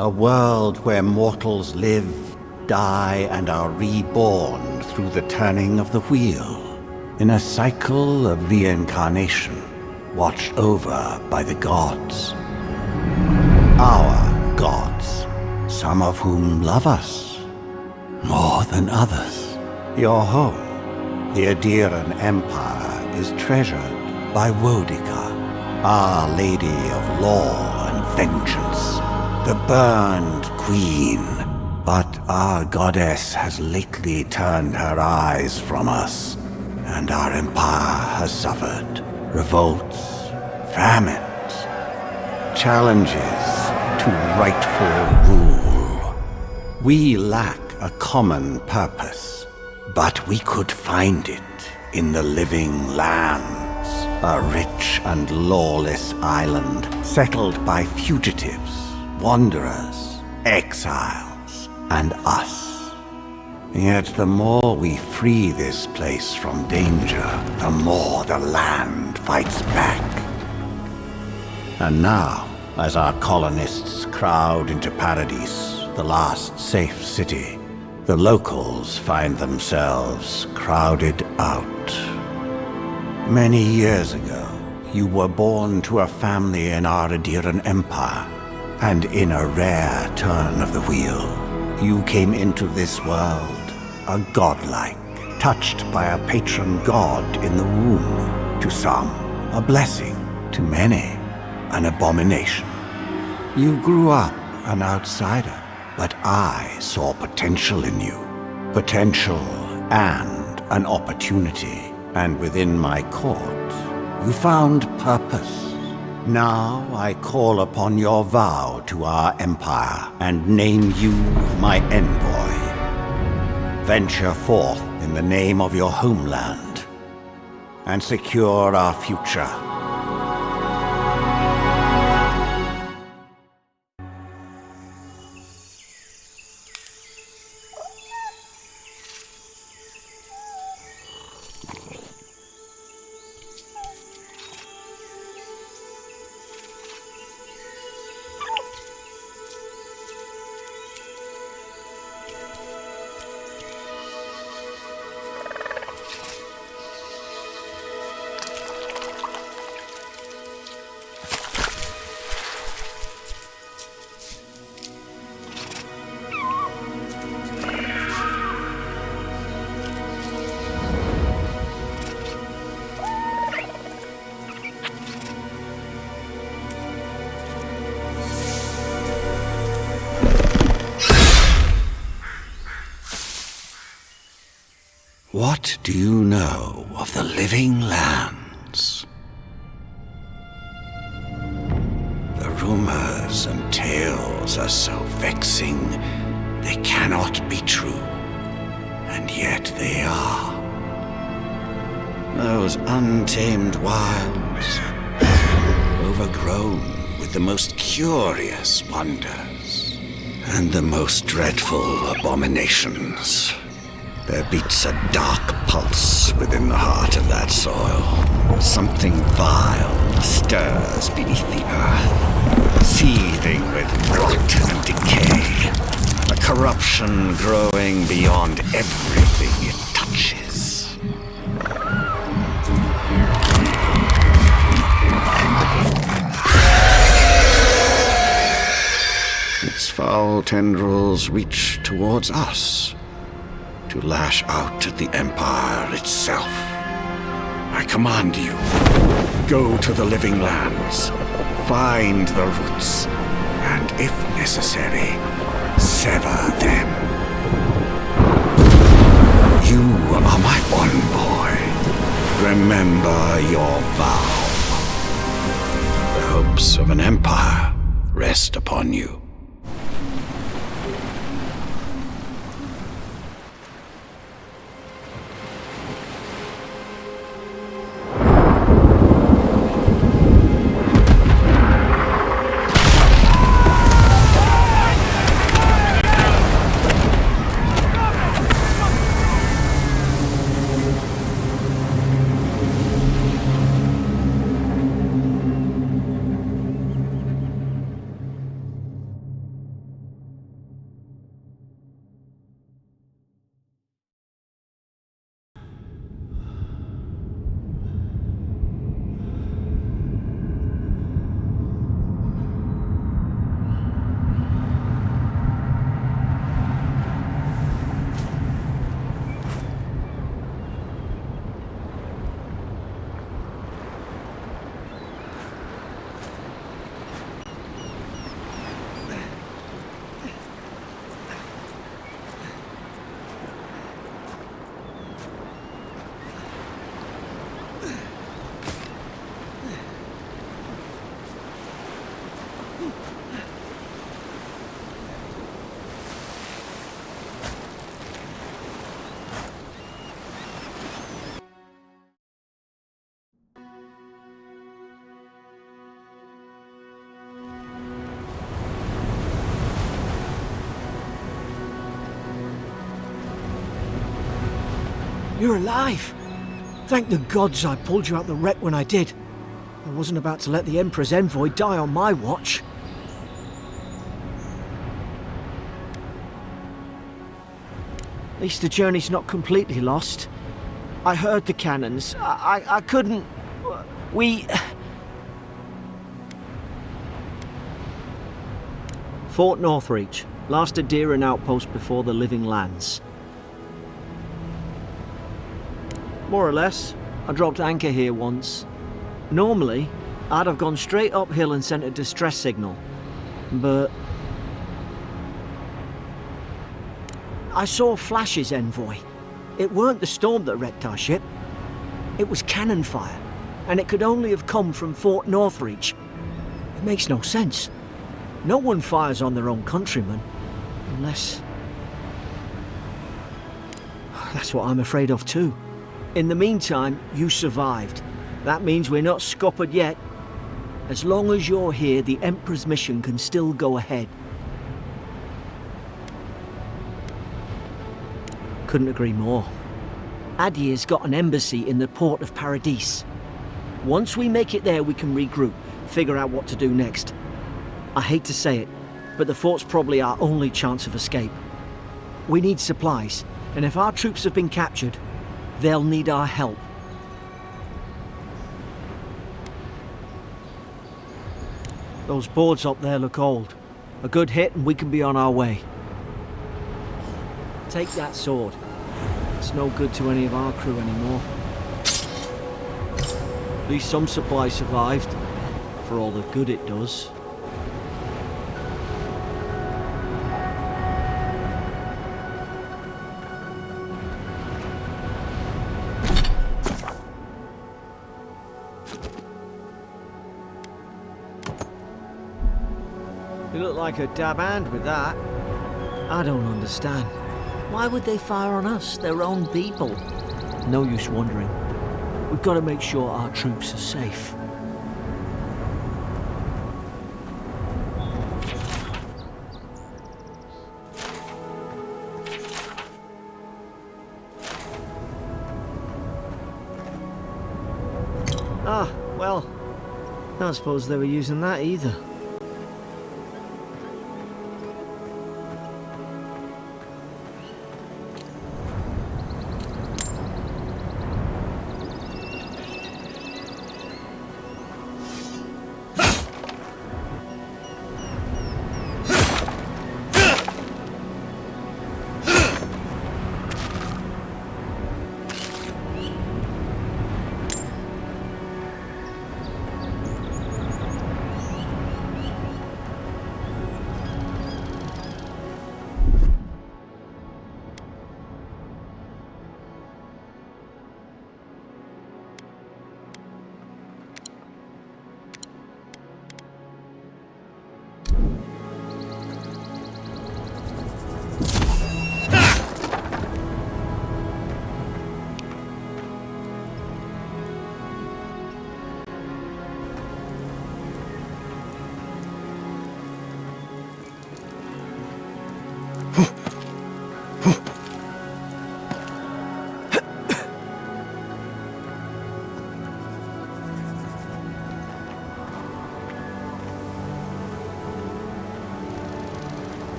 A world where mortals live, die, and are reborn through the turning of the wheel, in a cycle of reincarnation, watched over by the gods. Our gods, some of whom love us more than others. Your home, the Adiran Empire, is treasured by Wodica, Our Lady of Law and Vengeance, the burned queen. But our goddess has lately turned her eyes from us, and our empire has suffered revolts, famines, challenges to rightful rule. We lack a common purpose, but we could find it in the living lands, a rich and lawless island settled by fugitives, wanderers, exiles, and us. Yet the more we free this place from danger, the more the land fights back. And now, as our colonists crowd into Paradise, the last safe city, the locals find themselves crowded out. Many years ago, you were born to a family in our Adiran Empire, and in a rare turn of the wheel, you came into this world a godlike, touched by a patron god in the womb. To some, a blessing; to many, an abomination. You grew up an outsider, but I saw potential in you. Potential and an opportunity. And within my court, you found purpose. Now I call upon your vow to our empire and name you my envoy. Venture forth in the name of your homeland and secure our future. What do you know of the living lands? The rumors and tales are so vexing, they cannot be true, and yet they are. Those untamed wilds, overgrown with the most curious wonders and the most dreadful abominations. There beats a dark pulse within the heart of that soil. Something vile stirs beneath the earth, seething with rot and decay. A corruption growing beyond everything it touches. Its foul tendrils reach towards us, to lash out at the Empire itself. I command you, go to the living lands, find the roots, and if necessary, sever them. You are my envoy. Remember your vow. The hopes of an empire rest upon you. You're alive! Thank the gods I pulled you out the wreck when I did. I wasn't about to let the Emperor's envoy die on my watch. At least the journey's not completely lost. I heard the cannons. I couldn't... We... Fort Northreach. Last Adira outpost before the Living Lands. More or less. I dropped anchor here once. Normally, I'd have gone straight uphill and sent a distress signal. But... I saw flashes, envoy. It weren't the storm that wrecked our ship. It was cannon fire, and it could only have come from Fort Northreach. It makes no sense. No one fires on their own countrymen, unless... That's what I'm afraid of too. In the meantime, you survived. That means we're not scuppered yet. As long as you're here, the Emperor's mission can still go ahead. Couldn't agree more. Adir's got an embassy in the port of Paradis. Once we make it there, we can regroup, figure out what to do next. I hate to say it, but the fort's probably our only chance of escape. We need supplies, and if our troops have been captured, they'll need our help. Those boards up there look old. A good hit and we can be on our way. Take that sword. It's no good to any of our crew anymore. At least some supplies survived, for all the good it does. You look like a dab hand with that. I don't understand. Why would they fire on us, their own people? No use wondering. We've got to make sure our troops are safe. Ah, well, I don't suppose they were using that either.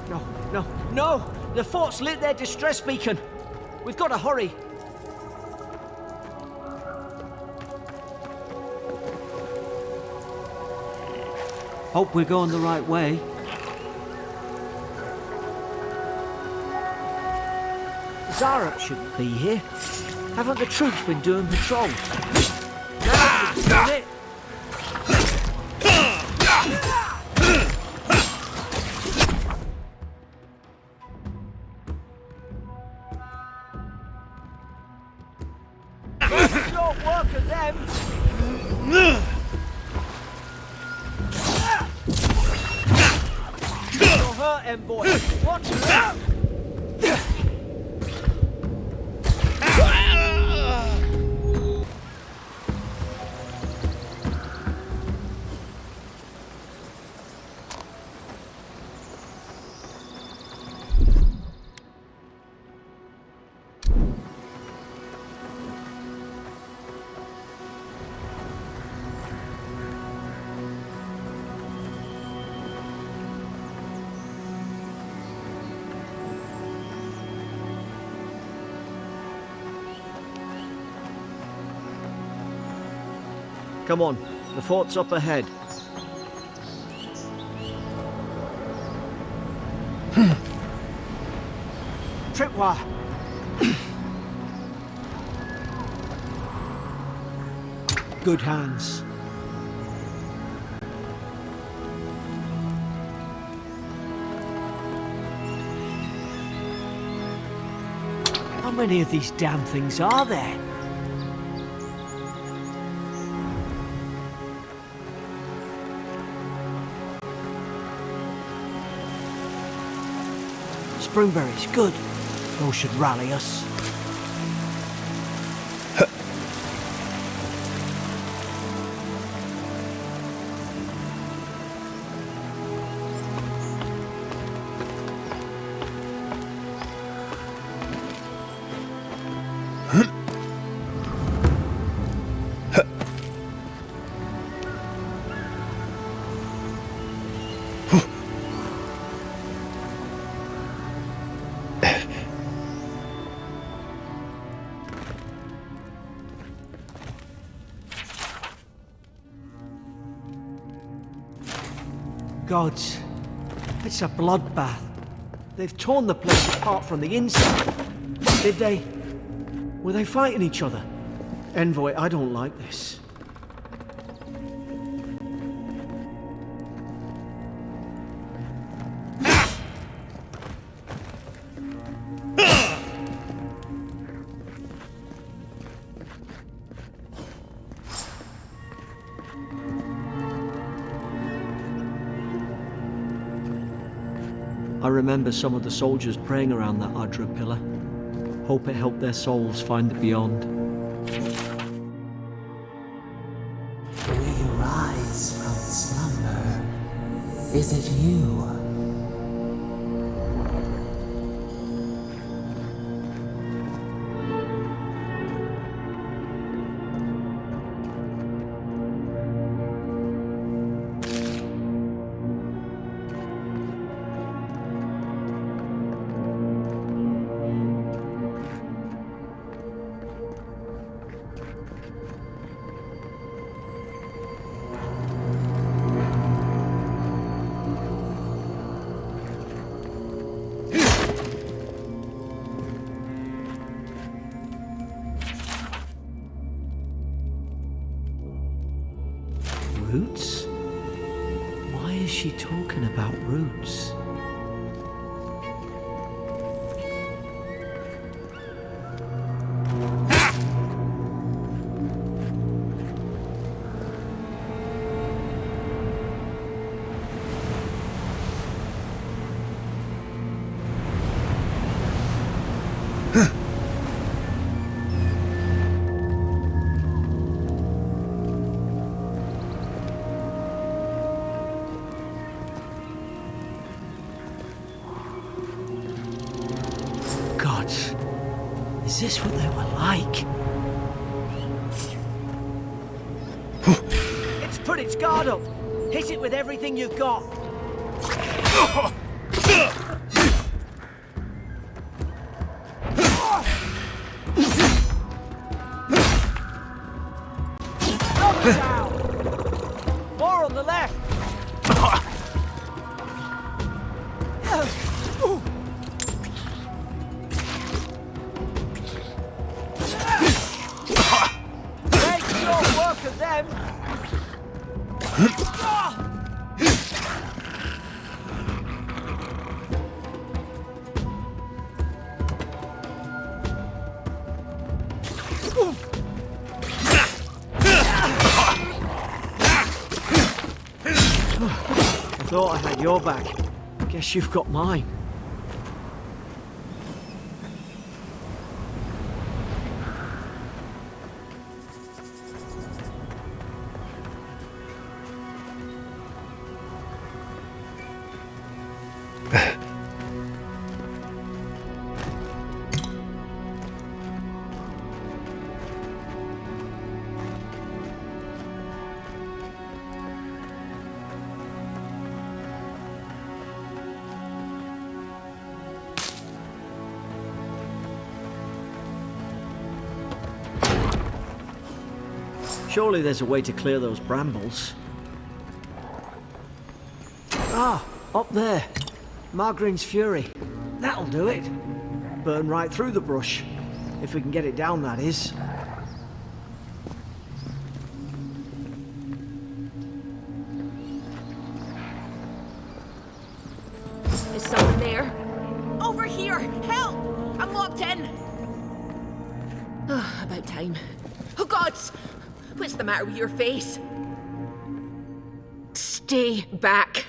No, no, no! The fort's lit their distress beacon. We've got to hurry. Hope we're going the right way. Zara shouldn't be here. Haven't the troops been doing patrols? Now we've done it. Short work of them. You're hurt, envoy. Watch out! Come on, the fort's up ahead. Tripwire. Good hands. How many of these damn things are there? Springberries, good. Those should rally us. Gods, it's a bloodbath. They've torn the place apart from the inside. Did they? Were they fighting each other? Envoy, I don't like this. I remember some of the soldiers praying around that Adra pillar. Hope it helped their souls find the beyond. We rise from slumber. Is it you? Roots? Why is she talking about roots? Is this what they were like? It's put its guard up. Hit it with everything you've got. Double down. More on the left. Make short work of them. I thought I had your back. Guess you've got mine. Surely there's a way to clear those brambles. Ah, up there. Margarine's Fury. That'll do it. Burn right through the brush. If we can get it down, that is. Is someone there? Over here! Help! I'm locked in! About time. Oh, gods! What's the matter with your face? Stay back.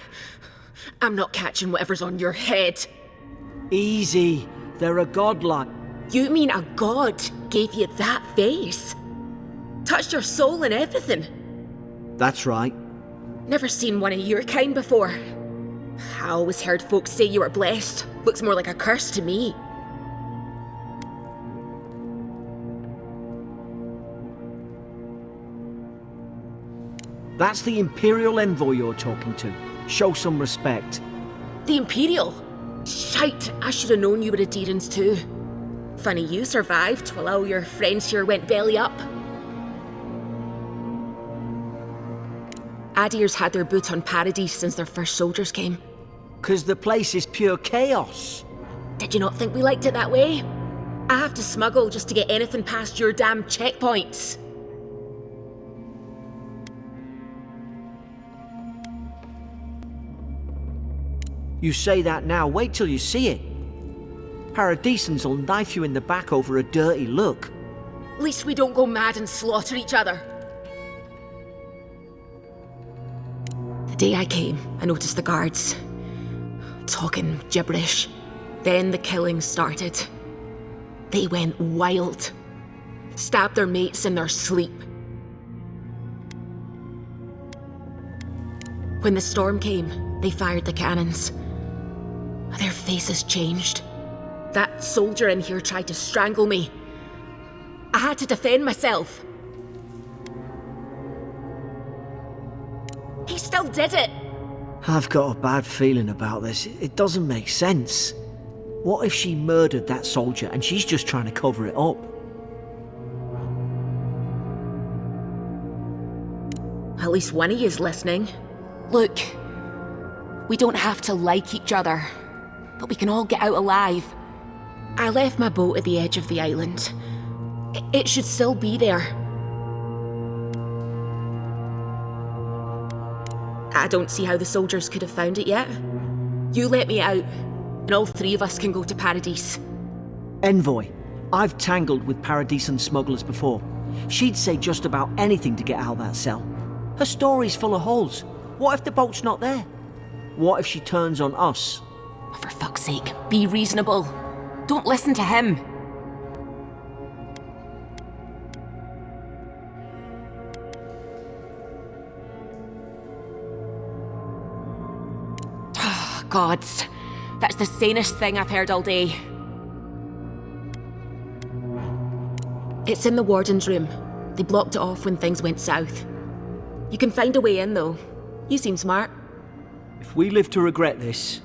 I'm not catching whatever's on your head. Easy. They're a godlike. You mean a god gave you that face? Touched your soul and everything? That's right. Never seen one of your kind before. I always heard folks say you were blessed. Looks more like a curse to me. That's the Imperial envoy you're talking to. Show some respect. The Imperial? Shite, I should have known you were Adherents too. Funny you survived while all your friends here went belly up. Adir's had their boot on Paradise since their first soldiers came. 'Cause the place is pure chaos. Did you not think we liked it that way? I have to smuggle just to get anything past your damn checkpoints. You say that now, wait till you see it. Paradisans will knife you in the back over a dirty look. At least we don't go mad and slaughter each other. The day I came, I noticed the guards talking gibberish. Then the killing started. They went wild. Stabbed their mates in their sleep. When the storm came, they fired the cannons. Their faces changed. That soldier in here tried to strangle me. I had to defend myself. He still did it. I've got a bad feeling about this. It doesn't make sense. What if she murdered that soldier and she's just trying to cover it up? At least one of you is listening. Look, we don't have to like each other, but we can all get out alive. I left my boat at the edge of the island. It should still be there. I don't see how the soldiers could have found it yet. You let me out, and all three of us can go to Paradise. Envoy, I've tangled with Paradisan smugglers before. She'd say just about anything to get out of that cell. Her story's full of holes. What if the boat's not there? What if she turns on us? For fuck's sake, be reasonable. Don't listen to him. Gods, that's the sanest thing I've heard all day. It's in the warden's room. They blocked it off when things went south. You can find a way in though. You seem smart. If we live to regret this...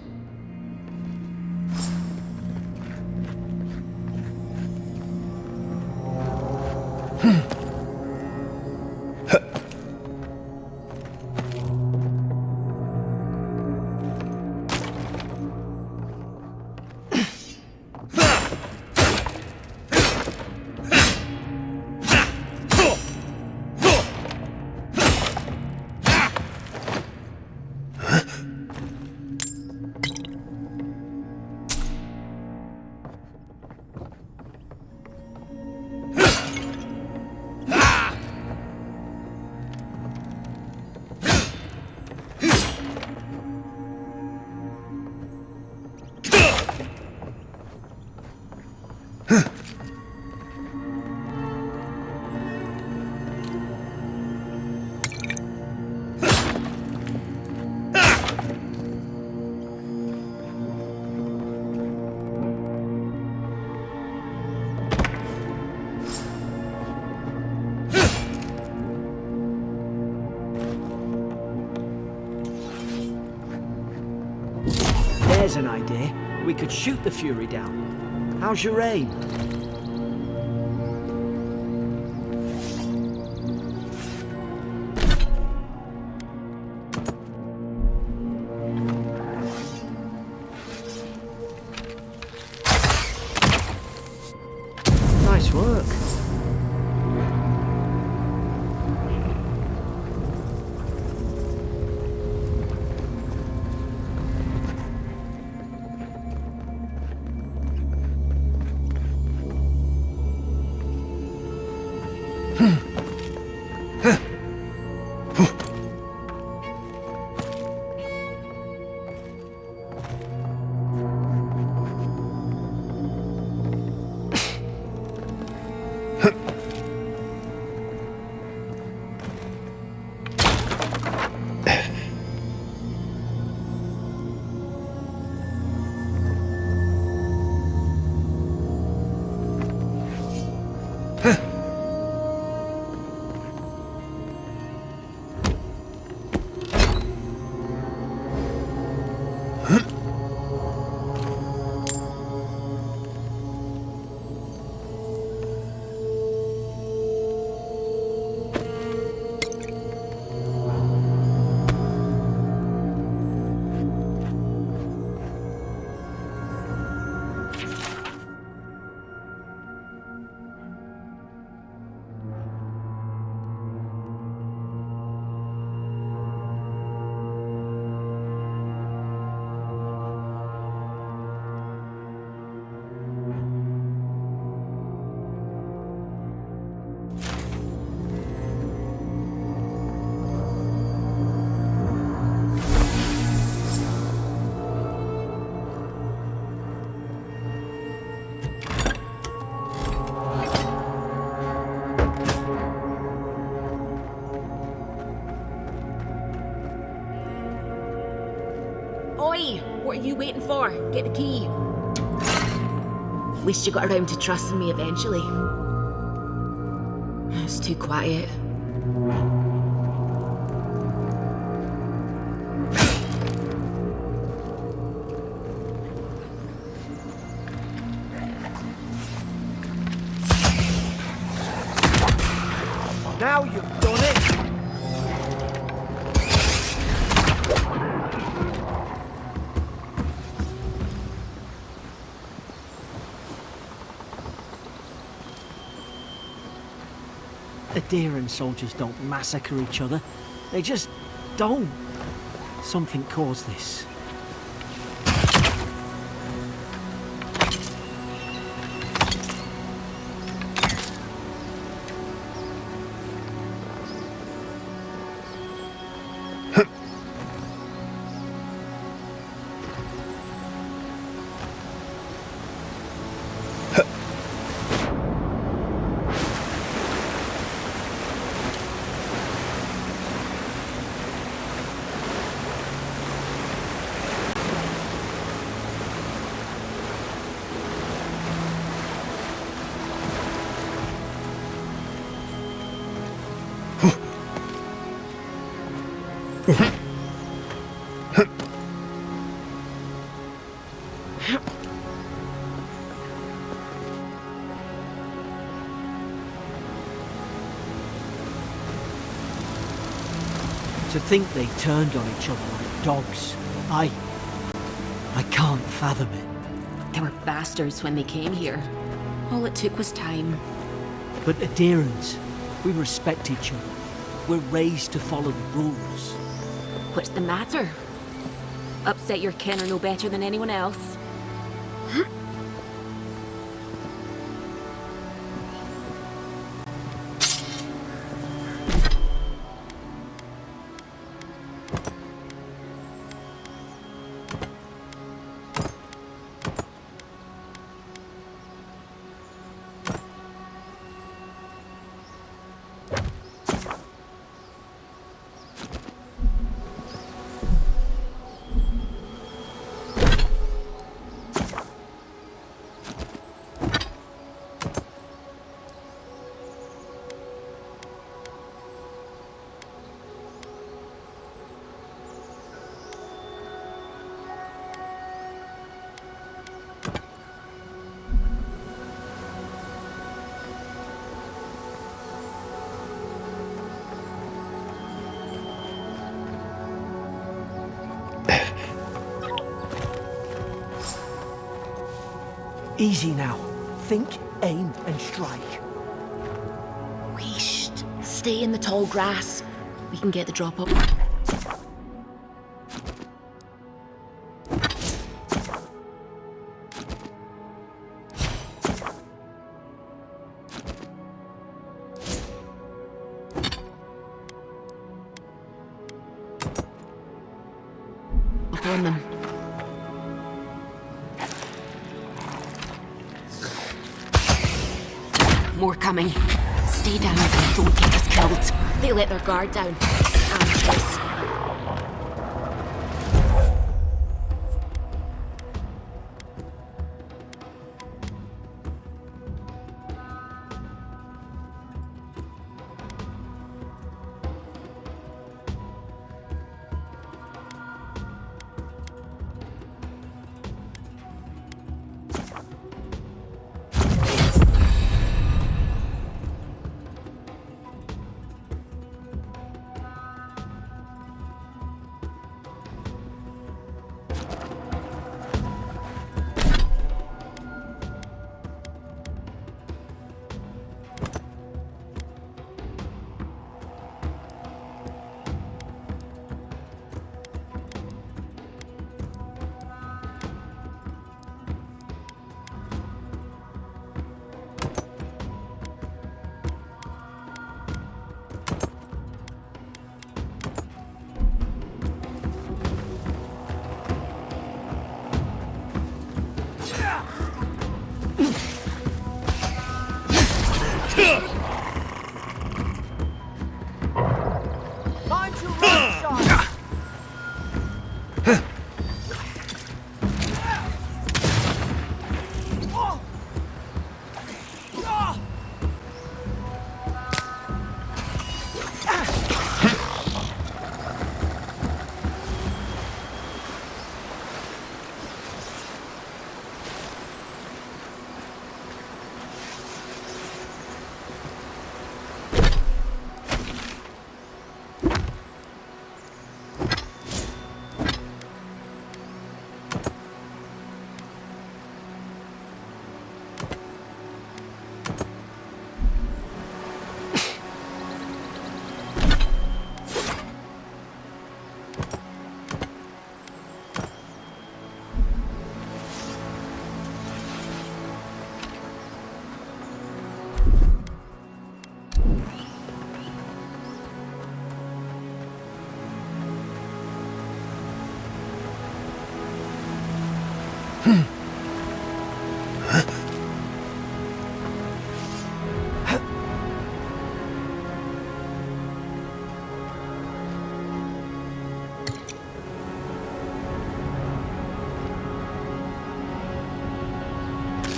There's an idea. We could shoot the Fury down. How's your aim? Nice work. Oi! What are you waiting for? Get the key. At least you got around to trusting me eventually. It's too quiet. Now you've done it! Adherent soldiers don't massacre each other. They just don't. Something caused this. To think they turned on each other like dogs. I can't fathom it. They were bastards when they came here. All it took was time. But adherents, we respect each other. We're raised to follow the rules. What's the matter? Upset your kin are no better than anyone else. Easy now. Think, aim, and strike. Wheesht. Stay in the tall grass. We can get the drop up. Up on them. More coming. Stay down and don't get us killed. They let their guard down. Amateurs.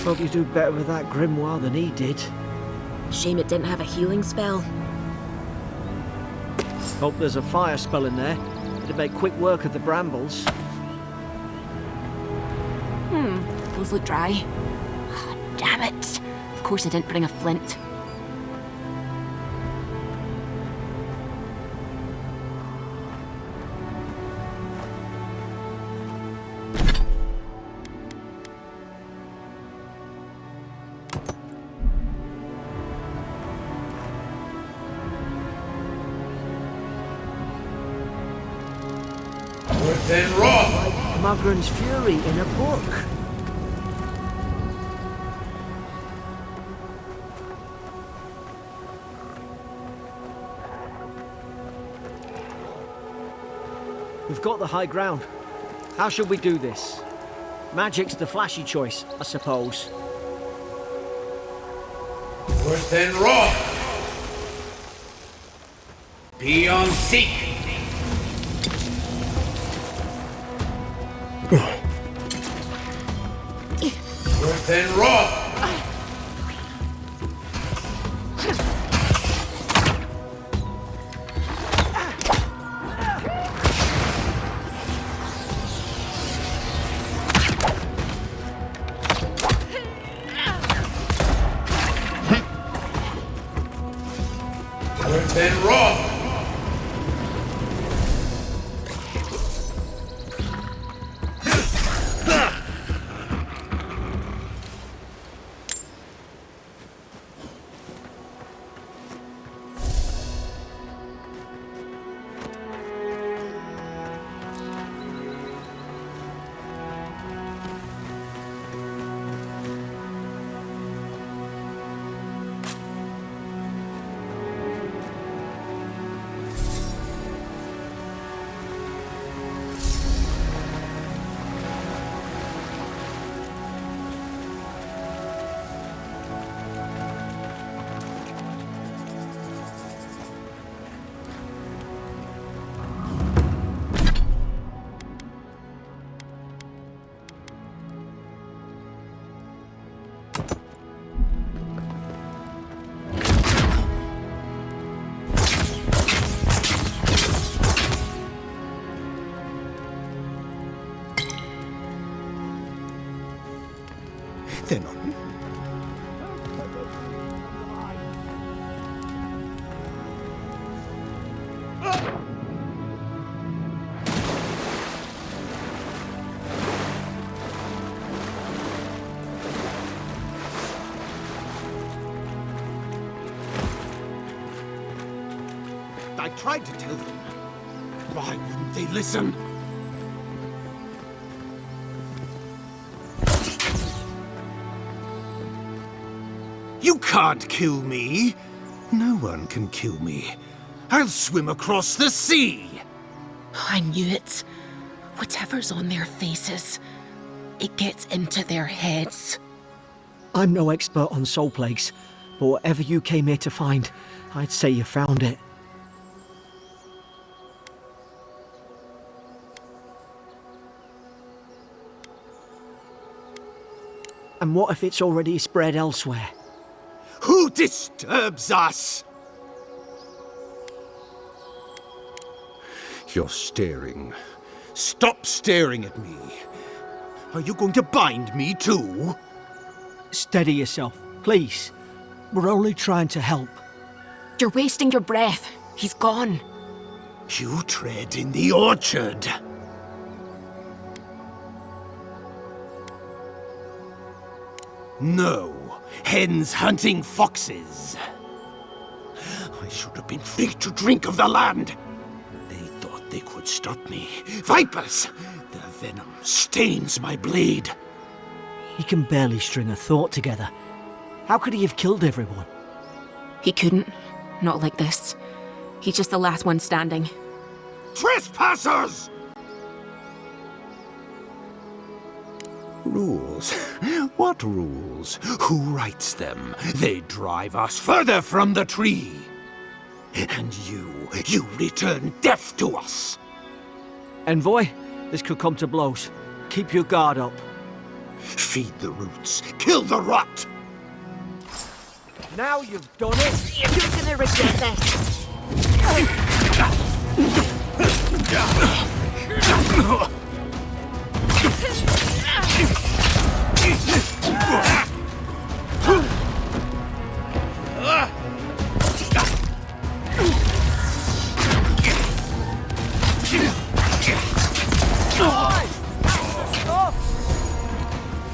Hope you do better with that grimoire than he did. Shame it didn't have a healing spell. Hope there's a fire spell in there. It'd make quick work of the brambles. Those look dry. Ah, damn it. Of course I didn't bring a flint. Worse than wrath. Mugren's fury in a book. We've got the high ground. How should we do this? Magic's the flashy choice, I suppose. Worse than wrath. Be on seek. Worse than wrath. Worse than wrath. They're not. I tried to tell them. Why wouldn't they listen? You can't kill me. No one can kill me. I'll swim across the sea. I knew it. Whatever's on their faces, it gets into their heads. I'm no expert on soul plagues, but whatever you came here to find, I'd say you found it. And what if it's already spread elsewhere? Who disturbs us? You're staring. Stop staring at me. Are you going to bind me too? Steady yourself, please. We're only trying to help. You're wasting your breath. He's gone. You tread in the orchard. No, hens hunting foxes. I should have been free to drink of the land. They thought they could stop me. Vipers! Their venom stains my blade. He can barely string a thought together. How could he have killed everyone? He couldn't. Not like this. He's just the last one standing. Trespassers! Rules? What rules? Who writes them? They drive us further from the tree. And you return death to us. Envoy, this could come to blows. Keep your guard up. Feed the roots, kill the rot. Now you've done it! You're gonna regret this!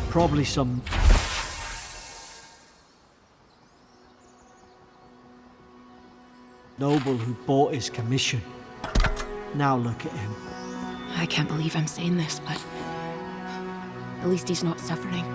Probably some... noble who bought his commission. Now look at him. I can't believe I'm saying this, but at least he's not suffering.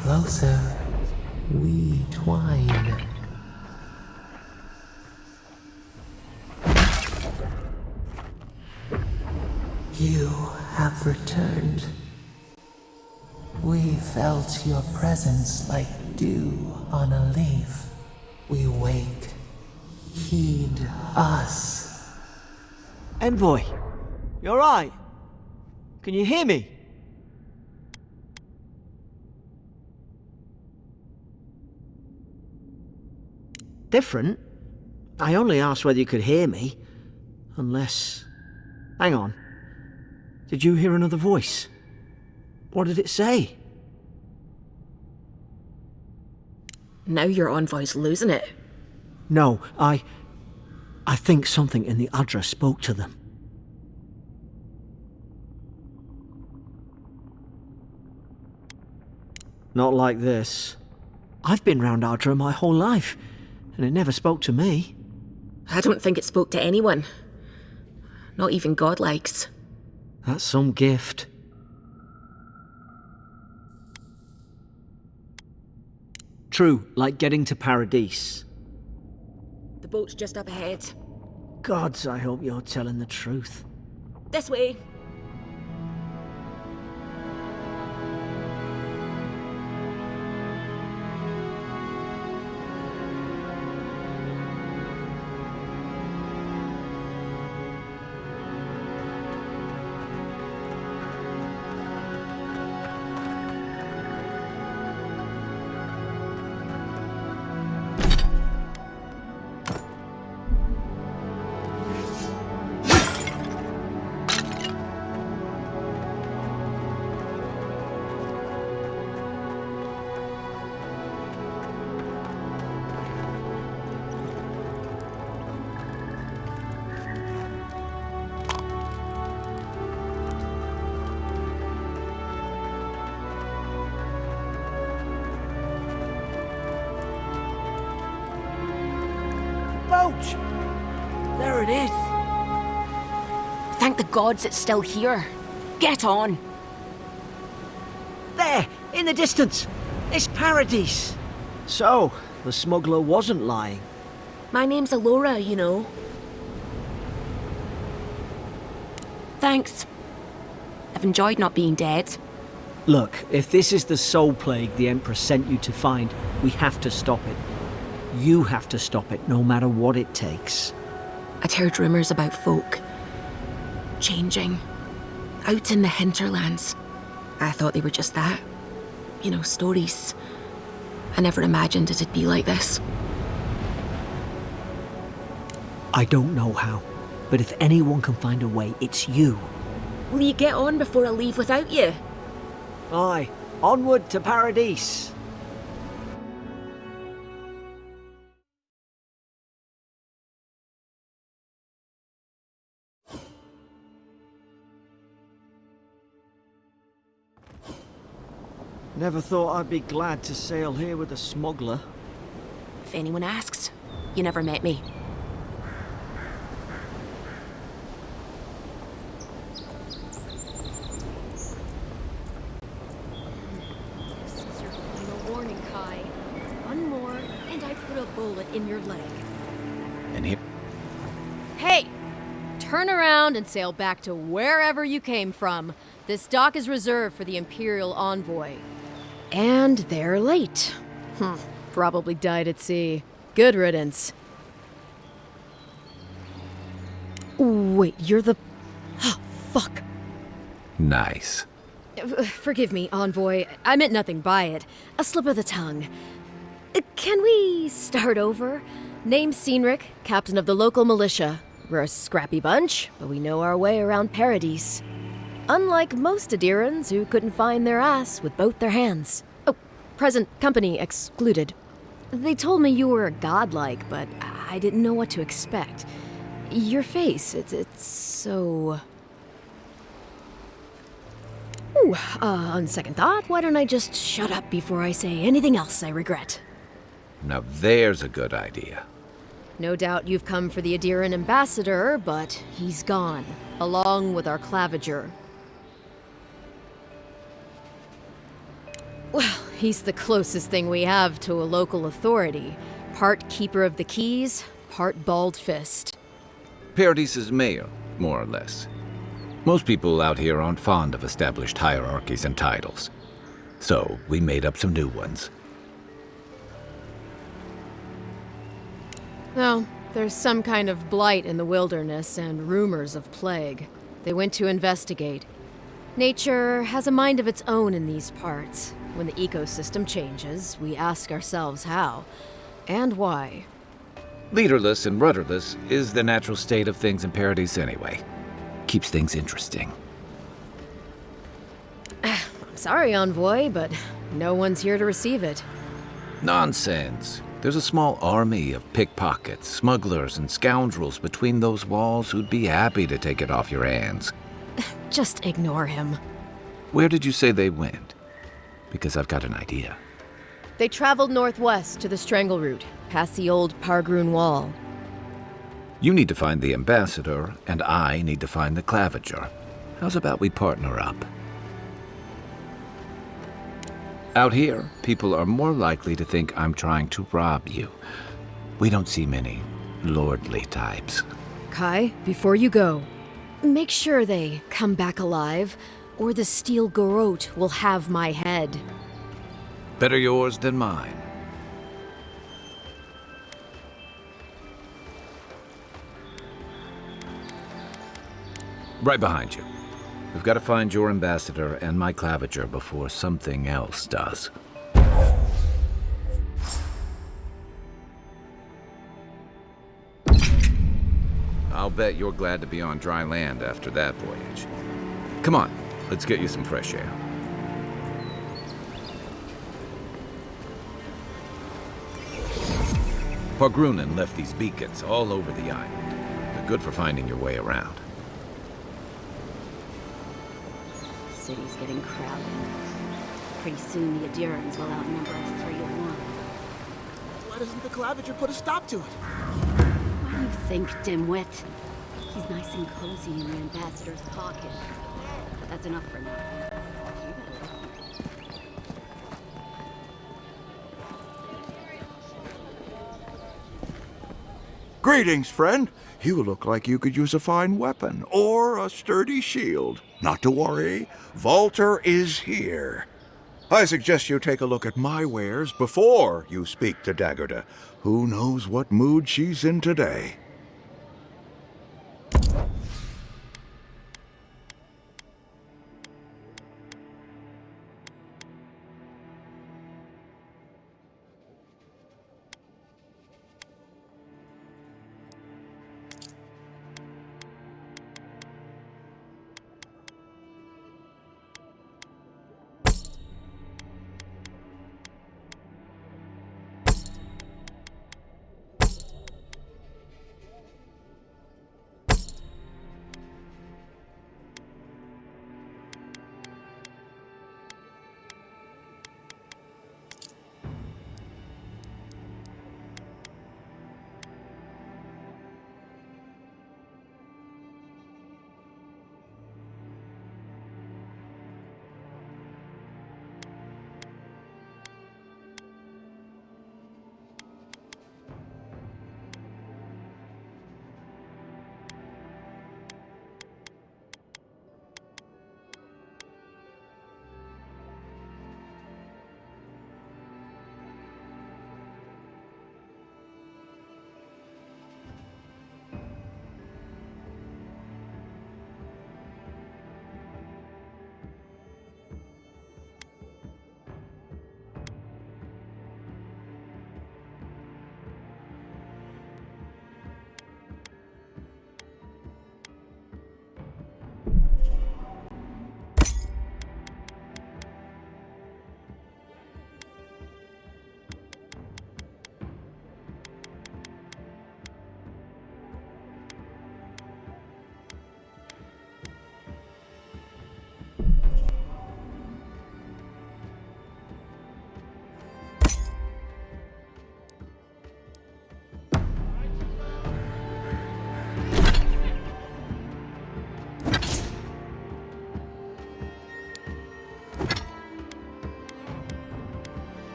Closer, we twine. You have returned. We felt your presence like dew on a leaf. We wake. Heed us. Envoy, you alright? Can you hear me? Different? I only asked whether you could hear me. Unless... Hang on. Did you hear another voice? What did it say? Now your envoy's losing it. No, I think something in the address spoke to them. Not like this. I've been round Ardra my whole life, and it never spoke to me. I don't think it spoke to anyone. Not even godlikes. That's some gift. True, like getting to Paradise. The boat's just up ahead. Gods, I hope you're telling the truth. This way. There it is. Thank the gods it's still here. Get on. There, in the distance. It's Paradise. So, the smuggler wasn't lying. My name's Alora, you know. Thanks. I've enjoyed not being dead. Look, if this is the soul plague the Empress sent you to find, we have to stop it. You have to stop it, no matter what it takes. I'd heard rumours about folk changing out in the hinterlands. I thought they were just that. You know, stories. I never imagined it'd be like this. I don't know how, but if anyone can find a way, it's you. Will you get on before I leave without you? Aye, onward to Paradise. Never thought I'd be glad to sail here with a smuggler. If anyone asks, you never met me. This is your final warning, Kai. One more, and I put a bullet in your leg. And here. Hey! Turn around and sail back to wherever you came from. This dock is reserved for the Imperial Envoy. And they're late. Probably died at sea. Good riddance. Wait, you're the... Fuck. Nice. Forgive me, Envoy. I meant nothing by it. A slip of the tongue. Can we start over? Name's Cynric, captain of the local militia. We're a scrappy bunch, but we know our way around Paradise. Unlike most Adirans who couldn't find their ass with both their hands. Oh, present company excluded. They told me you were godlike, but I didn't know what to expect. Your face, it's so... Ooh, on second thought, why don't I just shut up before I say anything else I regret? Now there's a good idea. No doubt you've come for the Adiran ambassador, but he's gone, along with our claviger. Well, he's the closest thing we have to a local authority. Part keeper of the keys, part bald fist. Paradise's mayor, more or less. Most people out here aren't fond of established hierarchies and titles. So we made up some new ones. No, there's some kind of blight in the wilderness and rumors of plague. They went to investigate. Nature has a mind of its own in these parts. When the ecosystem changes, we ask ourselves how and why. Leaderless and rudderless is the natural state of things in Paradise anyway. Keeps things interesting. I'm sorry, Envoy, but no one's here to receive it. Nonsense. There's a small army of pickpockets, smugglers, and scoundrels between those walls who'd be happy to take it off your hands. Just ignore him. Where did you say they went? Because I've got an idea. They traveled northwest to the Strangle Route, past the old Pargroon Wall. You need to find the ambassador, and I need to find the claviger. How's about we partner up? Out here, people are more likely to think I'm trying to rob you. We don't see many lordly types. Kai, before you go, make sure they come back alive, or the steel garrote will have my head. Better yours than mine. Right behind you. We've got to find your ambassador and my claviger before something else does. I'll bet you're glad to be on dry land after that voyage. Come on, let's get you some fresh air. Pargrunen left these beacons all over the island. They're good for finding your way around. City's getting crowded. Pretty soon the Adirans will outnumber us 3 to 1. Why doesn't the claviger put a stop to it? What do you think, dimwit? He's nice and cozy in the ambassador's pocket. But that's enough for now. You better run. Greetings, friend. You look like you could use a fine weapon or a sturdy shield. Not to worry, Walter is here. I suggest you take a look at my wares before you speak to Daggerda. Who knows what mood she's in today?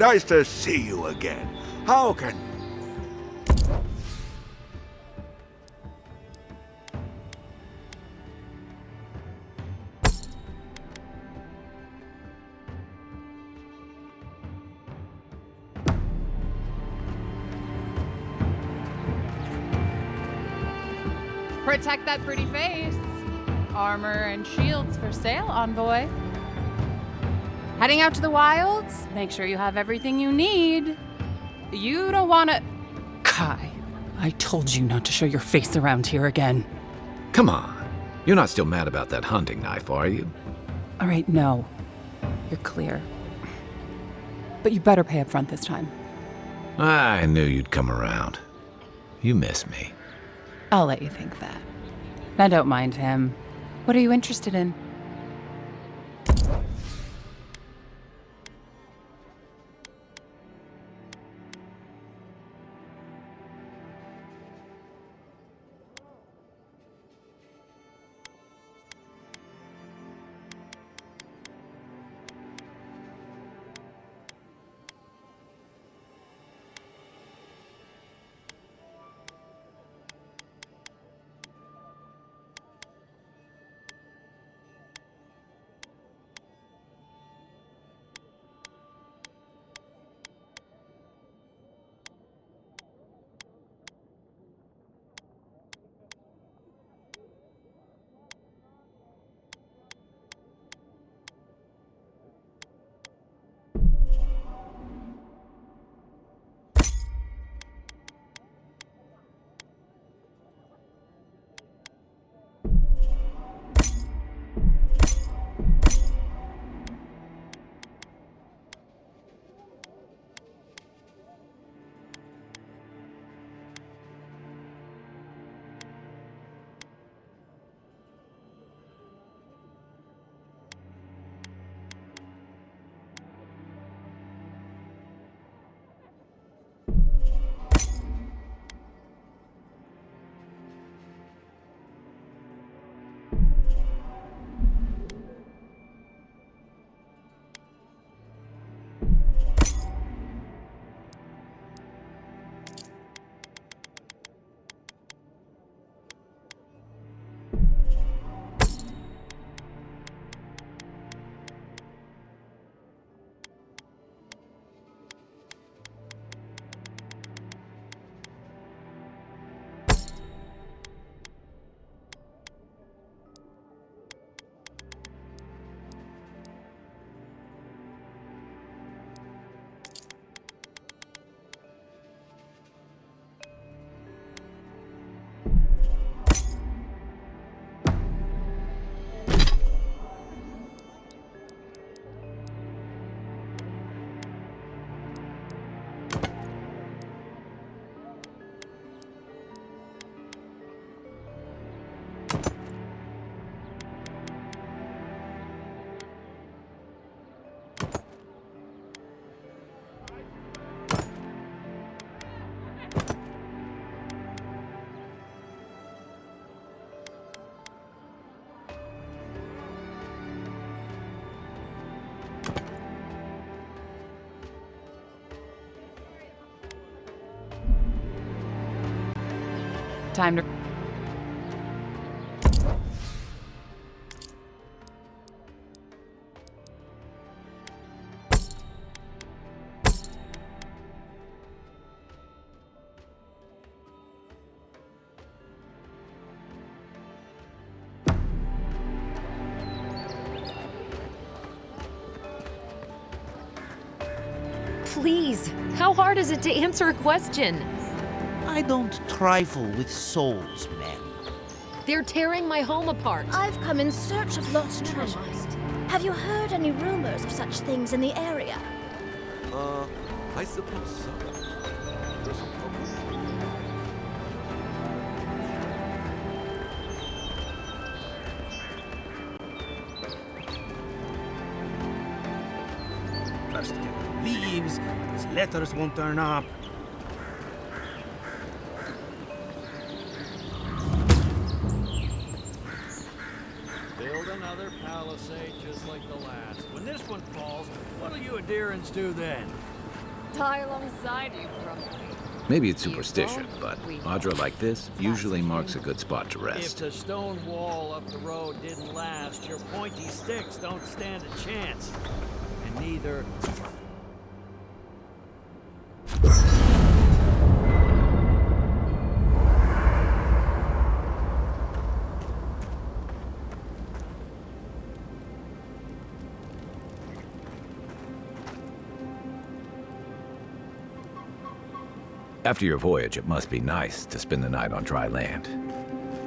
Nice to see you again. How can... Protect that pretty face. Armor and shields for sale, envoy. Heading out to the wilds? Make sure you have everything you need. You don't want to... Kai, I told you not to show your face around here again. Come on. You're not still mad about that hunting knife, are you? All right, no. You're clear. But you better pay up front this time. I knew you'd come around. You miss me. I'll let you think that. Now don't mind him. What are you interested in? Time to... Please, how hard is it to answer a question? I don't trifle with souls, men. They're tearing my home apart. I've come in search of lost treasures. Have you heard any rumors of such things in the area? I suppose so. First get the leaves, these letters won't turn up. Build another palisade just like the last. When this one falls, what'll you Adherents do then? Die alongside you, probably. Maybe it's superstition, but Audra like this usually marks a good spot to If rest. the stone wall up the road didn't last, your pointy sticks don't stand a chance. And neither... After your voyage, it must be nice to spend the night on dry land.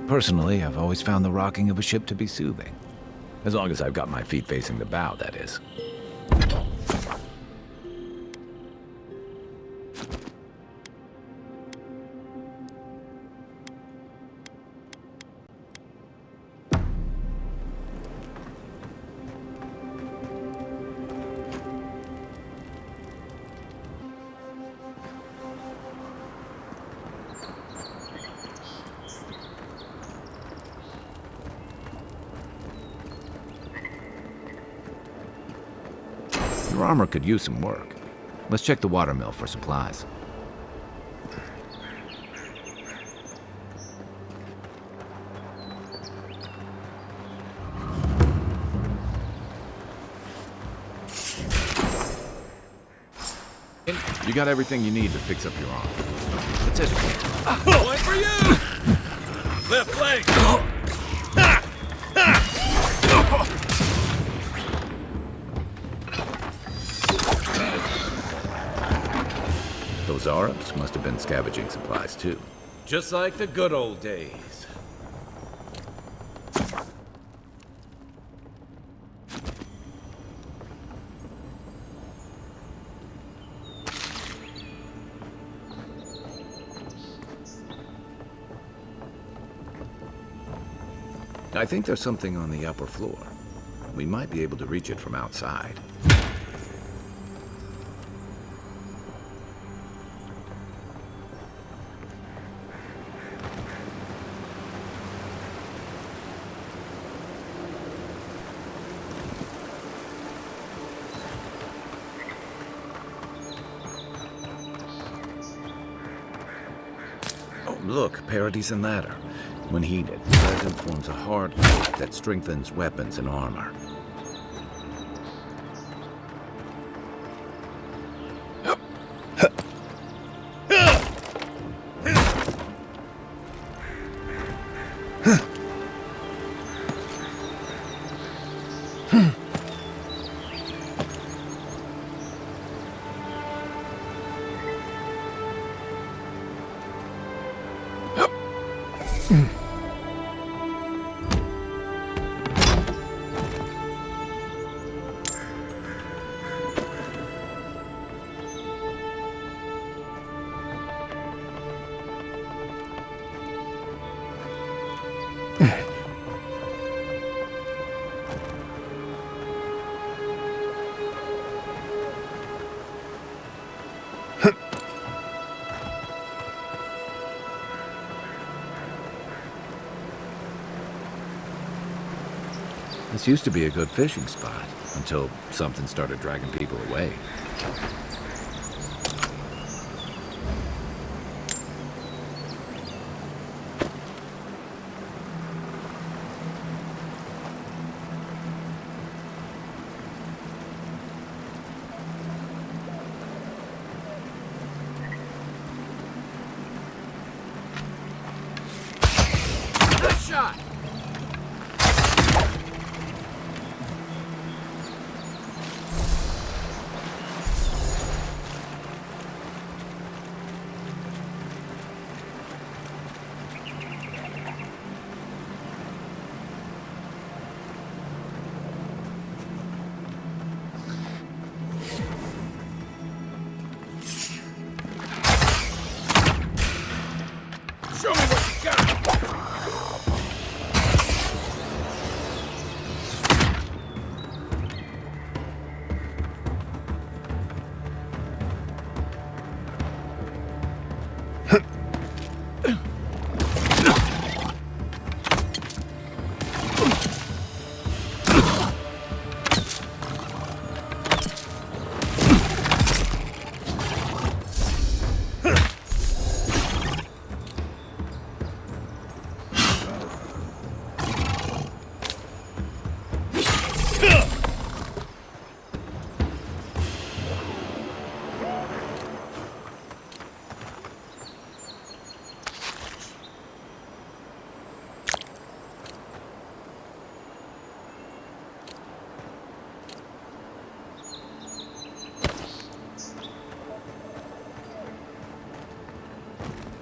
Personally, I've always found the rocking of a ship to be soothing. As long as I've got my feet facing the bow, that is. Your armor could use some work. Let's check the watermill for supplies. You got everything you need to fix up your arm. That's it. One for you! Left leg! Those Arabs must have been scavenging supplies too. Just like the good old days. I think there's something on the upper floor. We might be able to reach it from outside. Oh, look, Parodies and Ladder. When heated, resin forms a hard coat that strengthens weapons and armor. This used to be a good fishing spot, until something started dragging people away. Good shot!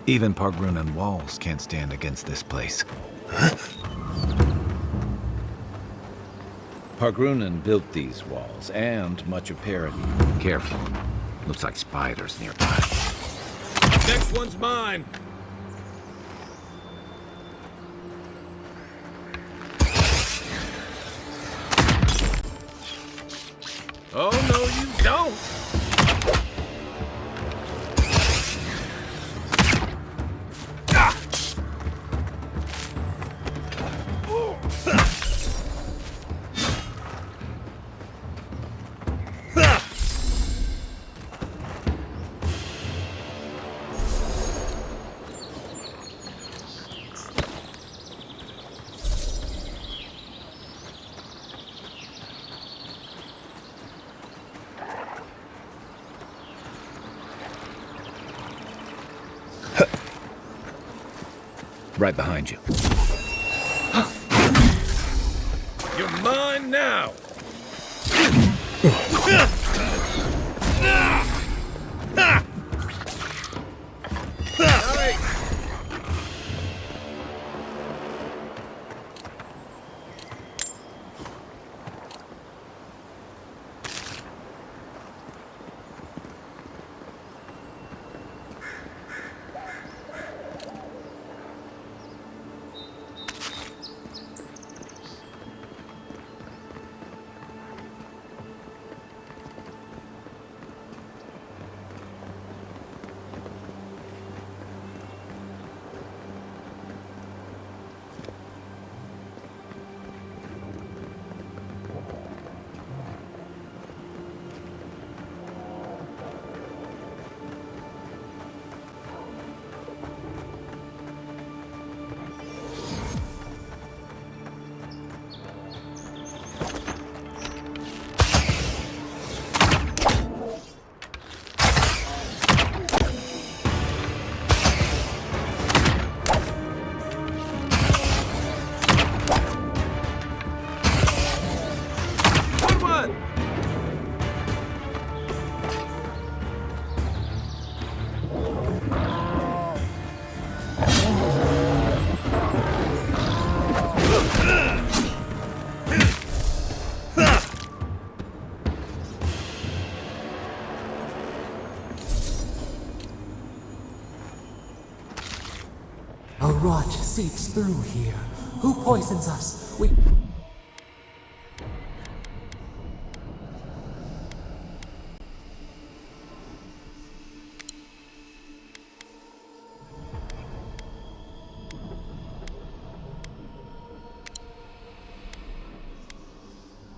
Even Pargrunan walls can't stand against this place. Pargrunan built these walls, and much of Paradis. Careful. Looks like spiders nearby. Next one's mine. Oh, no, you don't! Right behind you. You're mine now! A rot seeps through here. Who poisons us? We...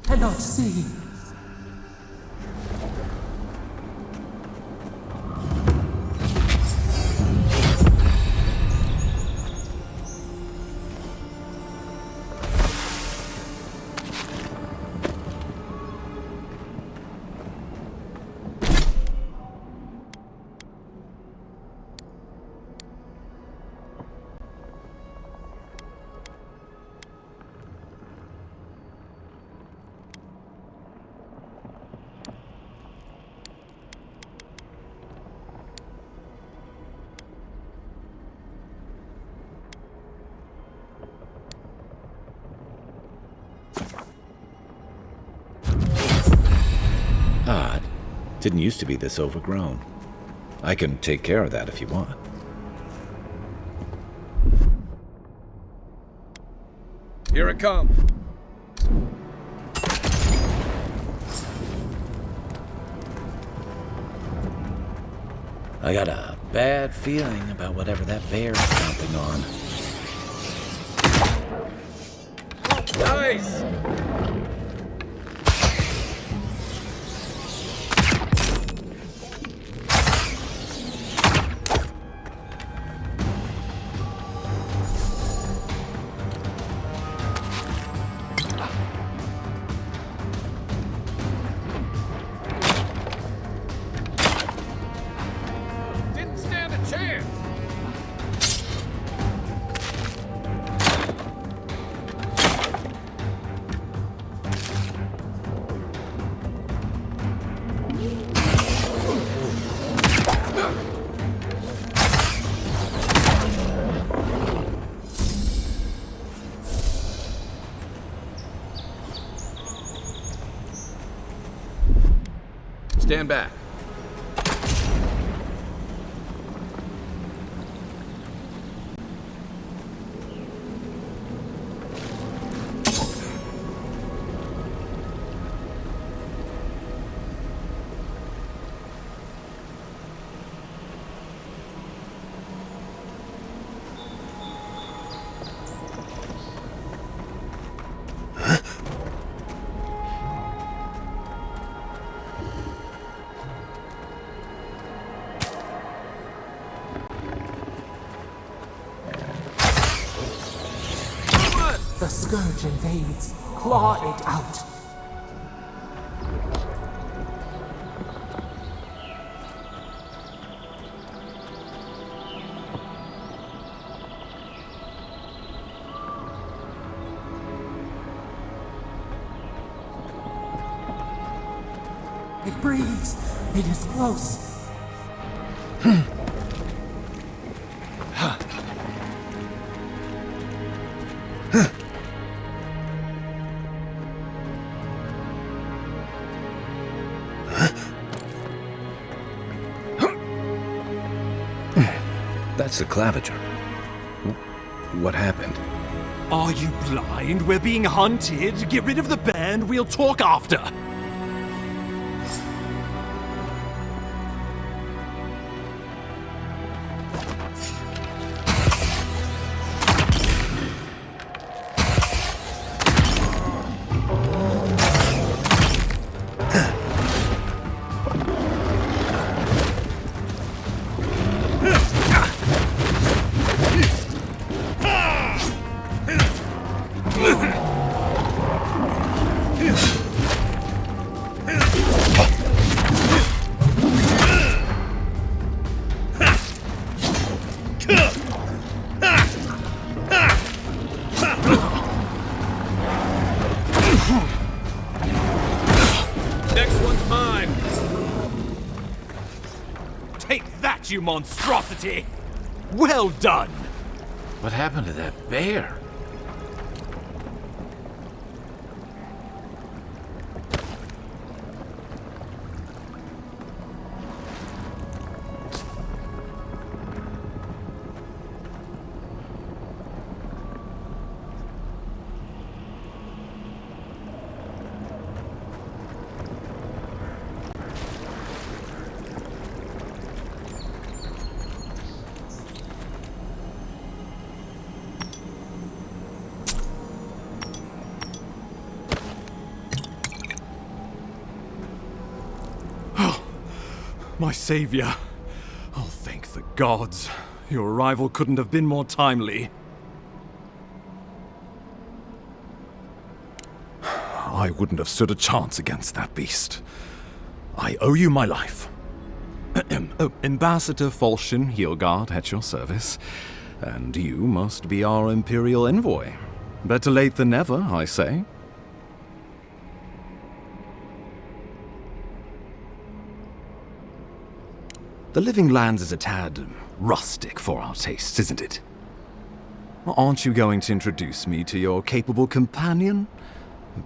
cannot see. Odd. Didn't used to be this overgrown. I can take care of that if you want. Here it comes. I got a bad feeling about whatever that bear is stomping on. Nice! Stand back. The scourge invades. Claw it out. It breathes. It is close. That's the claviger. What happened? Are you blind? We're being hunted. Get rid of the band. We'll talk after. You monstrosity! Well done! What happened to that bear? My savior. Oh, thank the gods. Your arrival couldn't have been more timely. I wouldn't have stood a chance against that beast. I owe you my life. Ambassador Falchion Heelguard at your service. And you must be our Imperial envoy. Better late than never, I say. The Living Lands is a tad rustic for our tastes, isn't it? Aren't you going to introduce me to your capable companion?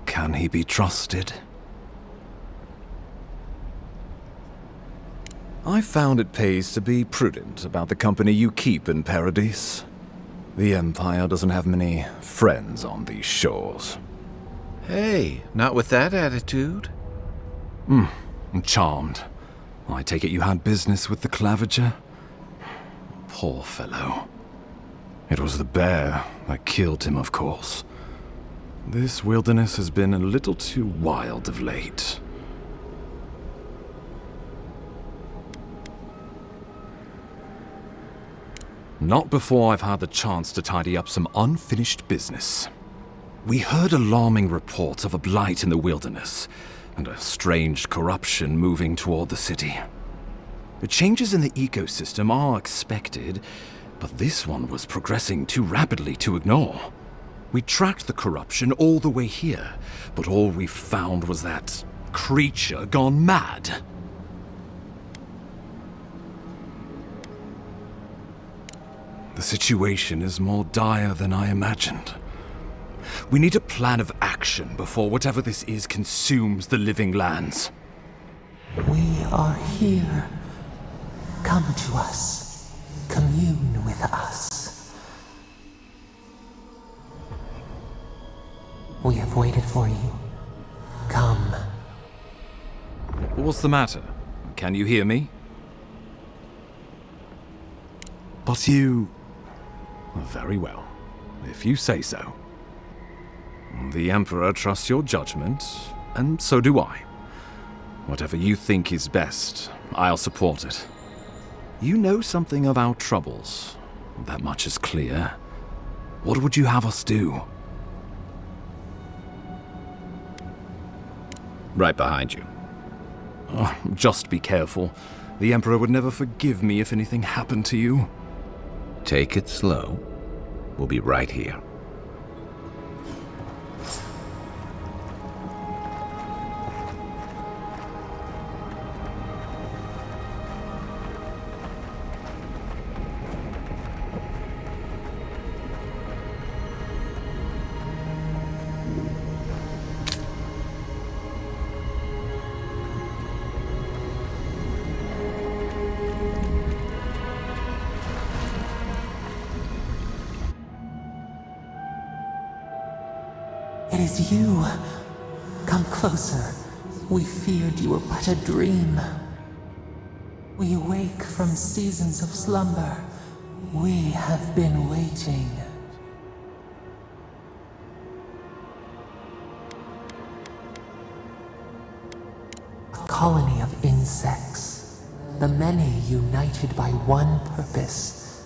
Can he be trusted? I found it pays to be prudent about the company you keep in Paradise. The Empire doesn't have many friends on these shores. Hey, not with that attitude. I'm charmed. I take it you had business with the claviger? Poor fellow. It was the bear that killed him, of course. This wilderness has been a little too wild of late. Not before I've had the chance to tidy up some unfinished business. We heard alarming reports of a blight in the wilderness, and a strange corruption moving toward the city. The changes in the ecosystem are expected, but this one was progressing too rapidly to ignore. We tracked the corruption all the way here, but all we found was that creature gone mad. The situation is more dire than I imagined. We need a plan of action before whatever this is consumes the Living Lands. We are here. Come to us. Commune with us. We have waited for you. Come. What's the matter? Can you hear me? But you... Very well, if you say so. The Emperor trusts your judgment, and so do I. Whatever you think is best, I'll support it. You know something of our troubles. That much is clear. What would you have us do? Right behind you. Oh, just be careful. The Emperor would never forgive me if anything happened to you. Take it slow. We'll be right here. It is you. Come closer. We feared you were but a dream. We wake from seasons of slumber. We have been waiting. A colony of insects. The many united by one purpose.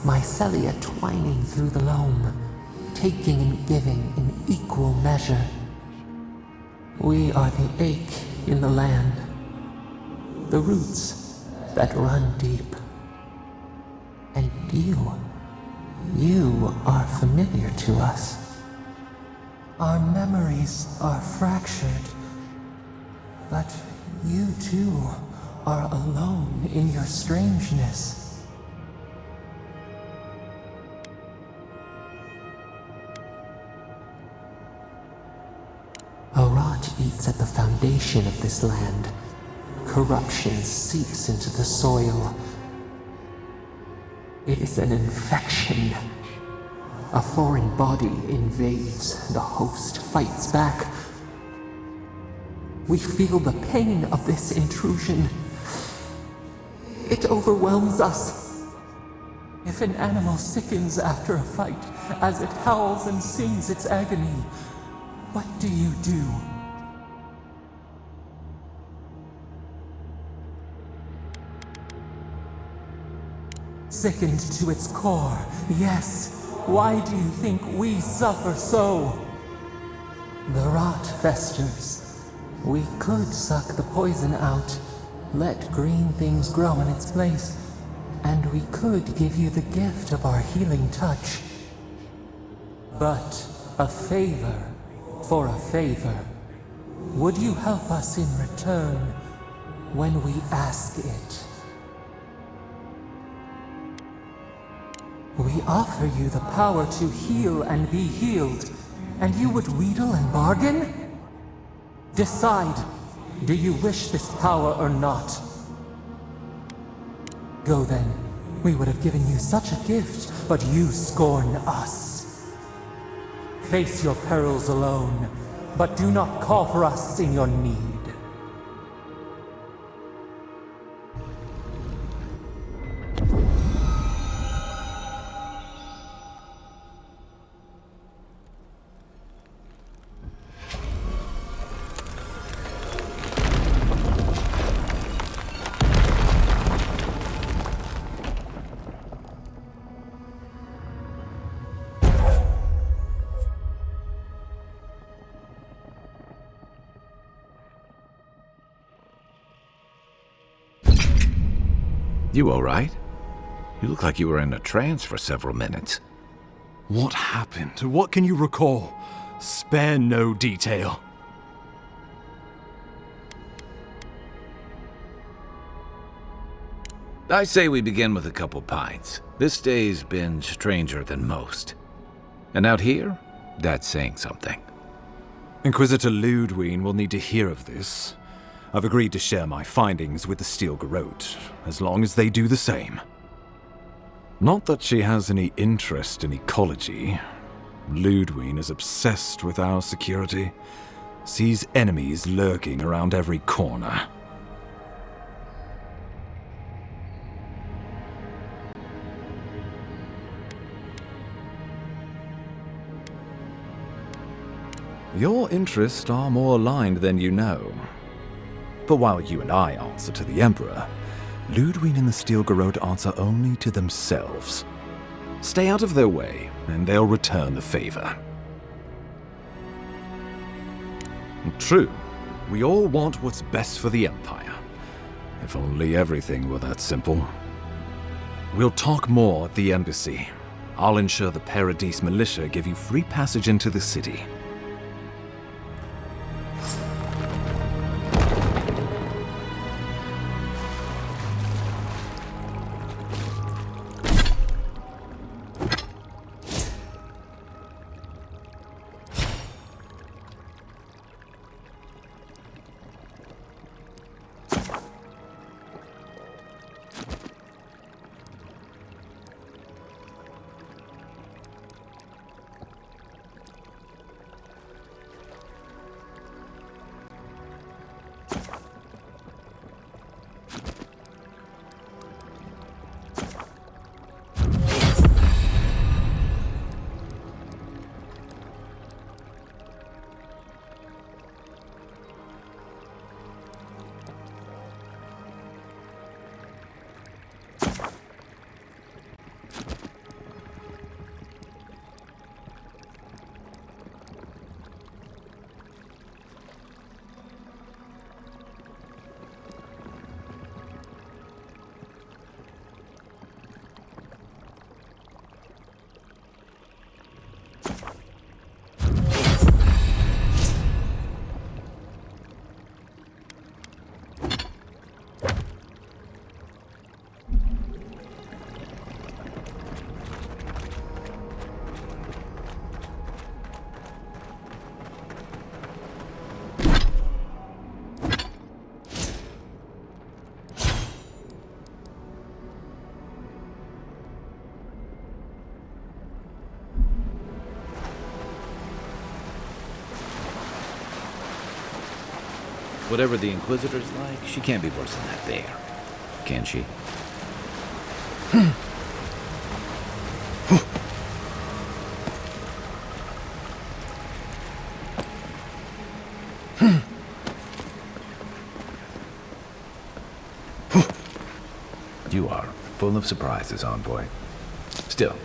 Mycelia twining through the loam, taking and giving in equal measure. We are the ache in the land, the roots that run deep. And you are familiar to us. Our memories are fractured, but you too are alone in your strangeness. A rot eats at the foundation of this land. Corruption seeps into the soil. It is an infection. A foreign body invades, the host fights back. We feel the pain of this intrusion. It overwhelms us. If an animal sickens after a fight, as it howls and sings its agony, what do you do? Sickened to its core, yes. Why do you think we suffer so? The rot festers. We could suck the poison out, let green things grow in its place, and we could give you the gift of our healing touch. But a favor for a favor. Would you help us in return when we ask it? We offer you the power to heal and be healed, and you would wheedle and bargain? Decide, do you wish this power or not? Go then. We would have given you such a gift, but you scorn us. Face your perils alone, but do not call for us in your need. You all right? You look like you were in a trance for several minutes. What happened? What can you recall? Spare no detail. I say we begin with a couple pints. This day's been stranger than most. And out here, that's saying something. Inquisitor Ludwig will need to hear of this. I've agreed to share my findings with the Steel Garrote, as long as they do the same. Not that she has any interest in ecology. Ludwig is obsessed with our security, sees enemies lurking around every corner. Your interests are more aligned than you know. But while you and I answer to the Emperor, Ludwig and the Steel Garrote answer only to themselves. Stay out of their way, and they'll return the favor. True, we all want what's best for the Empire. If only everything were that simple. We'll talk more at the embassy. I'll ensure the Paradise militia give you free passage into the city. Whatever the Inquisitor's like, she can't be worse than that bear. Can she? You are full of surprises, Envoy. Still,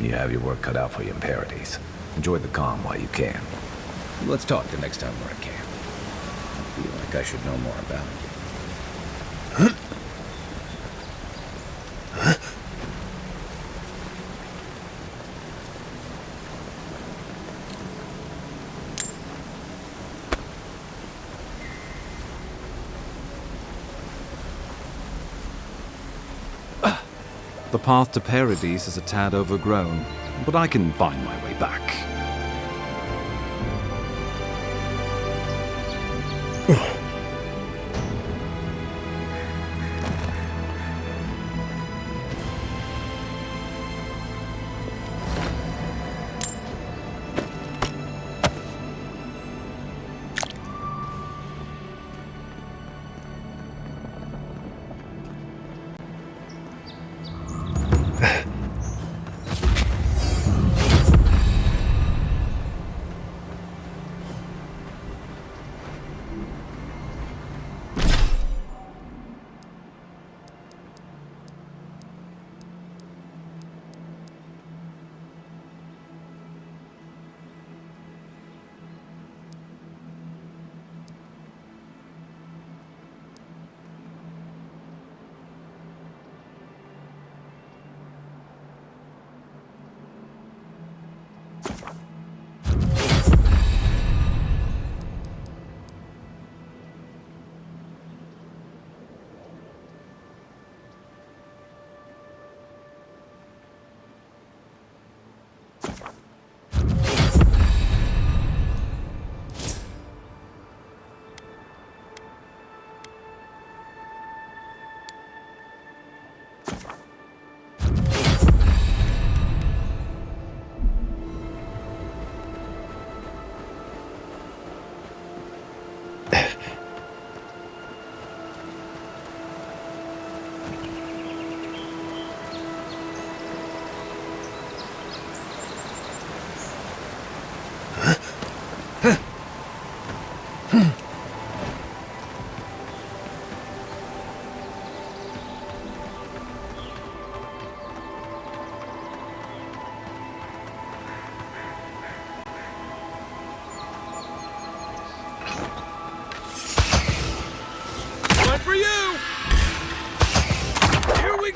you have your work cut out for you in Paradise. Enjoy the calm while you can. Let's talk the next time we're at camp. I feel like I should know more about you. The path to Paradise is a tad overgrown, but I can find my way back.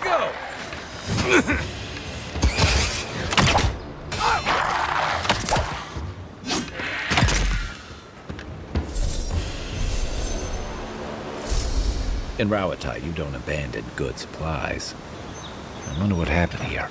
go! In Rawatai, you don't abandon good supplies. I wonder what happened here.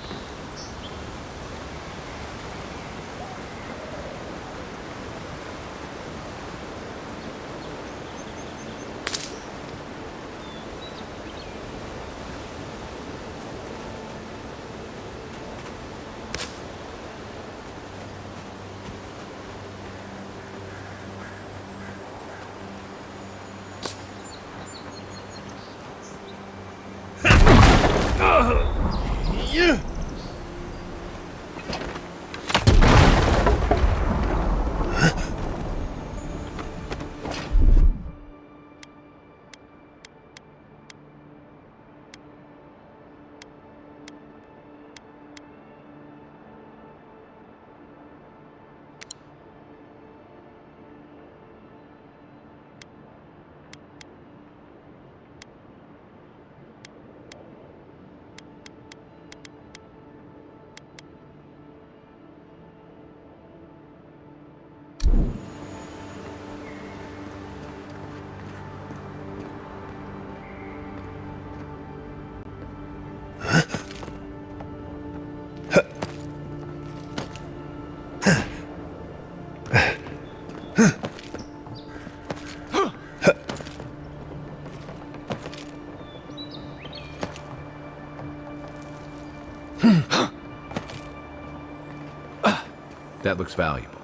That looks valuable.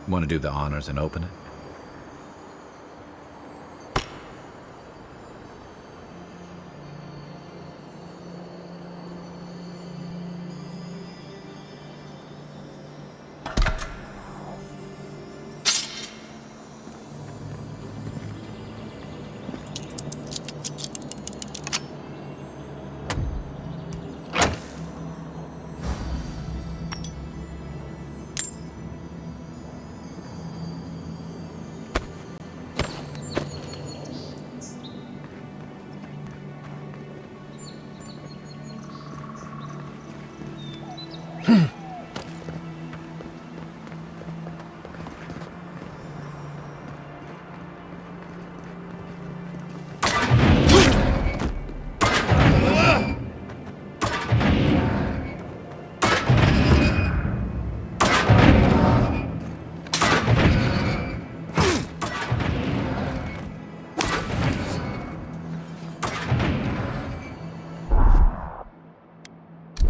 Want to do the honors and open it?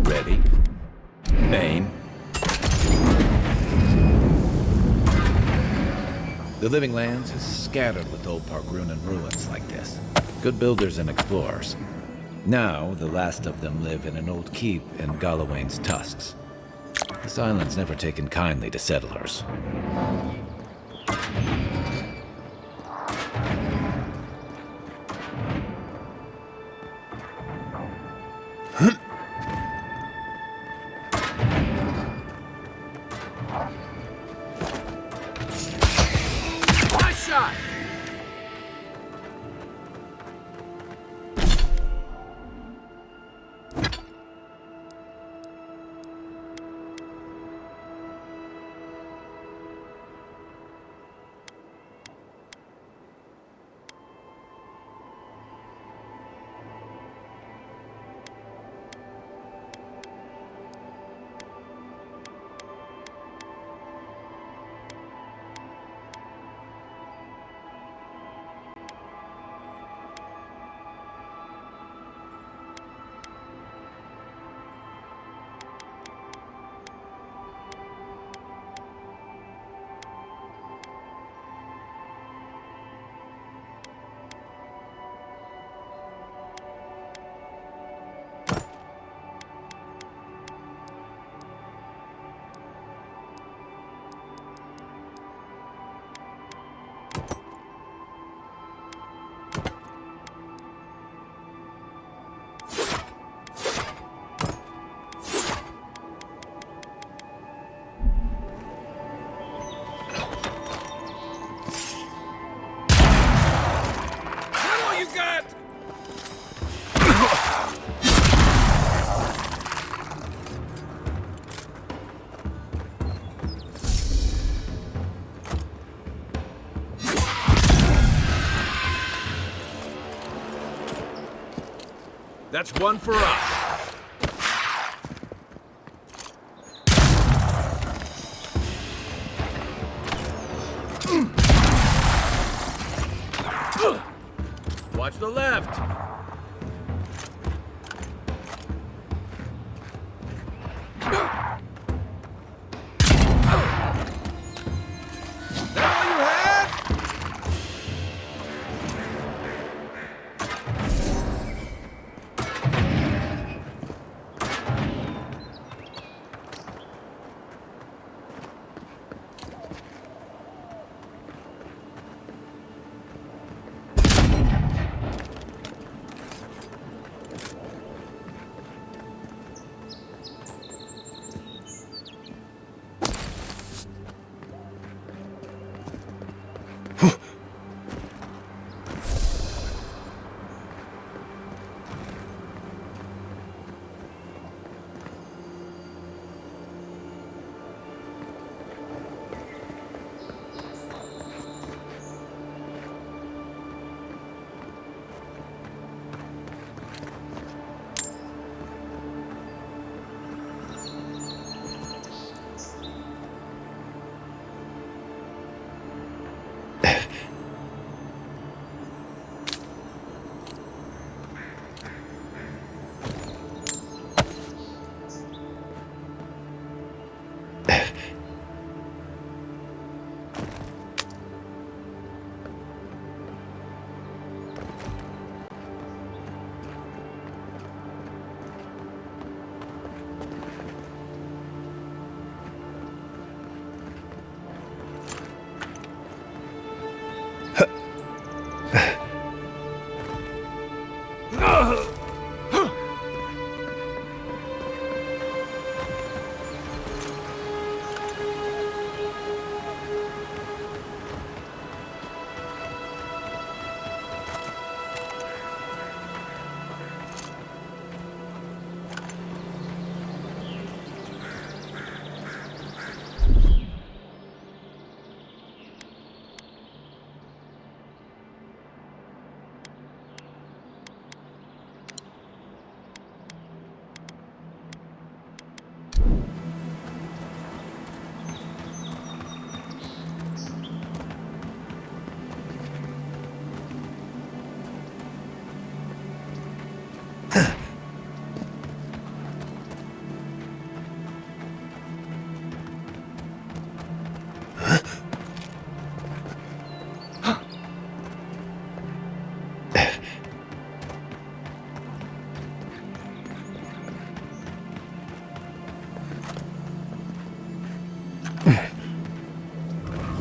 Ready? Aim. The Living Lands is scattered with old Pargrunan ruins like this. Good builders and explorers. Now, the last of them live in an old keep in Galawain's tusks. This island's never taken kindly to settlers. Nice shot! That's one for us. Watch the left.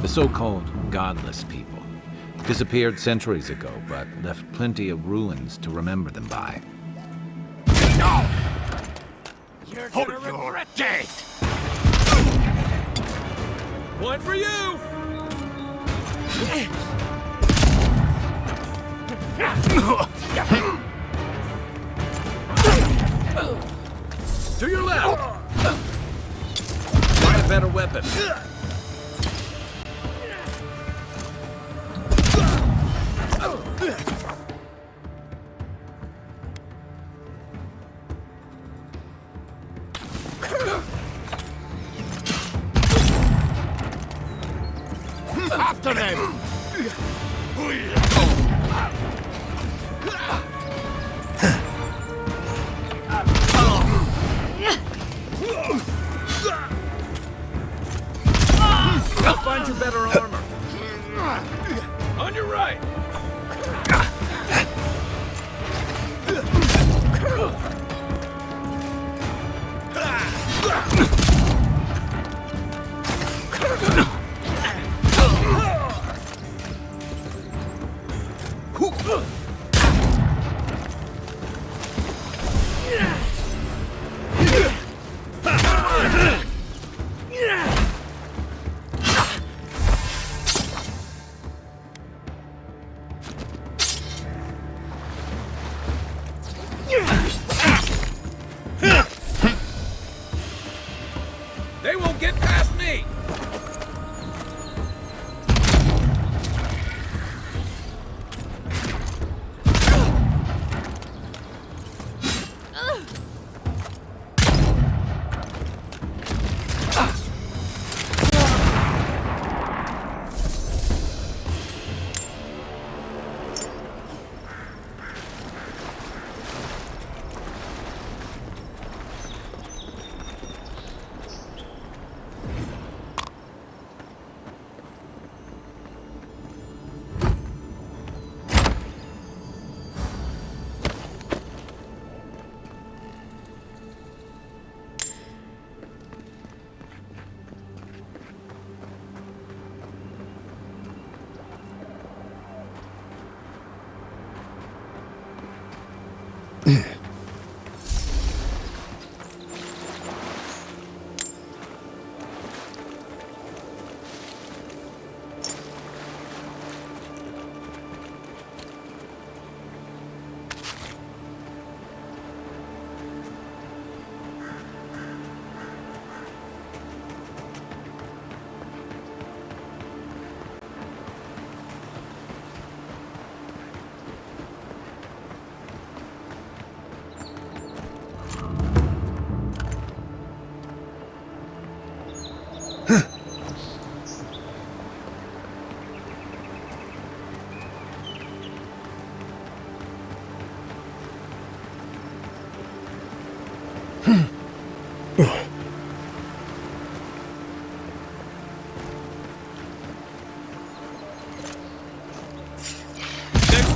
The so-called godless people disappeared centuries ago, but left plenty of ruins to remember them by. No! You're gonna regret it! One for you! To your left! Find a better weapon. After them! I'll find you better armor. On your right. They won't get past me! Next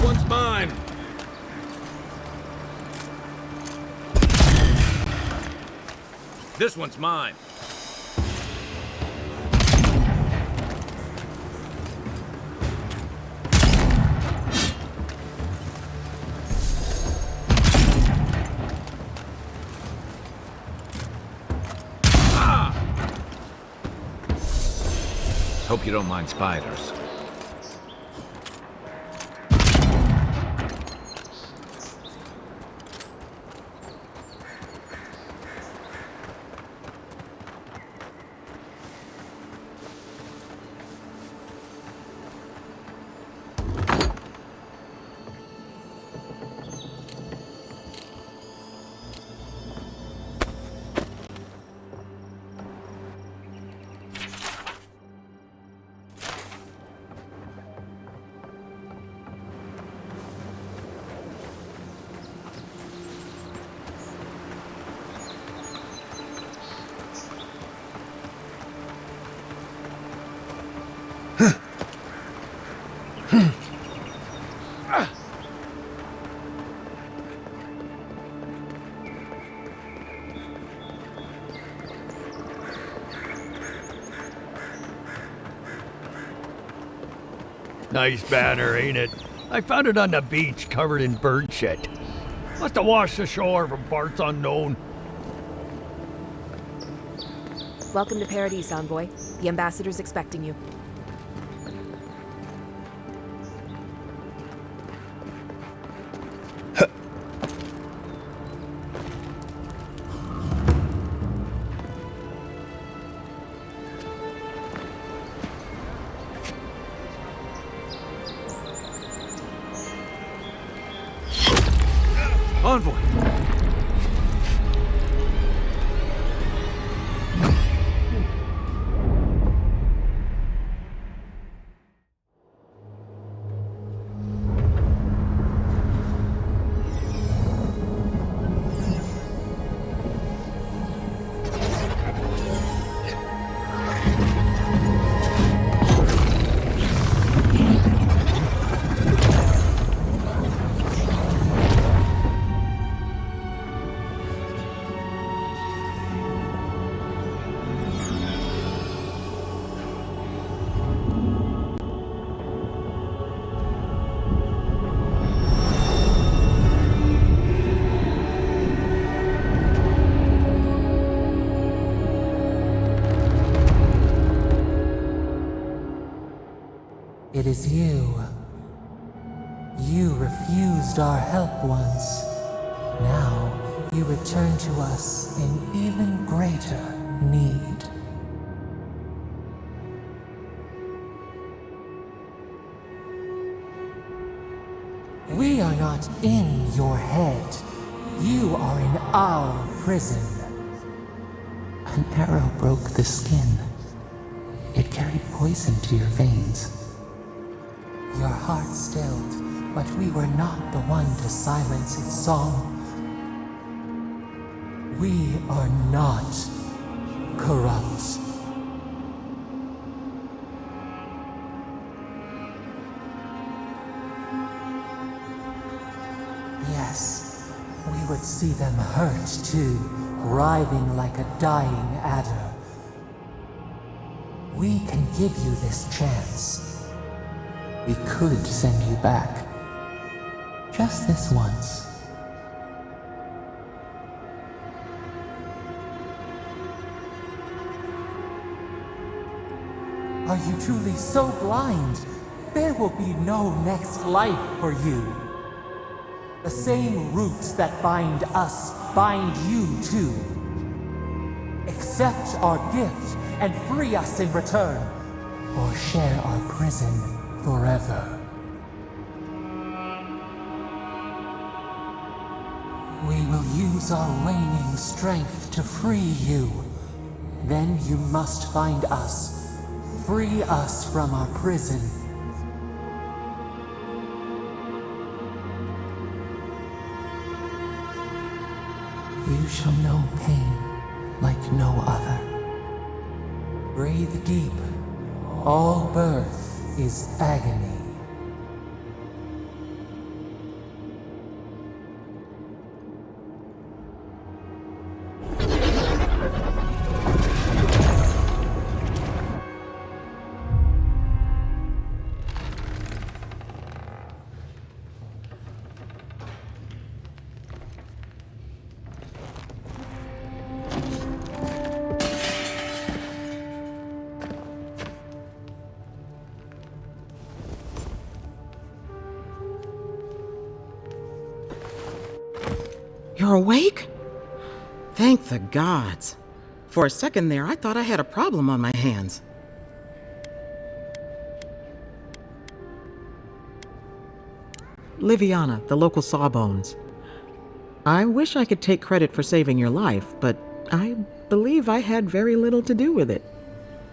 one's mine. This one's mine. Hope you don't mind spiders. Nice banner, ain't it? I found it on the beach, covered in bird shit. Must have washed ashore from parts unknown. Welcome to Paradise, Envoy. The ambassador's expecting you. Envoy! It is you. You refused our help once. Now you return to us in even greater need. We are not in your head. You are in our prison. An arrow broke the skin. It carried poison to your veins. Your heart stilled, but we were not the one to silence its song. We are not corrupt. Yes, we would see them hurt too, writhing like a dying adder. We can give you this chance. We could send you back. Just this once. Are you truly so blind? There will be no next life for you. The same roots that bind us bind you too. Accept our gift and free us in return, or share our prison forever. We will use our waning strength to free you. Then you must find us. Free us from our prison. You shall know pain like no other. Breathe deep. All birth is agony. You're awake? Thank the gods. For a second there, I thought I had a problem on my hands. Liviana, the local sawbones. I wish I could take credit for saving your life, but I believe I had very little to do with it.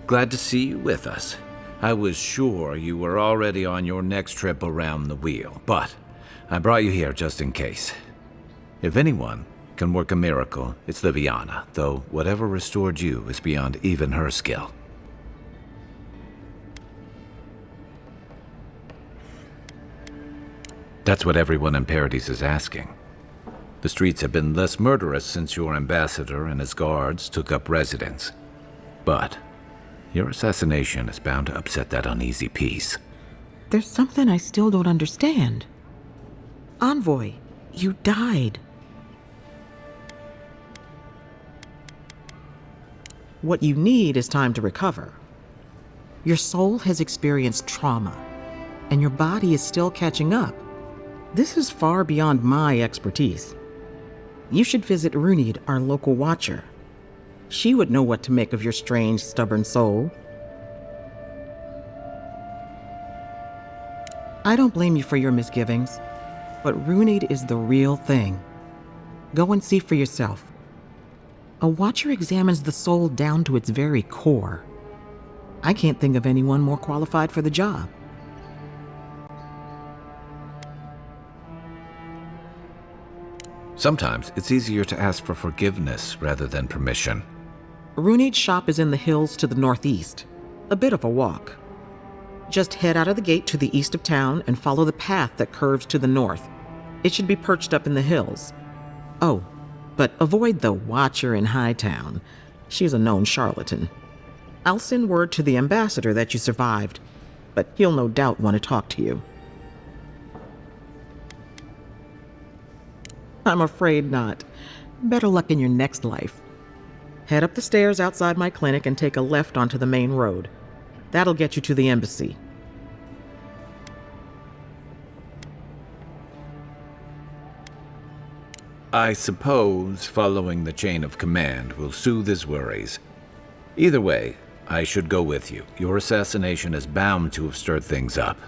Glad to see you with us. I was sure you were already on your next trip around the wheel, but I brought you here just in case. If anyone can work a miracle, it's Liviana, though whatever restored you is beyond even her skill. That's what everyone in Paradise is asking. The streets have been less murderous since your ambassador and his guards took up residence. But your assassination is bound to upset that uneasy peace. There's something I still don't understand. Envoy, you died. What you need is time to recover. Your soul has experienced trauma, and your body is still catching up. This is far beyond my expertise. You should visit Runid, our local watcher. She would know what to make of your strange, stubborn soul. I don't blame you for your misgivings, but Runid is the real thing. Go and see for yourself. A watcher examines the soul down to its very core. I can't think of anyone more qualified for the job. Sometimes it's easier to ask for forgiveness rather than permission. Runid's shop is in the hills to the northeast. A bit of a walk. Just head out of the gate to the east of town and follow the path that curves to the north. It should be perched up in the hills. Oh, but avoid the watcher in Hightown. She's a known charlatan. I'll send word to the ambassador that you survived, but he'll no doubt want to talk to you. I'm afraid not. Better luck in your next life. Head up the stairs outside my clinic and take a left onto the main road. That'll get you to the embassy. I suppose following the chain of command will soothe his worries. Either way, I should go with you. Your assassination is bound to have stirred things up.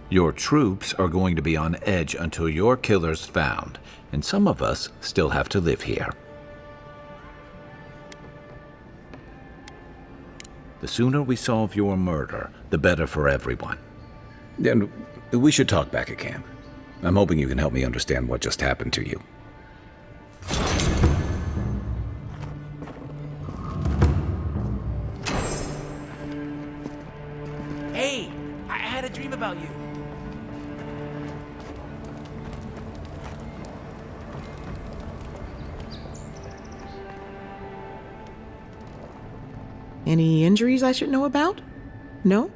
Your troops are going to be on edge until your killer's found, and some of us still have to live here. The sooner we solve your murder, the better for everyone. And we should talk back at camp. I'm hoping you can help me understand what just happened to you. Hey, I had a dream about you. Any injuries I should know about? No?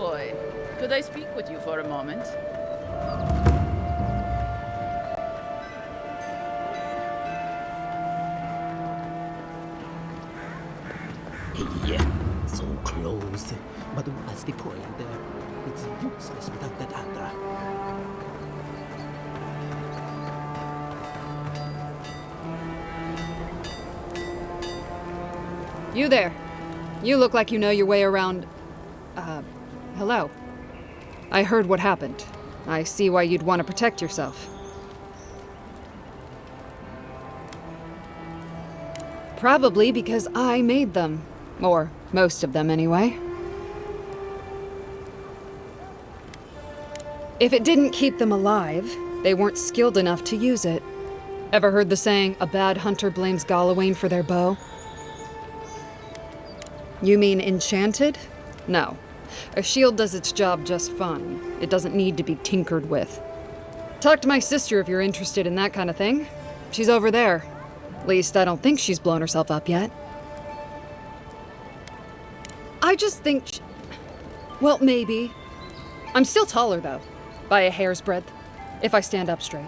Envoy, could I speak with you for a moment? Hey, so close. But what's the point? It's useless without the data. You there. You look like you know your way around... hello. I heard what happened. I see why you'd want to protect yourself. Probably because I made them. Or most of them, anyway. If it didn't keep them alive, they weren't skilled enough to use it. Ever heard the saying, a bad hunter blames Galawain for their bow? You mean enchanted? No. A shield does its job just fine. It doesn't need to be tinkered with. Talk to my sister if you're interested in that kind of thing. She's over there. At least I don't think she's blown herself up yet. I just think well, maybe. I'm still taller, though. By a hair's breadth. If I stand up straight.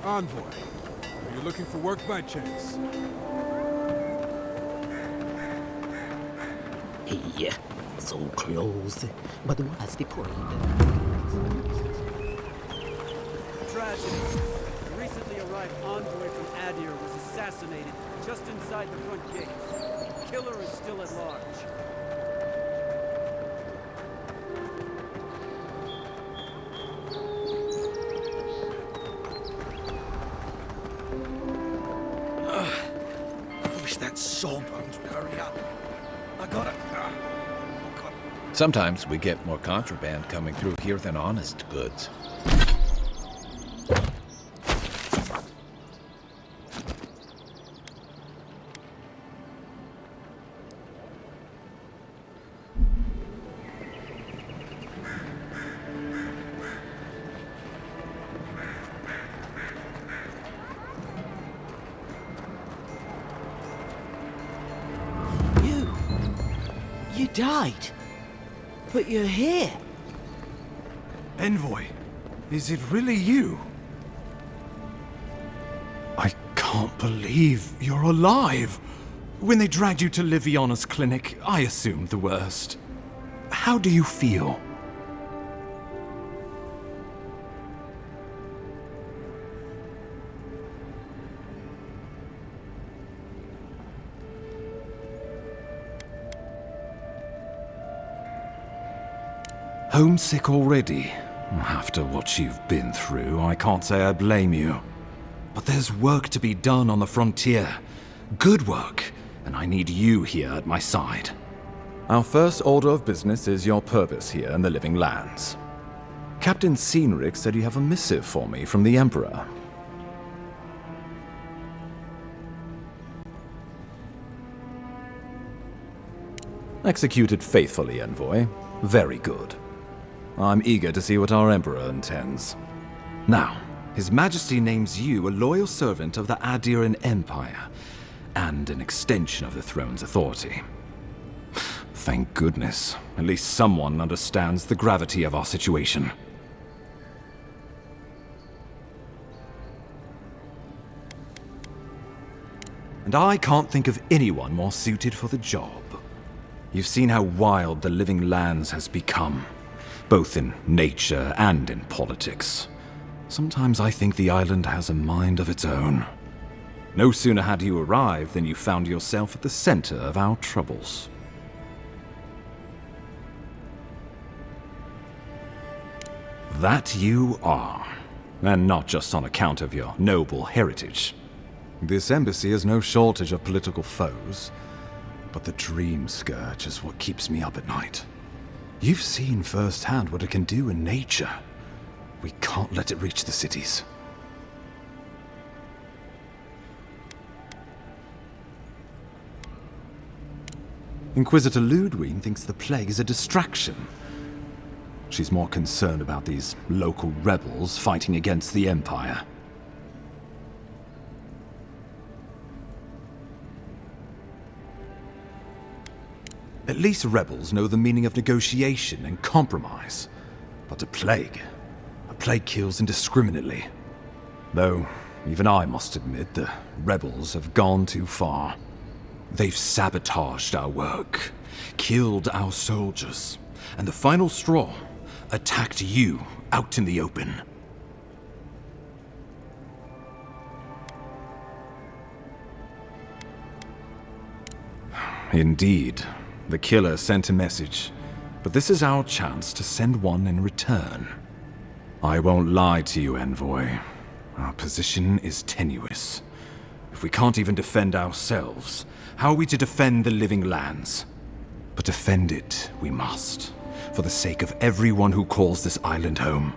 Envoy. Are you looking for work by chance? Hey, so close. But what's the point? Tragedy. The recently arrived envoy from Adir was assassinated just inside the front gate. The killer is still at large. That sawbones would hurry up. I got it. Sometimes we get more contraband coming through here than honest goods. You died. But you're here. Envoy, is it really you? I can't believe you're alive. When they dragged you to Liviana's clinic, I assumed the worst. How do you feel? Homesick already? After what you've been through, I can't say I blame you. But there's work to be done on the frontier. Good work, and I need you here at my side. Our first order of business is your purpose here in the Living Lands. Captain Cynric said you have a missive for me from the Emperor. Executed faithfully, Envoy. Very good. I'm eager to see what our Emperor intends. Now, His Majesty names you a loyal servant of the Adiran Empire, and an extension of the throne's authority. Thank goodness. At least someone understands the gravity of our situation. And I can't think of anyone more suited for the job. You've seen how wild the living lands has become, both in nature and in politics. Sometimes I think the island has a mind of its own. No sooner had you arrived than you found yourself at the center of our troubles. That you are, and not just on account of your noble heritage. This embassy has no shortage of political foes, but the dream scourge is what keeps me up at night. You've seen firsthand what it can do in nature. We can't let it reach the cities. Inquisitor Ludwig thinks the plague is a distraction. She's more concerned about these local rebels fighting against the Empire. At least rebels know the meaning of negotiation and compromise. But a plague kills indiscriminately. Though, even I must admit, the rebels have gone too far. They've sabotaged our work, killed our soldiers, and the final straw, attacked you out in the open. Indeed, the killer sent a message, but this is our chance to send one in return. I won't lie to you, Envoy. Our position is tenuous. If we can't even defend ourselves, how are we to defend the living lands? But defend it we must, for the sake of everyone who calls this island home.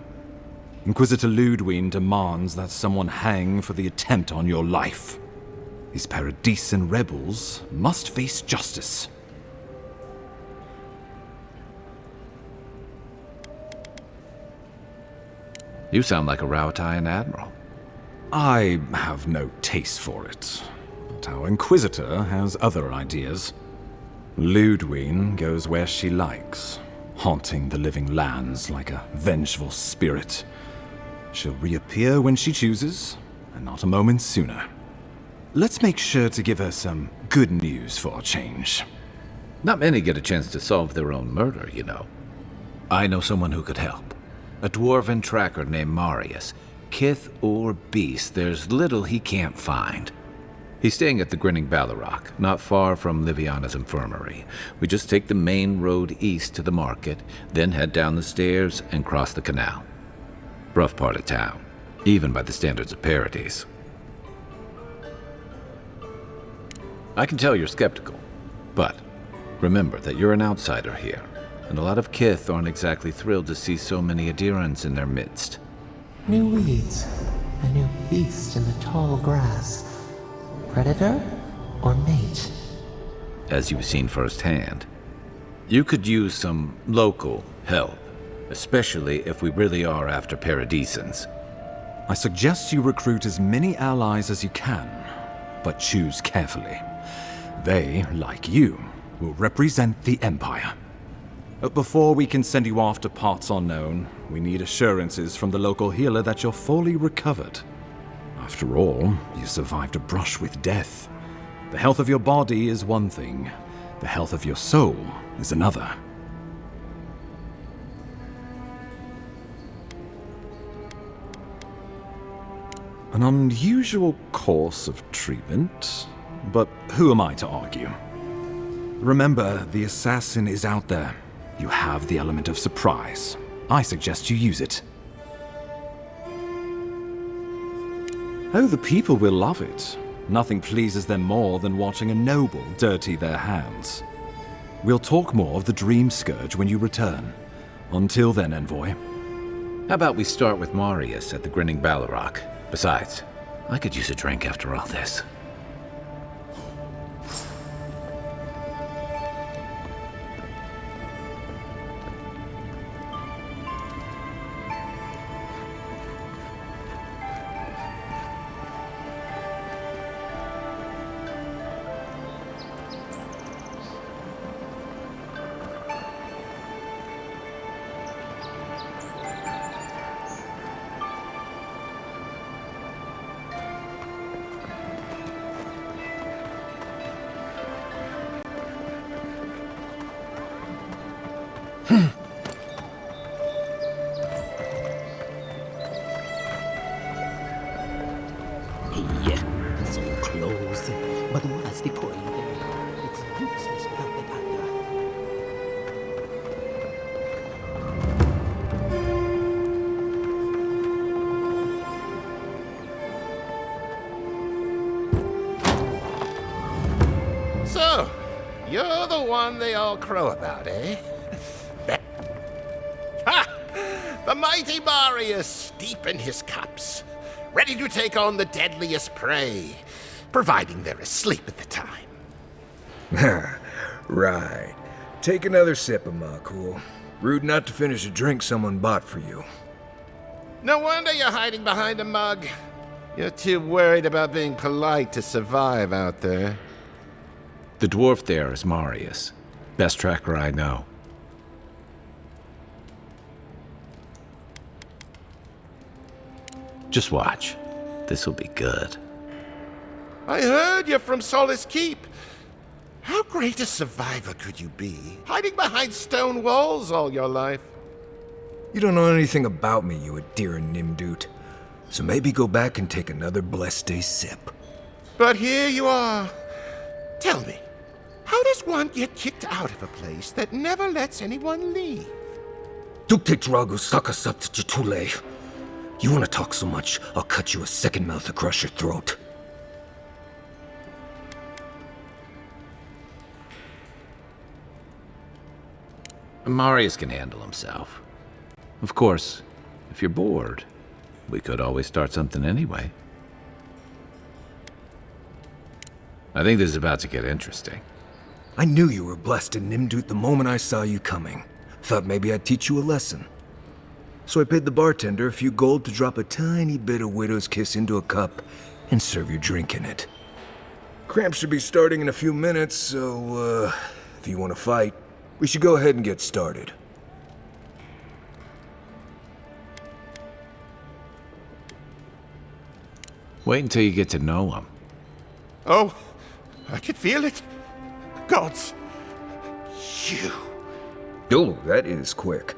Inquisitor Ludwig demands that someone hang for the attempt on your life. These Paradisian rebels must face justice. You sound like a Rautian admiral. I have no taste for it, but our Inquisitor has other ideas. Ludwig goes where she likes, haunting the living lands like a vengeful spirit. She'll reappear when she chooses, and not a moment sooner. Let's make sure to give her some good news for a change. Not many get a chance to solve their own murder, you know. I know someone who could help. A dwarven tracker named Marius. Kith or beast, there's little he can't find. He's staying at the Grinning Ballarrock, not far from Liviana's infirmary. We just take the main road east to the market, then head down the stairs and cross the canal. Rough part of town, even by the standards of Paradise. I can tell you're skeptical, but remember that you're an outsider here, and a lot of Kith aren't exactly thrilled to see so many Adirans in their midst. New weeds, a new beast in the tall grass. Predator or mate? As you've seen firsthand, you could use some local help, especially if we really are after Paradisans. I suggest you recruit as many allies as you can, but choose carefully. They, like you, will represent the Empire. But before we can send you off to parts unknown, we need assurances from the local healer that you're fully recovered. After all, you survived a brush with death. The health of your body is one thing, the health of your soul is another. An unusual course of treatment, but who am I to argue? Remember, the assassin is out there. You have the element of surprise. I suggest you use it. Oh, the people will love it. Nothing pleases them more than watching a noble dirty their hands. We'll talk more of the Dream Scourge when you return. Until then, Envoy. How about we start with Marius at the Grinning Ballarrock? Besides, I could use a drink after all this. So close. But what's the point? It's useless without the doctor. So, you're the one they all crow about, eh? Ha! The mighty Marius, deep in his cups, ready to take on the deadliest prey, providing they're asleep at the time. Right. Take another sip of my cool. Rude not to finish a drink someone bought for you. No wonder you're hiding behind a mug. You're too worried about being polite to survive out there. The dwarf there is Marius. Best tracker I know. Just watch. This'll be good. I heard you're from Solace Keep. How great a survivor could you be, hiding behind stone walls all your life? You don't know anything about me, you Adiran Nimdut. So maybe go back and take another blessed day sip. But here you are. Tell me, how does one get kicked out of a place that never lets anyone leave? Dukte Drago Sakasat Jitule. You want to talk so much, I'll cut you a second mouth across your throat. Marius can handle himself. Of course, if you're bored, we could always start something anyway. I think this is about to get interesting. I knew you were blessed in Nimdut the moment I saw you coming. Thought maybe I'd teach you a lesson. So I paid the bartender a few gold to drop a tiny bit of Widow's Kiss into a cup and serve your drink in it. Cramps should be starting in a few minutes, so, if you want to fight, we should go ahead and get started. Wait until you get to know him. Oh, I can feel it. Gods, you. Oh, that is quick.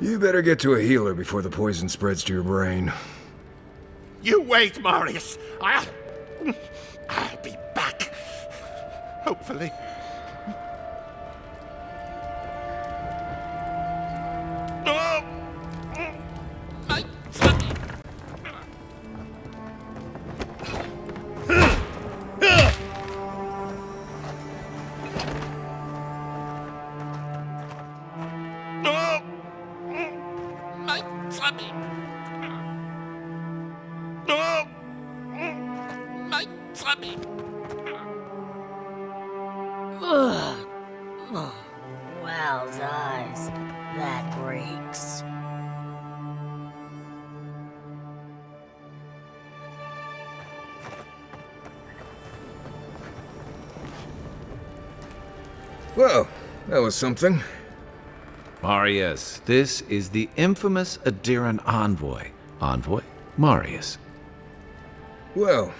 You better get to a healer before the poison spreads to your brain. You wait, Marius. I'll be back. Hopefully. Oh! My tummy. Oh! My tummy. Oh! My tummy. Wow's eyes. That breaks. Well, that was something. Marius, this is the infamous Adiran envoy. Envoy Marius. Well,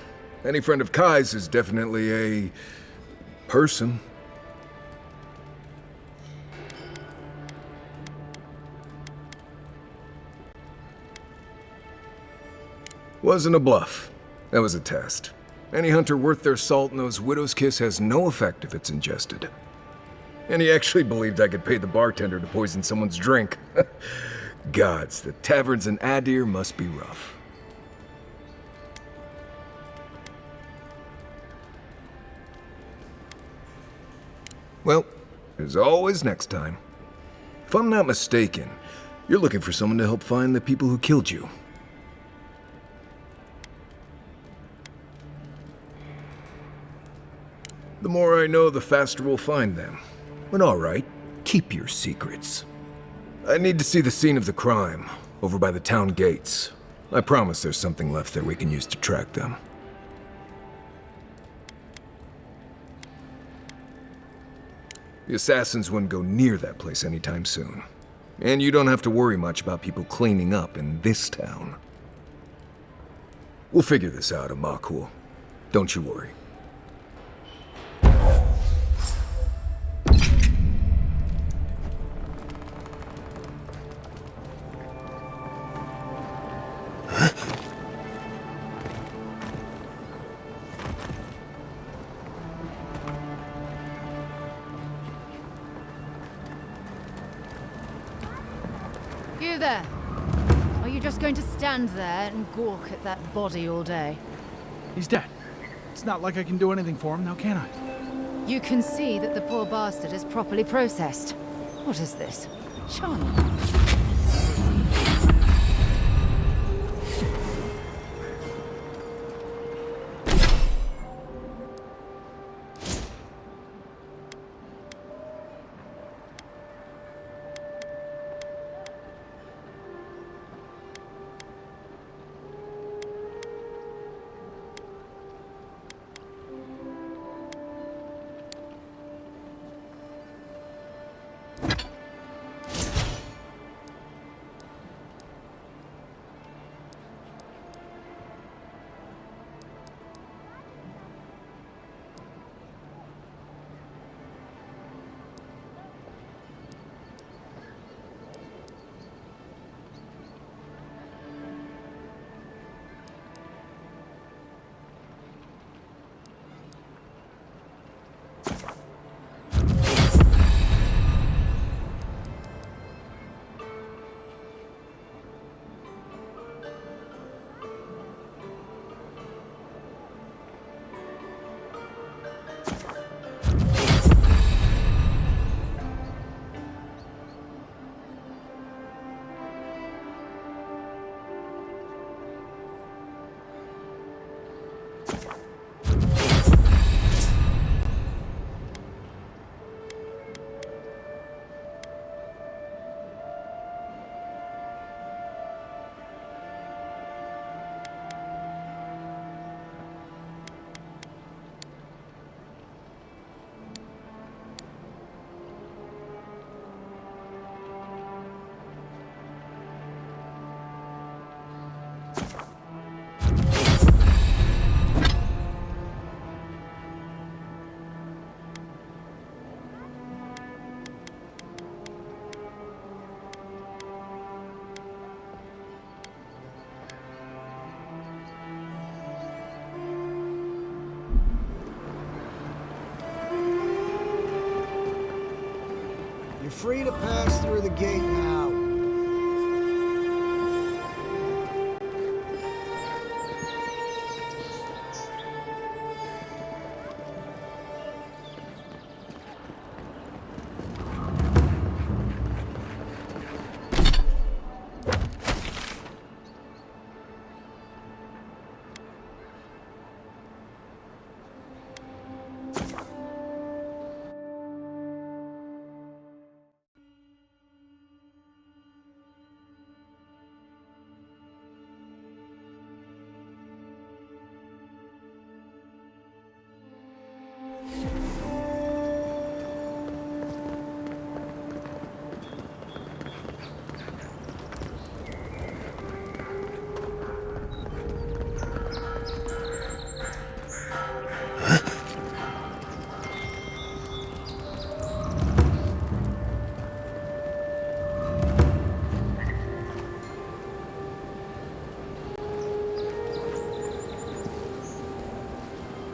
any friend of Kai's is definitely a person. Wasn't a bluff. That was a test. Any hunter worth their salt knows Widow's Kiss has no effect if it's ingested. And he actually believed I could pay the bartender to poison someone's drink. Gods, the taverns in Adir must be rough. Well, there's always next time. If I'm not mistaken, you're looking for someone to help find the people who killed you. The more I know, the faster we'll find them. But all right, keep your secrets. I need to see the scene of the crime, over by the town gates. I promise there's something left there we can use to track them. The assassins wouldn't go near that place anytime soon. And you don't have to worry much about people cleaning up in this town. We'll figure this out, Amakul. Don't you worry. there! Are you just going to stand there and gawk at that body all day? He's dead. It's not like I can do anything for him now, can I? You can see that the poor bastard is properly processed. What is this? Charming. You're free to pass through the gate now.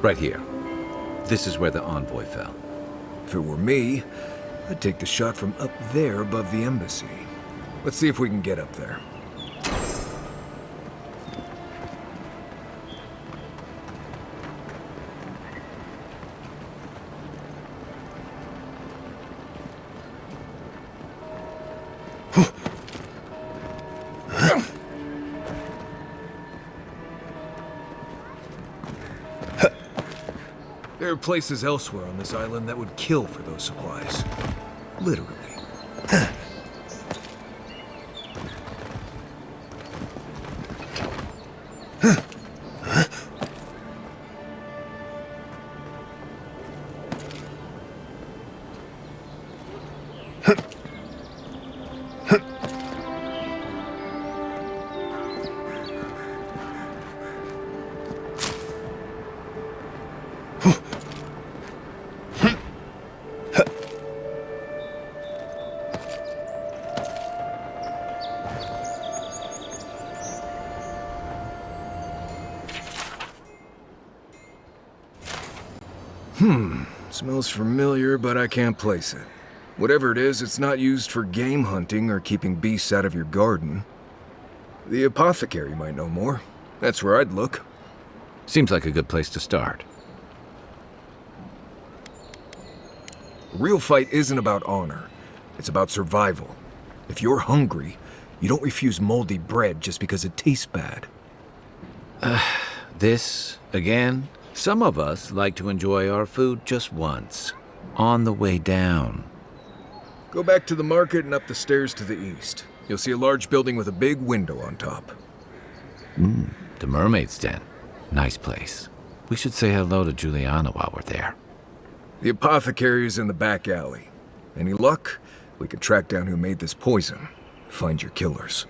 Right here. This is where the envoy fell. If it were me, I'd take the shot from up there above the embassy. Let's see if we can get up there. There are places elsewhere on this island that would kill for those supplies. Literally. Smells familiar, but I can't place it. Whatever it is, it's not used for game hunting or keeping beasts out of your garden. The apothecary might know more. That's where I'd look. Seems like a good place to start. A real fight isn't about honor. It's about survival. If you're hungry, you don't refuse moldy bread just because it tastes bad. This, again? Some of us like to enjoy our food just once, on the way down. Go back to the market and up the stairs to the east. You'll see a large building with a big window on top. The Mermaid's Den. Nice place. We should say hello to Juliana while we're there. The apothecary is in the back alley. Any luck, we could track down who made this poison. Find your killers.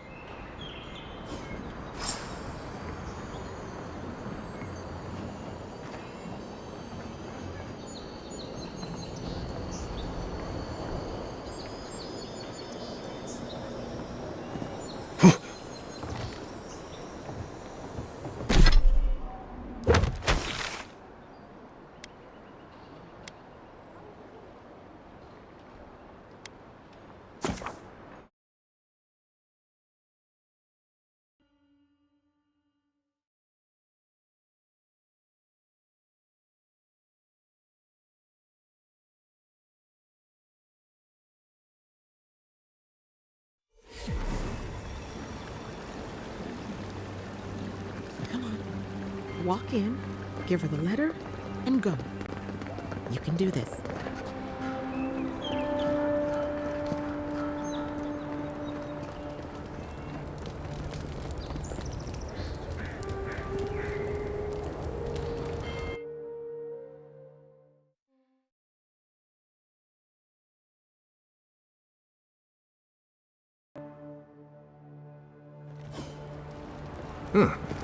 Walk in, give her the letter, and go. You can do this.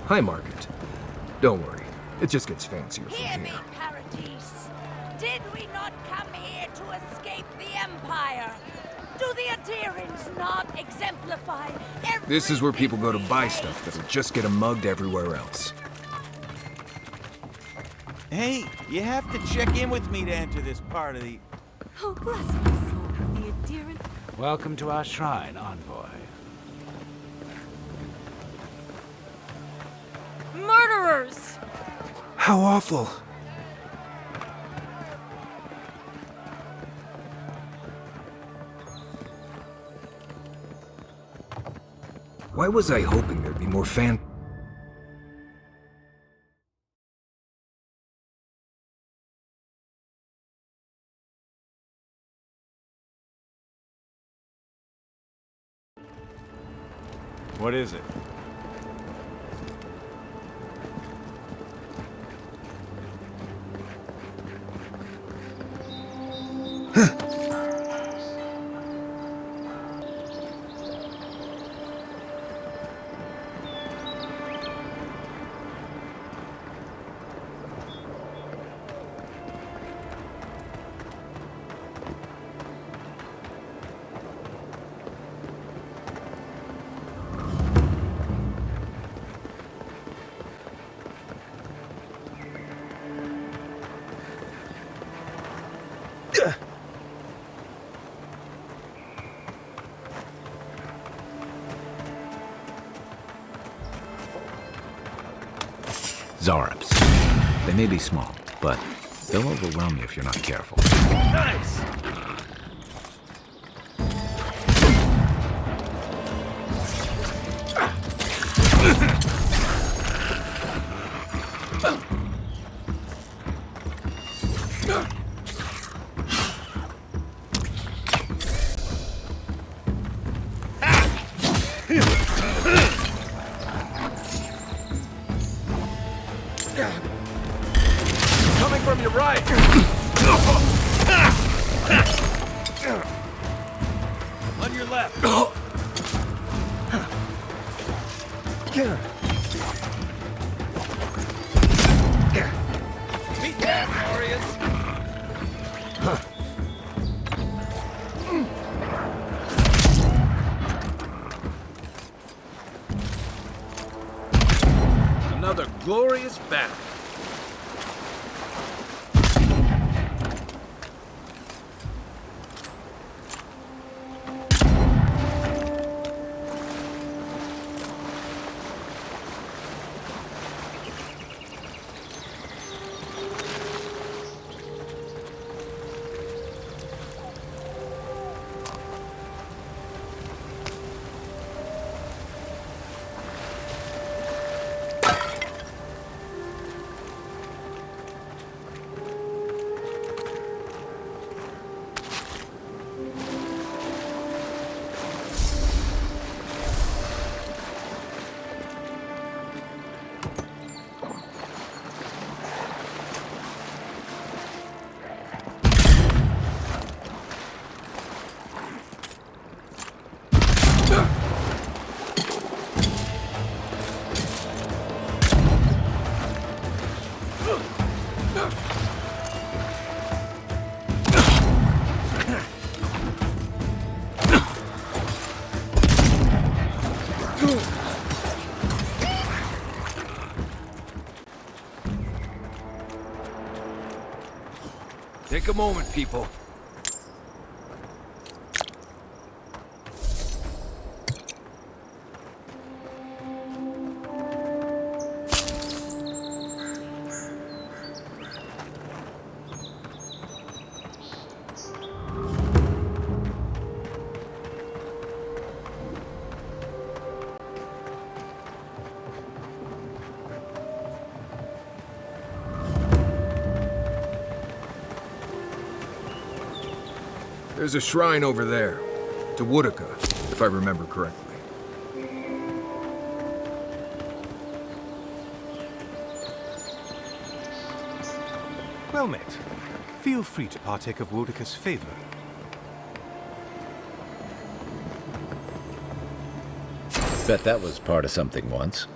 Hi, Margaret. Don't worry. It just gets fancier from Hear me, here. Paradise. Did we not come here to escape the Empire? Do the Adirans not exemplify every... This is where people go to buy stuff that'll just get them mugged everywhere else. Hey, you have to check in with me to enter this part of the... Oh, bless my soul, the Adiran. Welcome to our shrine, envoy. Murderers! How awful. Why was I hoping there'd be more fan... What is it? Zarabs. They may be small, but they'll overwhelm you if you're not careful. Nice! Coming from your right! On your left! Beat that, Warriors! Another glorious battle. Take a moment, people. There's a shrine over there, to Woodaka, if I remember correctly. Well met. Feel free to partake of Wodaka's favor. Bet that was part of something once.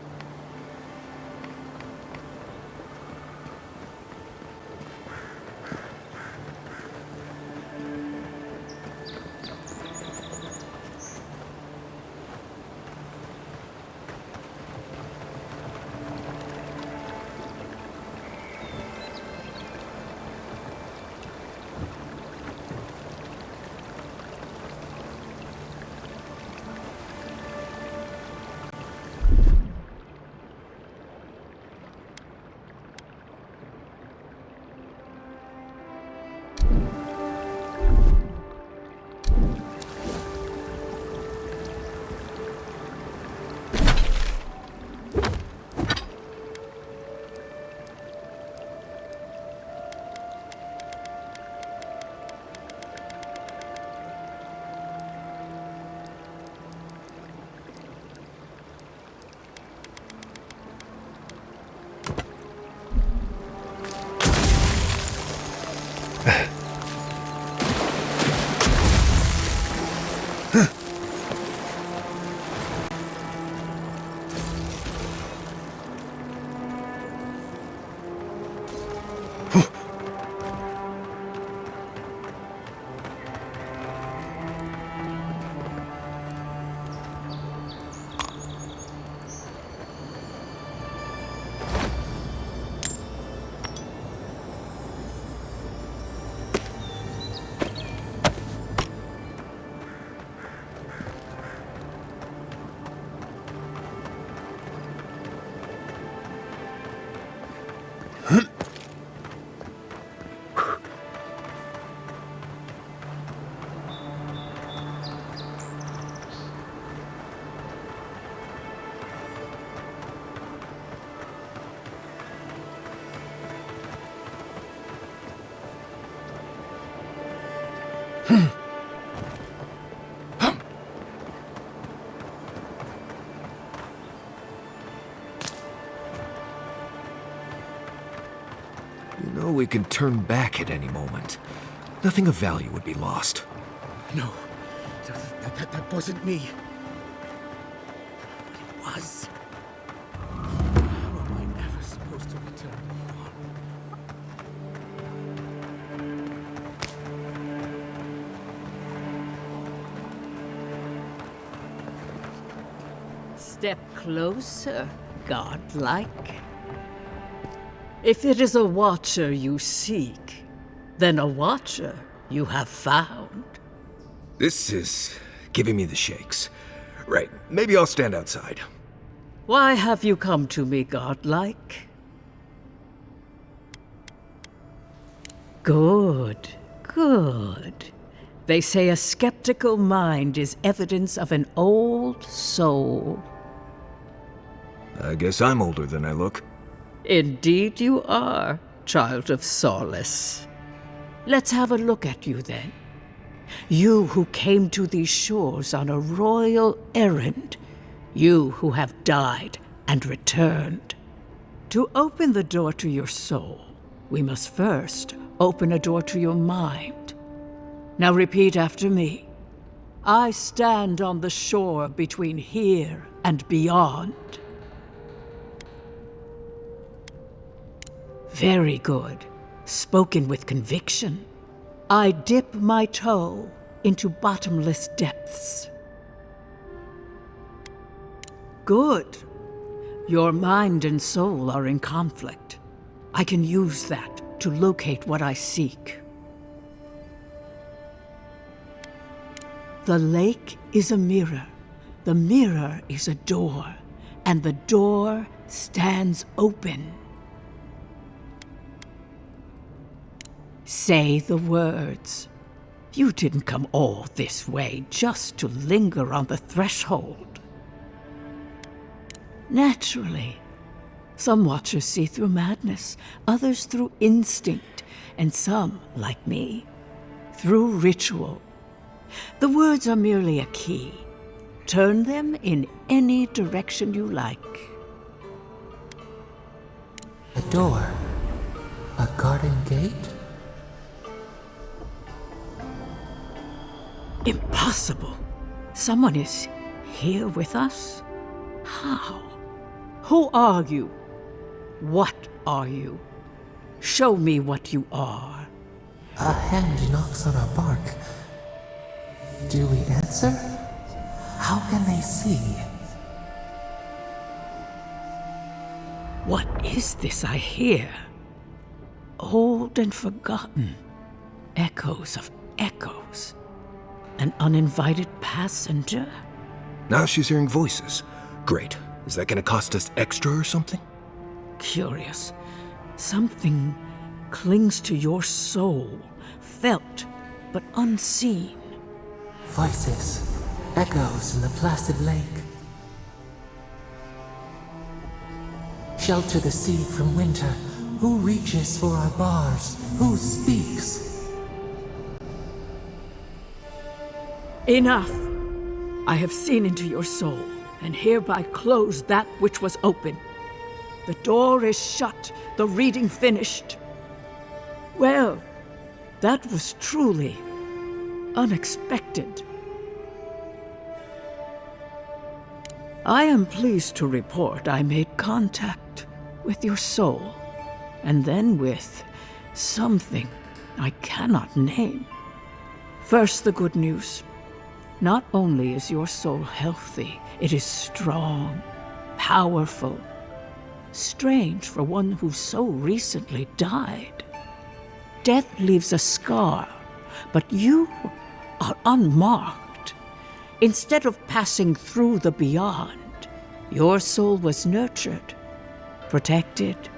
You know, we can turn back at any moment. Nothing of value would be lost. No, that wasn't me. It was. How am I ever supposed to return to the farm? Step closer, godlike. If it is a watcher you seek, then a watcher you have found. This is giving me the shakes. Right, maybe I'll stand outside. Why have you come to me, godlike? Good, good. They say a skeptical mind is evidence of an old soul. I guess I'm older than I look. Indeed you are, child of solace. Let's have a look at you then. You who came to these shores on a royal errand. You who have died and returned. To open the door to your soul, we must first open a door to your mind. Now repeat after me. I stand on the shore between here and beyond. Very good. Spoken with conviction. I dip my toe into bottomless depths. Good. Your mind and soul are in conflict. I can use that to locate what I seek. The lake is a mirror, the mirror is a door, and the door stands open. Say the words. You didn't come all this way just to linger on the threshold. Naturally, some watchers see through madness, others through instinct, and some, like me, through ritual. The words are merely a key. Turn them in any direction you like. A door? A garden gate? Impossible. Someone is here with us? How? Who are you? What are you? Show me what you are. A hand knocks on our bark. Do we answer? How can they see? What is this I hear? Old and forgotten. Echoes of echoes. An uninvited passenger? Now she's hearing voices. Great. Is that gonna cost us extra or something? Curious. Something clings to your soul, felt but unseen. Voices, echoes in the placid lake. Shelter the seed from winter. Who reaches for our bars? Who speaks? Enough! I have seen into your soul, and hereby close that which was open. The door is shut, the reading finished. Well, that was truly unexpected. I am pleased to report I made contact with your soul, and then with something I cannot name. First, the good news. Not only is your soul healthy, it is strong, powerful. Strange for one who so recently died. Death leaves a scar, but you are unmarked. Instead of passing through the beyond, your soul was nurtured, protected,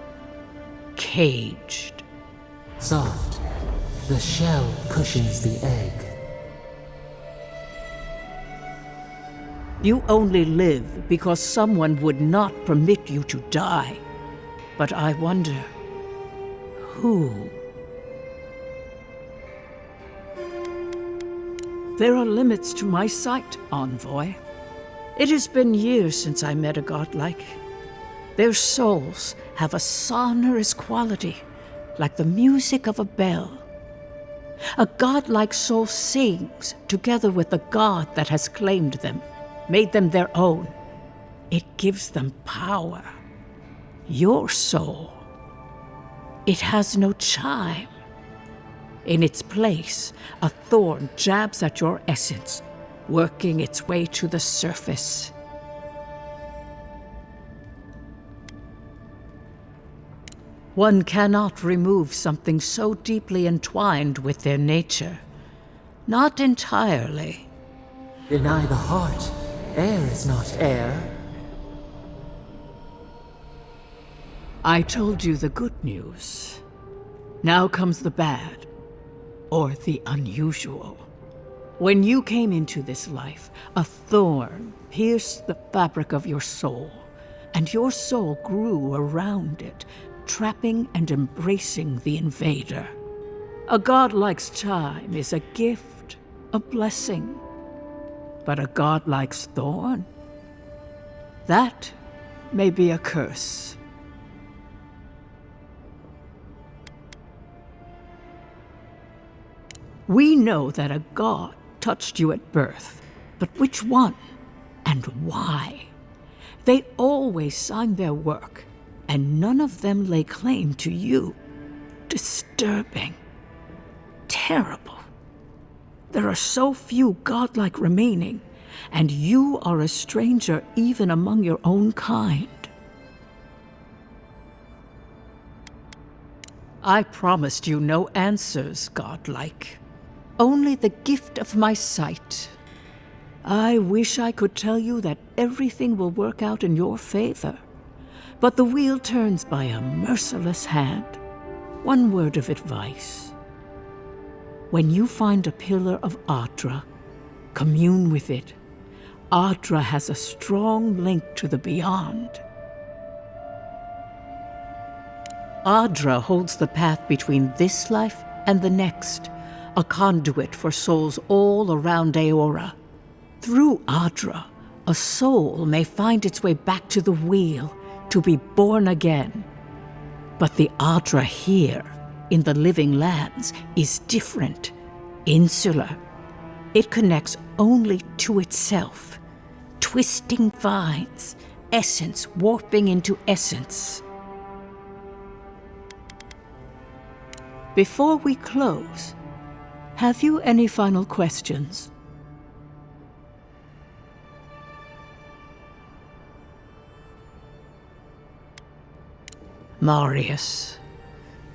caged. Soft. The shell cushions the egg. You only live because someone would not permit you to die. But I wonder, who? There are limits to my sight, Envoy. It has been years since I met a godlike. Their souls have a sonorous quality, like the music of a bell. A godlike soul sings together with the god that has claimed them, made them their own. It gives them power. Your soul, it has no chime. In its place, a thorn jabs at your essence, working its way to the surface. One cannot remove something so deeply entwined with their nature. Not entirely. Deny the heart. Air is not air. I told you the good news. Now comes the bad, or the unusual. When you came into this life, a thorn pierced the fabric of your soul, and your soul grew around it, trapping and embracing the invader. A godlike's chime is a gift, a blessing. But a godlike's thorn? That may be a curse. We know that a god touched you at birth, but which one and why? They always signed their work, and none of them lay claim to you. Disturbing. Terrible. There are so few godlike remaining, and you are a stranger even among your own kind. I promised you no answers, godlike. Only the gift of my sight. I wish I could tell you that everything will work out in your favor. But the wheel turns by a merciless hand. One word of advice. When you find a pillar of Ardra, commune with it. Ardra has a strong link to the beyond. Ardra holds the path between this life and the next, a conduit for souls all around Aora. Through Ardra, a soul may find its way back to the wheel to be born again. But the Ardra here, in the living lands, is different, insular. It connects only to itself, twisting vines, essence warping into essence. Before we close, have you any final questions? Marius,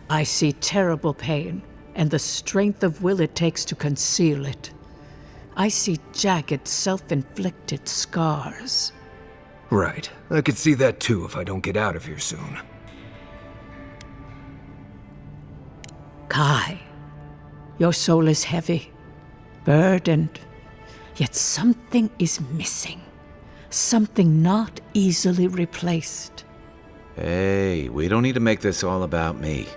I see terrible pain and the strength of will it takes to conceal it. I see jagged, self-inflicted scars. Right. I could see that too if I don't get out of here soon. Kai, your soul is heavy, burdened, yet something is missing. Something not easily replaced. Hey, we don't need to make this all about me.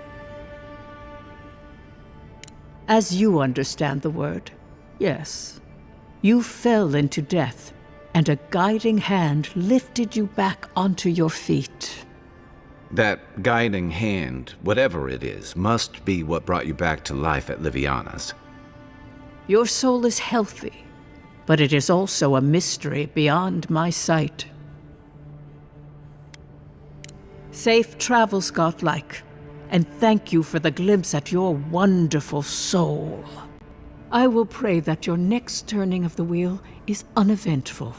As you understand the word, yes. You fell into death, and a guiding hand lifted you back onto your feet. That guiding hand, whatever it is, must be what brought you back to life at Liviana's. Your soul is healthy, but it is also a mystery beyond my sight. Safe travels, godlike, and thank you for the glimpse at your wonderful soul. I will pray that your next turning of the wheel is uneventful.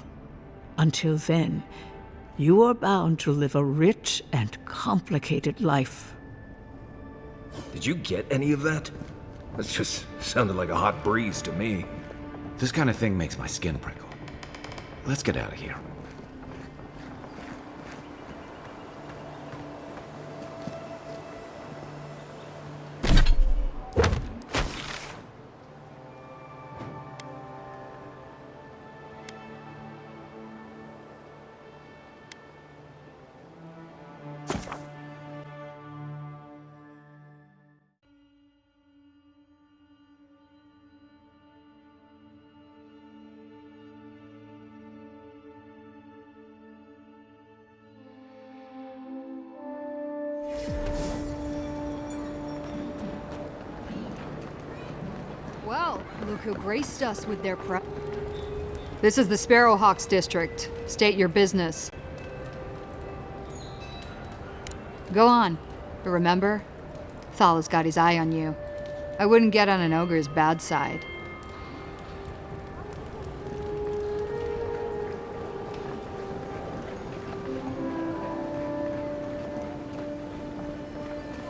Until then, you are bound to live a rich and complicated life. Did you get any of that? That just sounded like a hot breeze to me. This kind of thing makes my skin prickle. Let's get out of here. Well, look who graced us with their This is the Sparrowhawks district. State your business. Go on. But remember, Thala's got his eye on you. I wouldn't get on an ogre's bad side.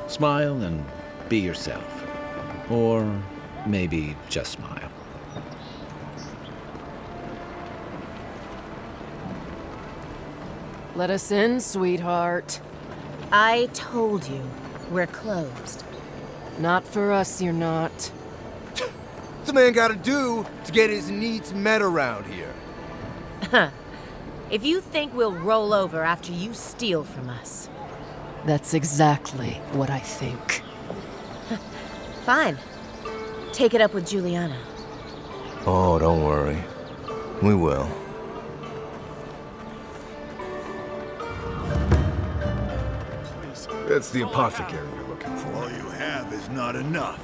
Smile and be yourself. Or maybe just smile. Let us in, sweetheart. I told you, we're closed. Not for us, you're not. What's a man gotta do to get his needs met around here? If you think we'll roll over after you steal from us. That's exactly what I think. Fine. Take it up with Juliana. Oh, don't worry. We will. That's the apothecary you're looking for. All you have is not enough.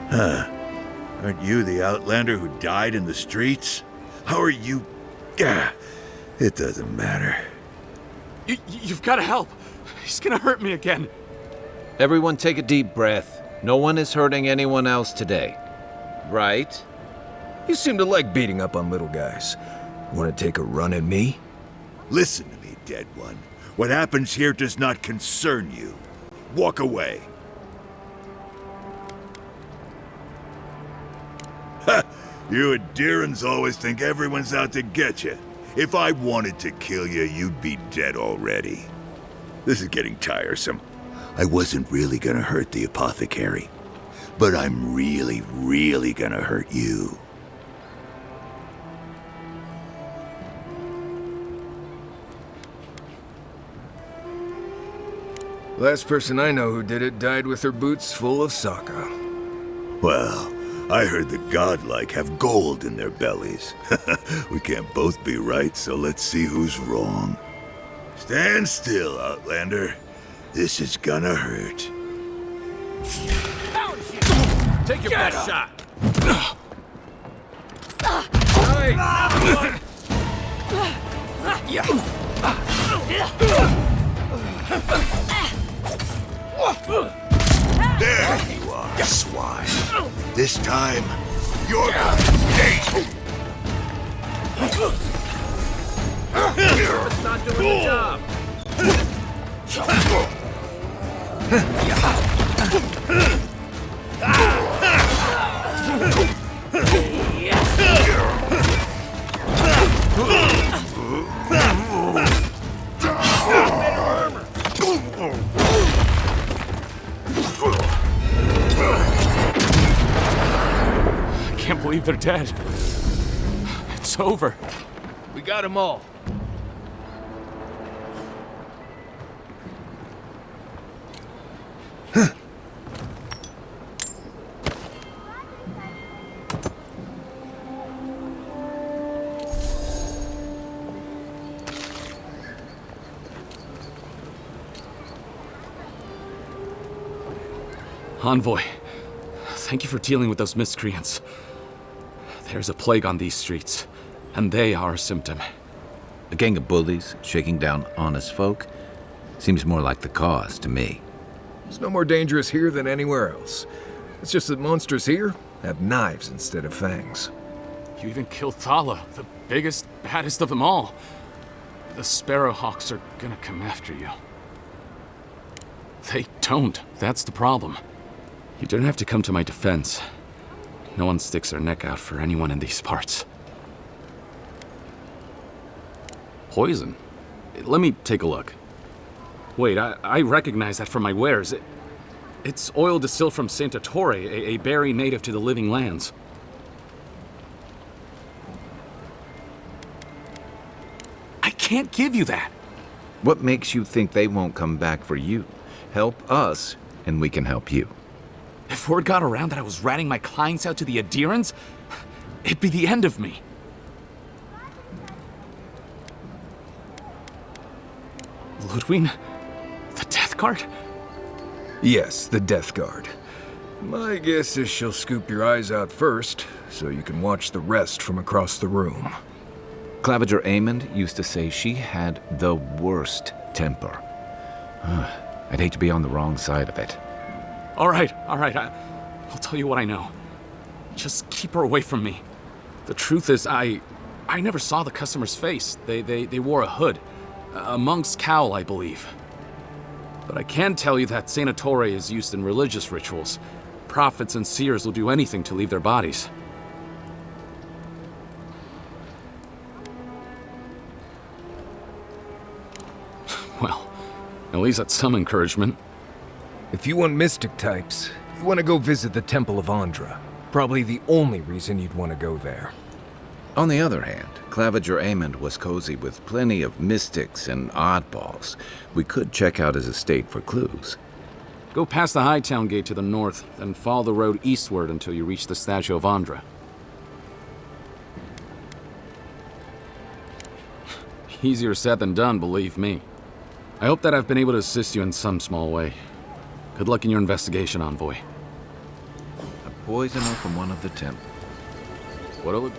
Huh. Aren't you the outlander who died in the streets? How are you... It doesn't matter. You've got to help. He's gonna hurt me again. Everyone take a deep breath. No one is hurting anyone else today. Right? You seem to like beating up on little guys. Want to take a run at me? Listen to me, dead one. What happens here does not concern you. Walk away. You Adirans always think everyone's out to get you. If I wanted to kill you, you'd be dead already. This is getting tiresome. I wasn't really gonna hurt the apothecary, but I'm really, really gonna hurt you. Last person I know who did it died with her boots full of saka. Well, I heard the godlike have gold in their bellies. We can't both be right, so let's see who's wrong. Stand still, Outlander. This is gonna hurt. Take your best shot. There you are, swine. This time, you're gonna pay. It's not doing the job. I can't believe they're dead. It's over. We got them all. Envoy, thank you for dealing with those miscreants. There's a plague on these streets, and they are a symptom. A gang of bullies shaking down honest folk seems more like the cause to me. It's no more dangerous here than anywhere else. It's just that monsters here have knives instead of fangs. You even killed Thala, the biggest, baddest of them all. The Sparrowhawks are gonna come after you. They don't. That's the problem. You don't have to come to my defense. No one sticks their neck out for anyone in these parts. Poison? Let me take a look. Wait, I recognize that from my wares. It's oil distilled from Saint Ettore, a berry native to the Living Lands. I can't give you that! What makes you think they won't come back for you? Help us, and we can help you. If word got around that I was ratting my clients out to the Adirans, it'd be the end of me. Ludwig? The Death Guard? Yes, the Death Guard. My guess is she'll scoop your eyes out first, so you can watch the rest from across the room. Claviger Amond used to say she had the worst temper. I'd hate to be on the wrong side of it. All right. I'll tell you what I know. Just keep her away from me. The truth is, I never saw the customer's face. They wore a hood. A monk's cowl, I believe. But I can tell you that Saint Ettore is used in religious rituals. Prophets and seers will do anything to leave their bodies. Well, at least that's some encouragement. If you want mystic types, you want to go visit the Temple of Andra. Probably the only reason you'd want to go there. On the other hand, Claviger Amond was cozy with plenty of mystics and oddballs. We could check out his estate for clues. Go past the Hightown Gate to the north, then follow the road eastward until you reach the statue of Andra. Easier said than done, believe me. I hope that I've been able to assist you in some small way. Good luck in your investigation, Envoy. A poisoner from one of the temples. What'll it...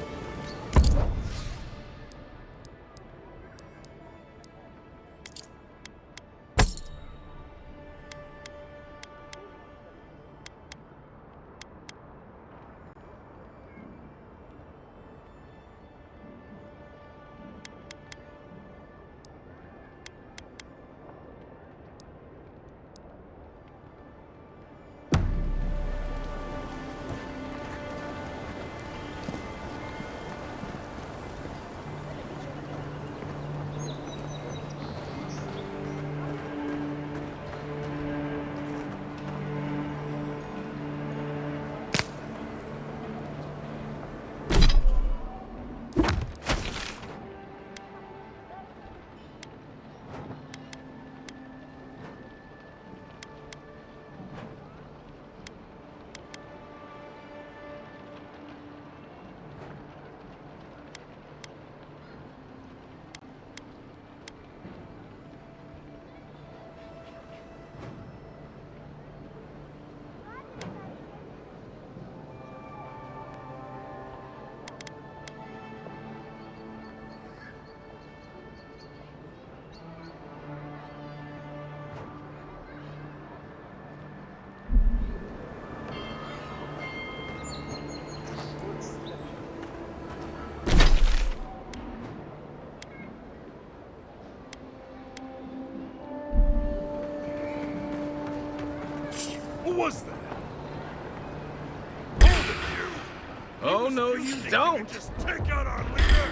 Oh, no, you don't! Just take out our leader!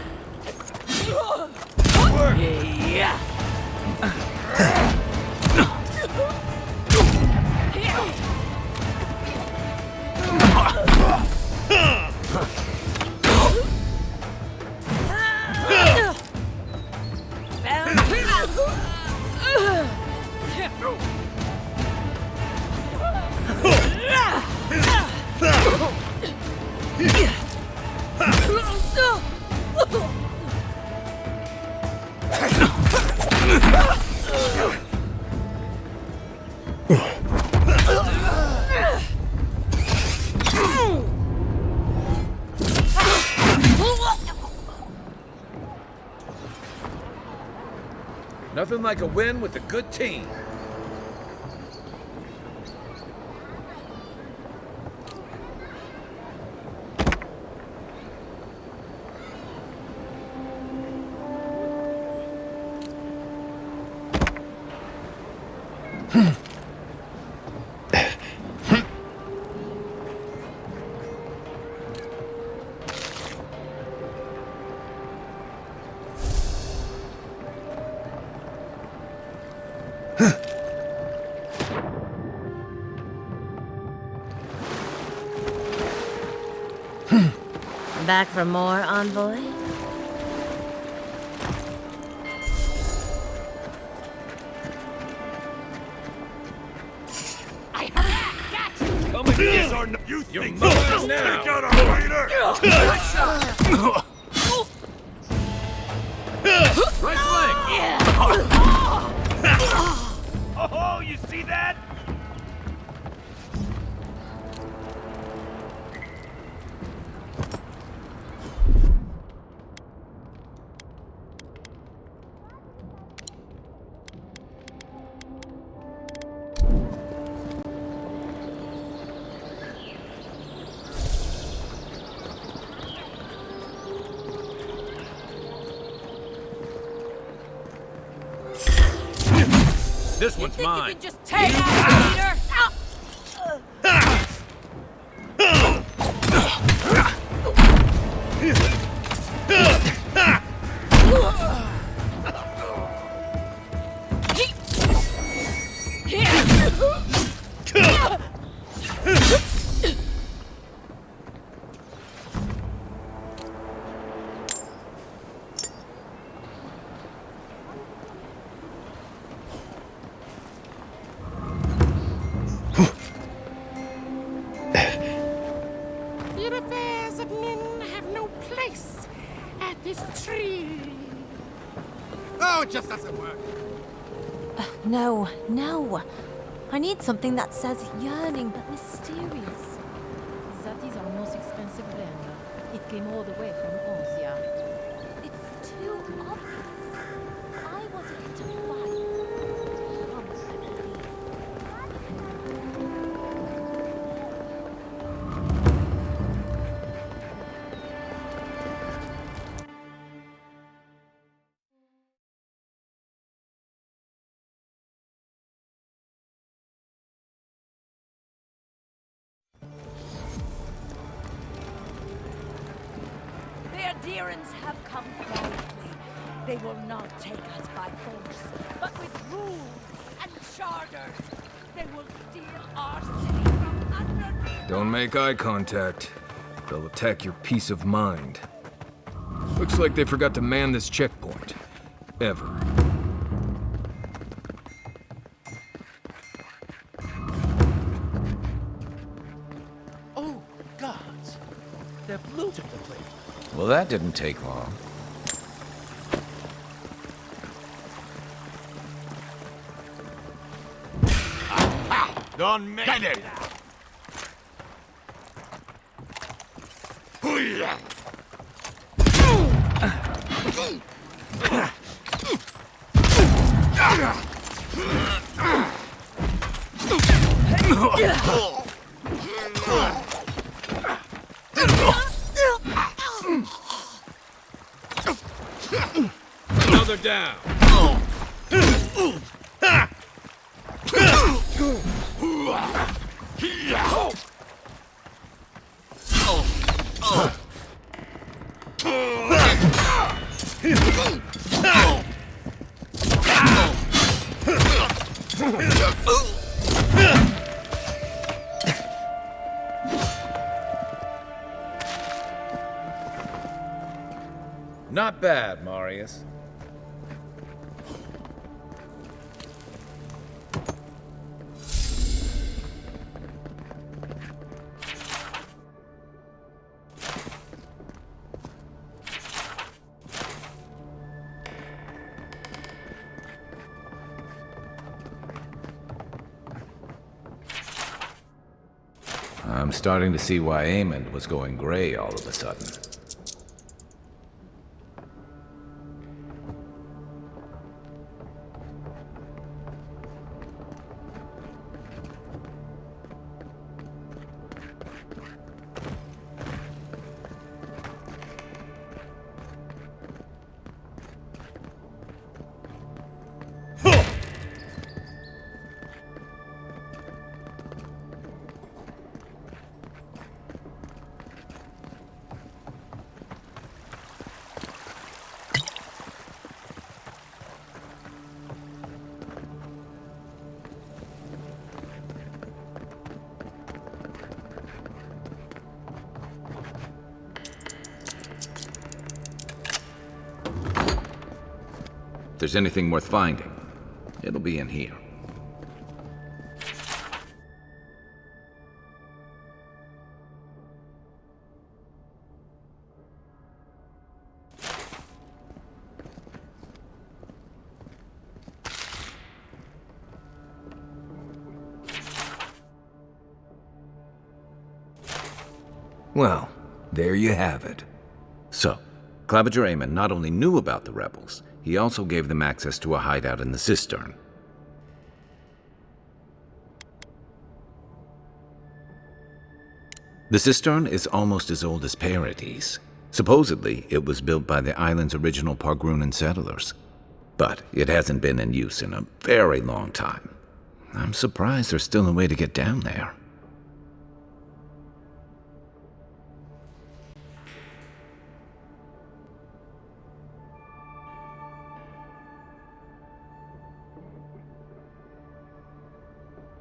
Yeah. Nothing like a win with a good team. Back for more, envoy? Come and get our... You think you're mine now? Take out our leader! Right flank! Oh, you see that? This one's mine. You can just take out leader. The affairs of men have no place at this tree. Oh, it just doesn't work. No, no. I need something that says yearning but mysterious. That is our most expensive blend. It came all the way from Asia. It's too obvious. I wanted it to fight. The adherents have come quietly. They will not take us by force, but with rules and charters. They will steal our city from underneath. Don't make eye contact. They'll attack your peace of mind. Looks like they forgot to man this checkpoint. Ever. Oh, gods. They've looted the place. Well, that didn't take long. Don't make it! Another down. Not bad, Marius. I'm starting to see why Amond was going gray all of a sudden. If there's anything worth finding, it'll be in here. Well, there you have it. So, Claviger Amon not only knew about the rebels, he also gave them access to a hideout in the cistern. The cistern is almost as old as Paradis. Supposedly, it was built by the island's original Pargrunan settlers. But it hasn't been in use in a very long time. I'm surprised there's still a way to get down there.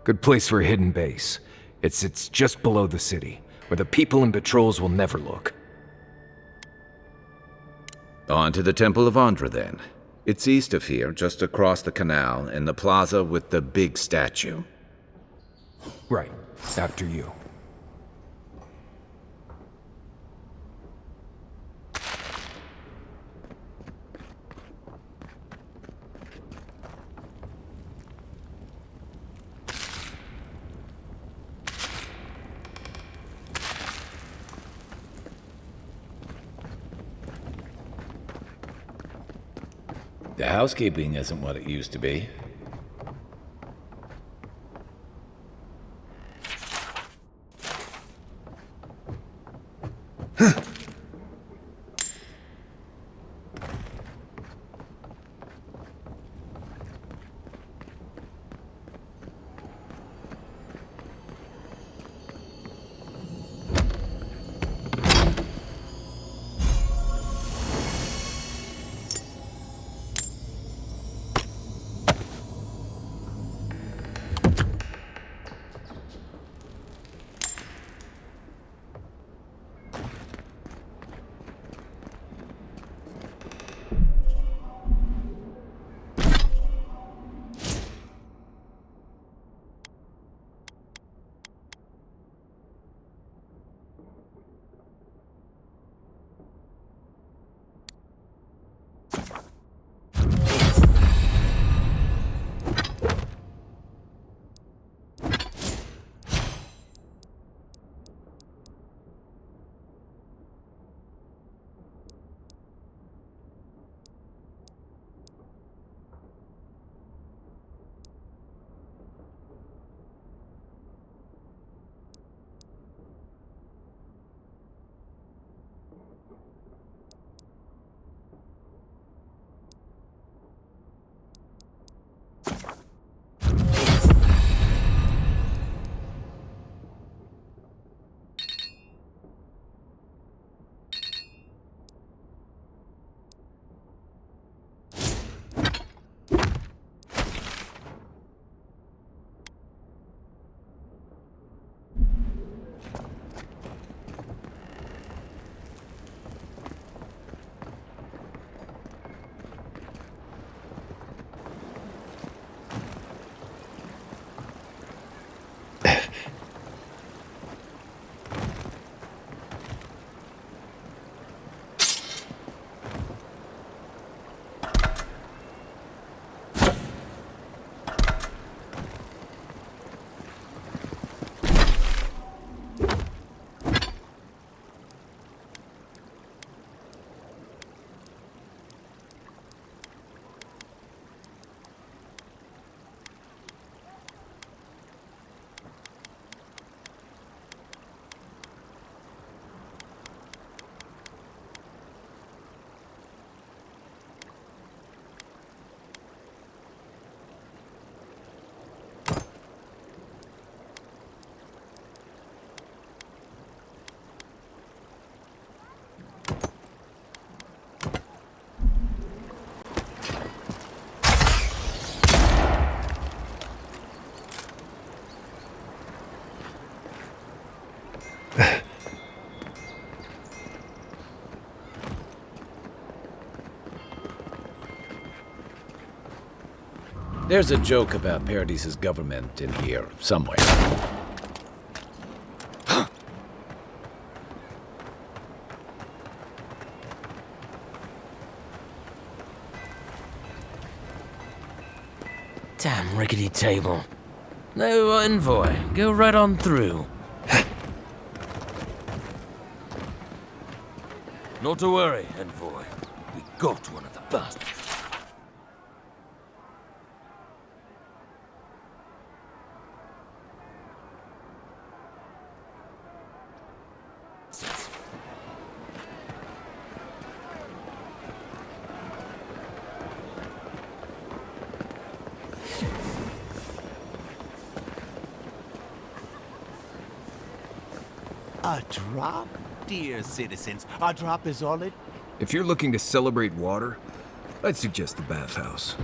Good place for a hidden base. It sits just below the city, where the people and patrols will never look. On to the Temple of Andra, then. It's east of here, just across the canal, in the plaza with the big statue. Right. After you. The housekeeping isn't what it used to be. There's a joke about Paradis's government in here somewhere. Damn rickety table. No envoy. Go right on through. Not to worry, envoy. We got one of the bastards. A drop? Dear citizens, a drop is all it... If you're looking to celebrate water, I'd suggest the bathhouse.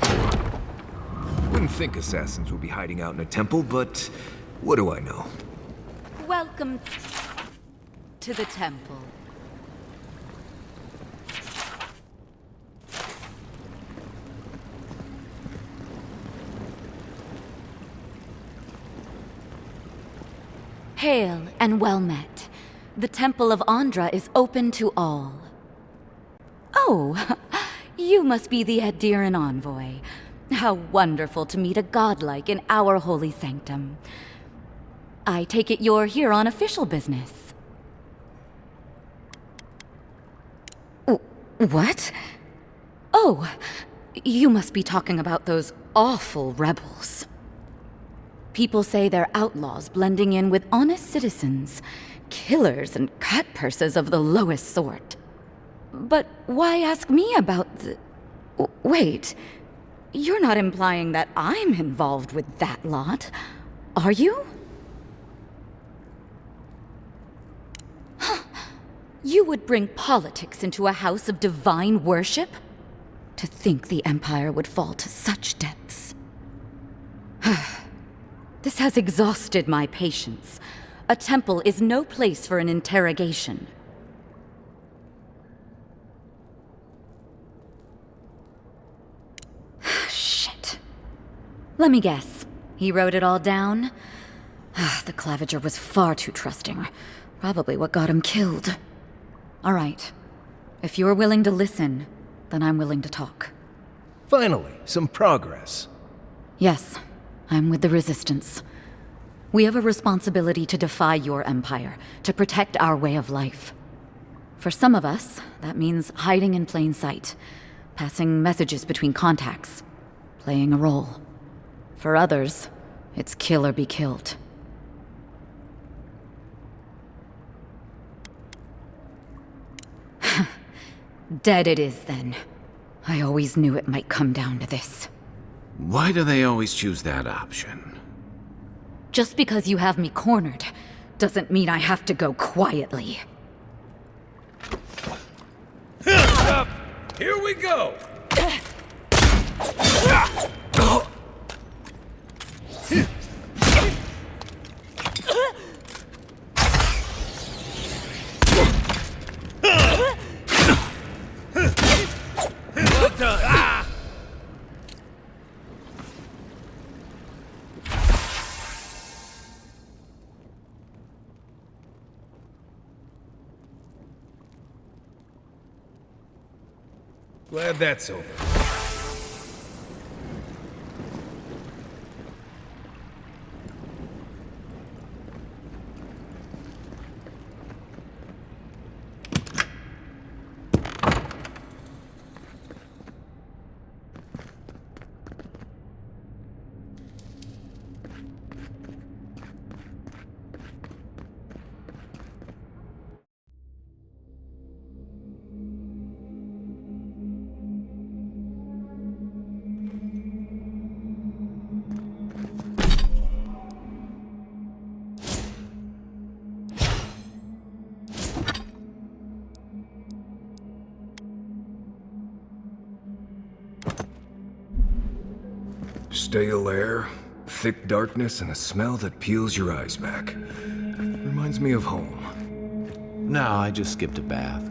Wouldn't think assassins would be hiding out in a temple, but what do I know? Welcome to the temple. Hail and well met. The Temple of Andra is open to all. Oh, you must be the Adiran envoy. How wonderful to meet a godlike in our holy sanctum. I take it you're here on official business. What? Oh, you must be talking about those awful rebels. People say they're outlaws blending in with honest citizens, killers and cut-purses of the lowest sort. But why ask me about the... Wait, you're not implying that I'm involved with that lot, are you? Huh. You would bring politics into a house of divine worship? To think the Empire would fall to such depths. This has exhausted my patience. A temple is no place for an interrogation. Shit. Let me guess. He wrote it all down? The Claviger was far too trusting. Probably what got him killed. All right. If you're willing to listen, then I'm willing to talk. Finally, some progress. Yes. I'm with the Resistance. We have a responsibility to defy your empire, to protect our way of life. For some of us, that means hiding in plain sight, passing messages between contacts, playing a role. For others, it's kill or be killed. Dead it is, then. I always knew it might come down to this. Why do they always choose that option? Just because you have me cornered, doesn't mean I have to go quietly. Here we go! Well done. Glad that's over. Stale air, thick darkness, and a smell that peels your eyes back. Reminds me of home. No, I just skipped a bath.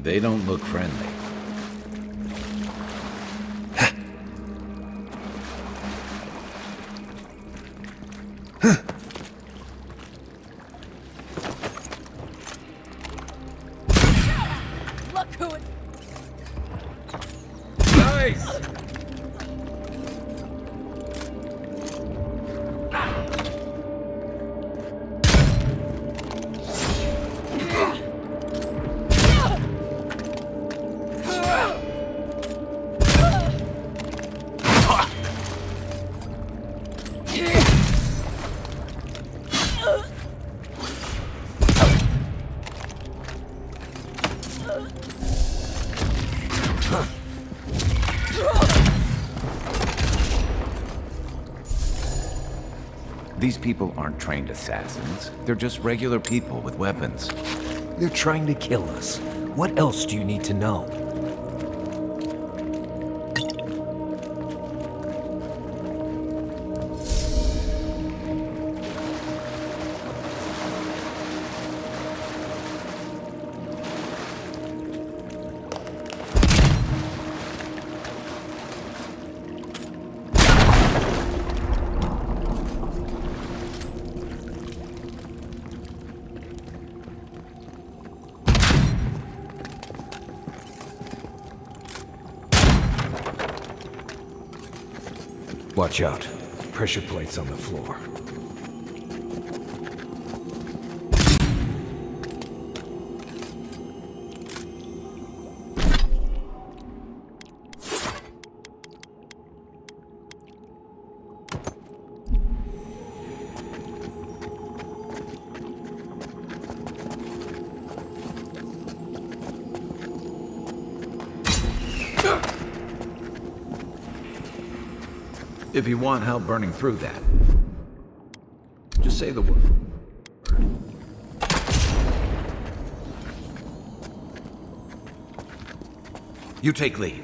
They don't look friendly. Look who it... Nice! These people aren't trained assassins. They're just regular people with weapons. They're trying to kill us. What else do you need to know? Watch out. Pressure plates on the floor. If you want help burning through that, just say the word. You take lead.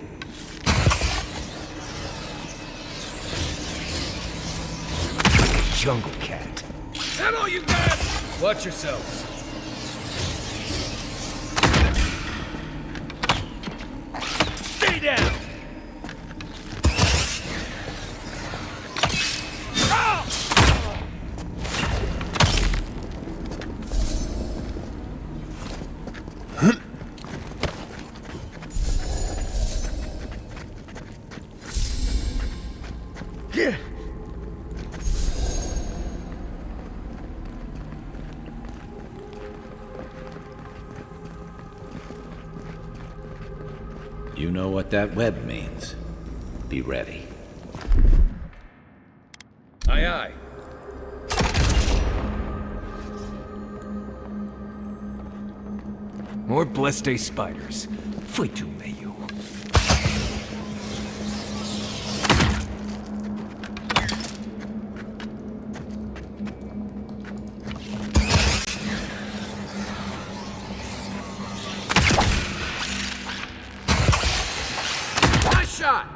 Jungle cat. Is that all you got? Watch yourselves. Stay down! You know what that web means. Be ready. Aye, aye. More blessed spiders. Foi tu meio. Nice shot!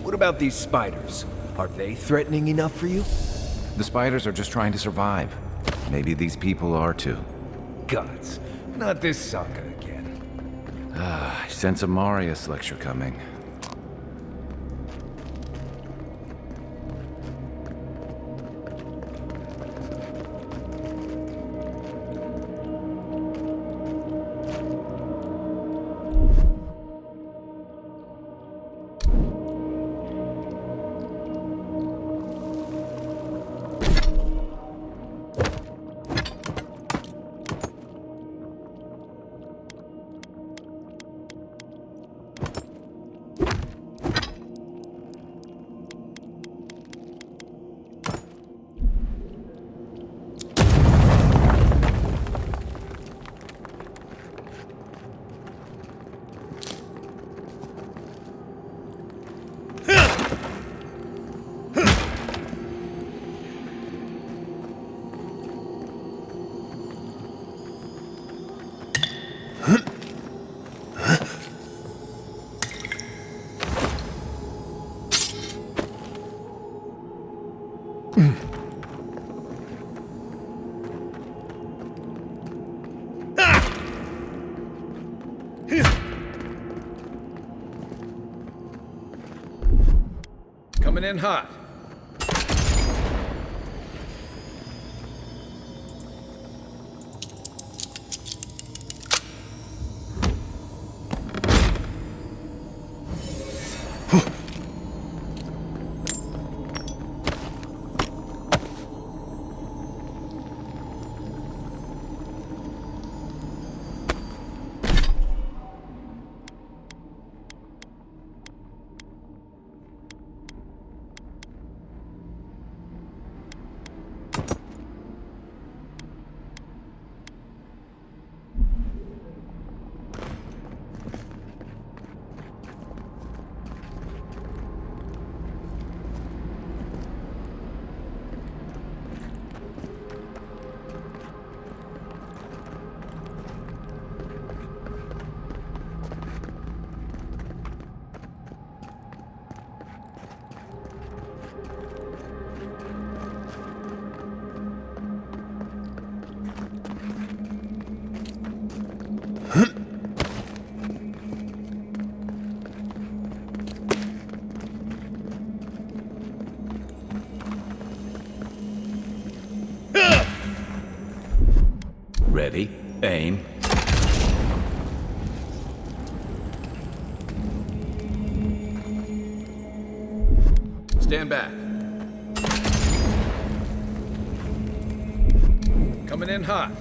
What about these spiders? Are they threatening enough for you? The spiders are just trying to survive. Maybe these people are too. Gods, not this saga again. I sense a Marius lecture coming. Coming in hot. Ready, aim. Stand back. Coming in hot.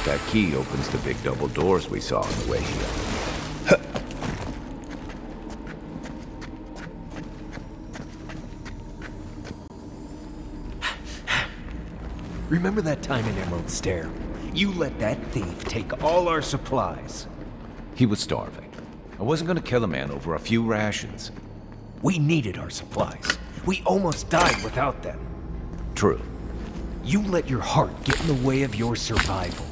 That key opens the big double doors we saw on the way here. Remember that time in Emerald Stair? You let that thief take all our supplies. He was starving. I wasn't gonna kill a man over a few rations. We needed our supplies. We almost died without them. True. You let your heart get in the way of your survival.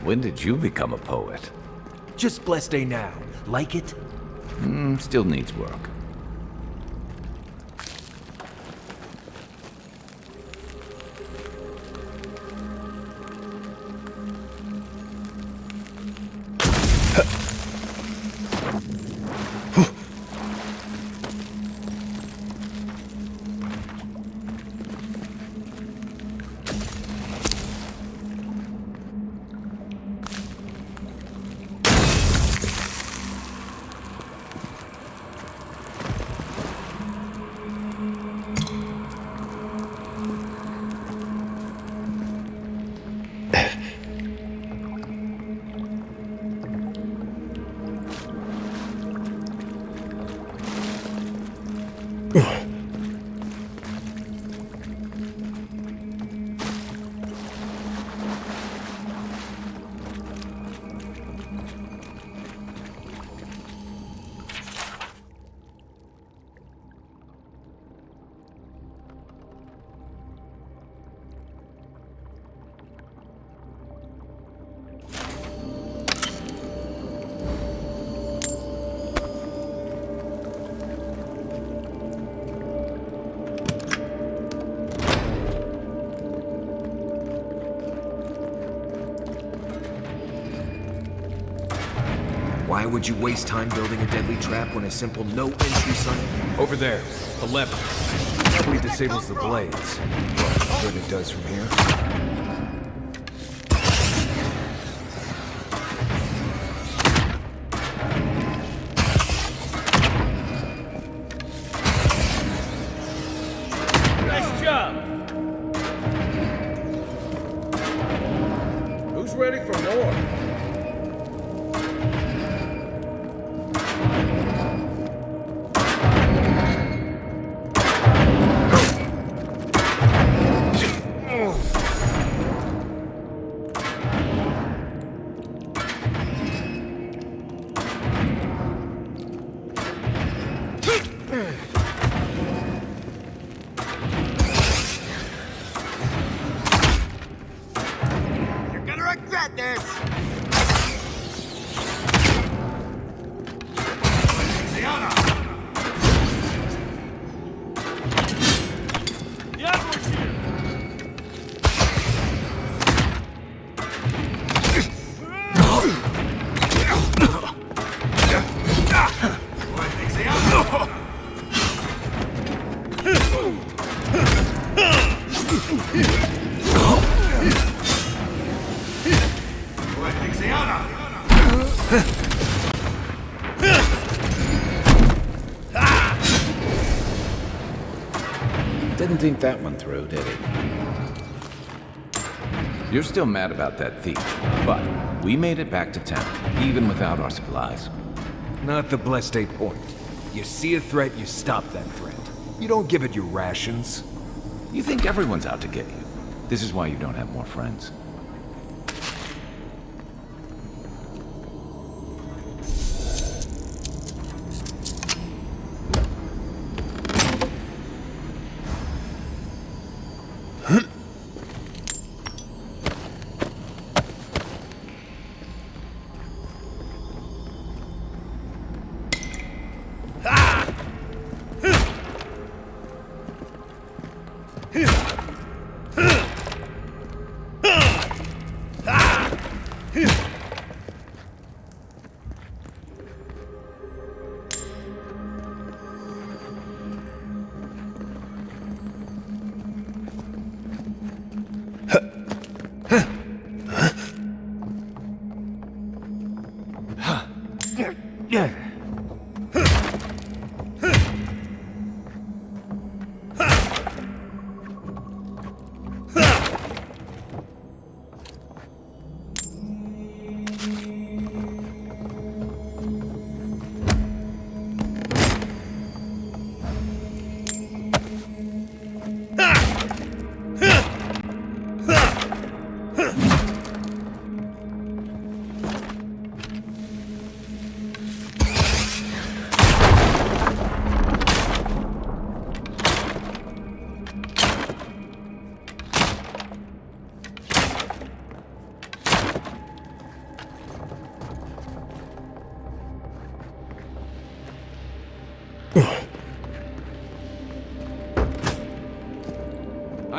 When did you become a poet? Just blessed day now. Like it? Still needs work. Why would you waste time building a deadly trap when a simple no-entry sign? Over there, the lever. Probably disables the blades. What good it does from here? Nice job! Who's ready for more? Didn't think that one through, did he? You're still mad about that thief, but we made it back to town, even without our supplies. Not the blessed 8 point. You see a threat, you stop that threat. You don't give it your rations. You think everyone's out to get you. This is why you don't have more friends.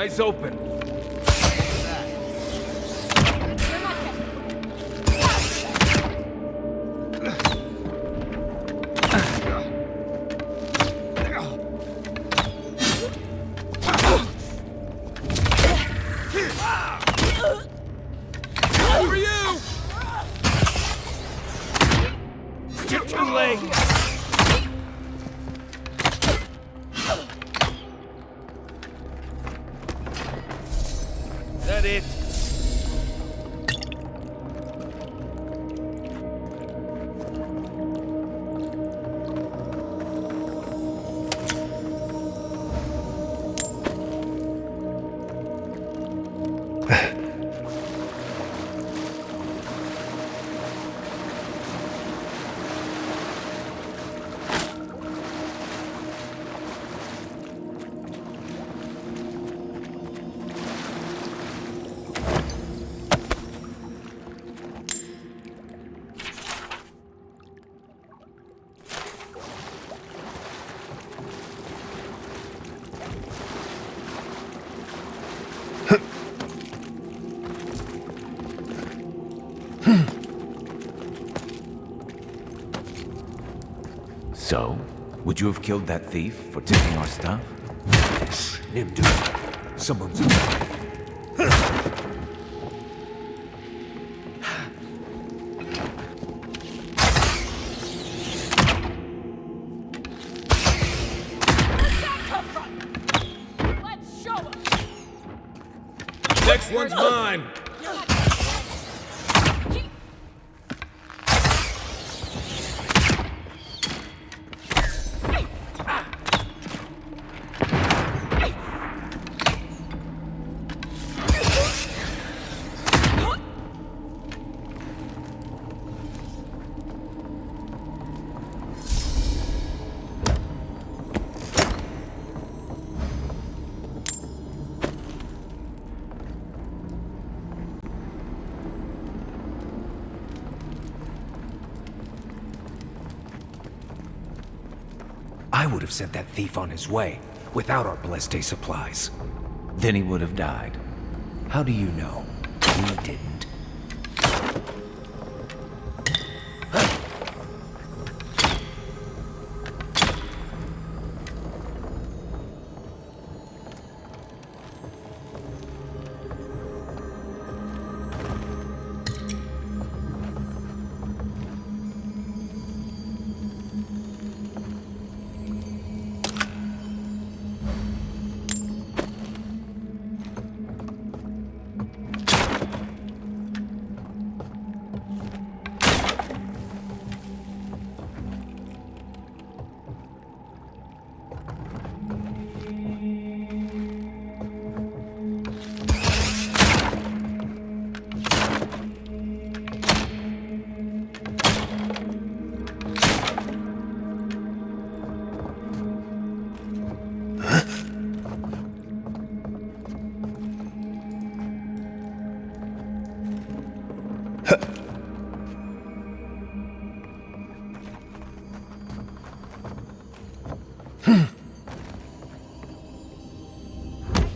Eyes open. For you! You're too late. Is that it? So, would you have killed that thief for taking our stuff? Nim, dude. Someone's alive. Let's show 'em. Next one's mine. I would have sent that thief on his way without our Bleste supplies. Then he would have died. How do you know? We didn't.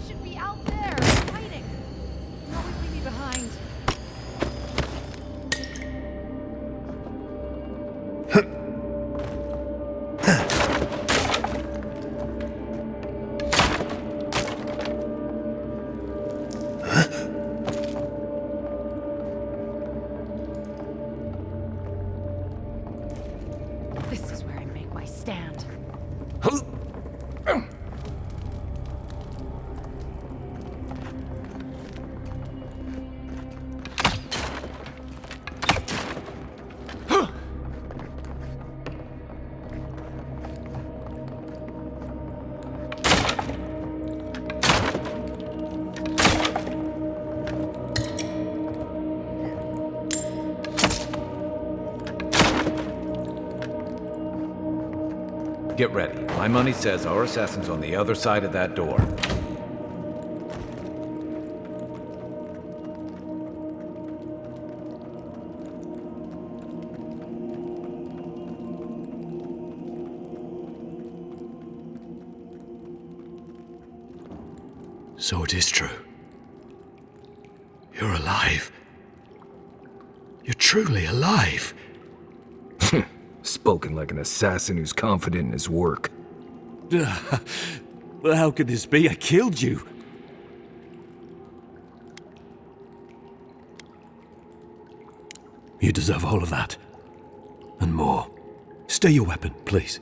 Should be out there, hiding. No one leave me behind. This is where I make my stand. Get ready. My money says our assassin's on the other side of that door. So it is true. You're alive. You're truly alive. Spoken like an assassin who's confident in his work. Well, how could this be? I killed you. You deserve all of that. And more. Stay your weapon, please.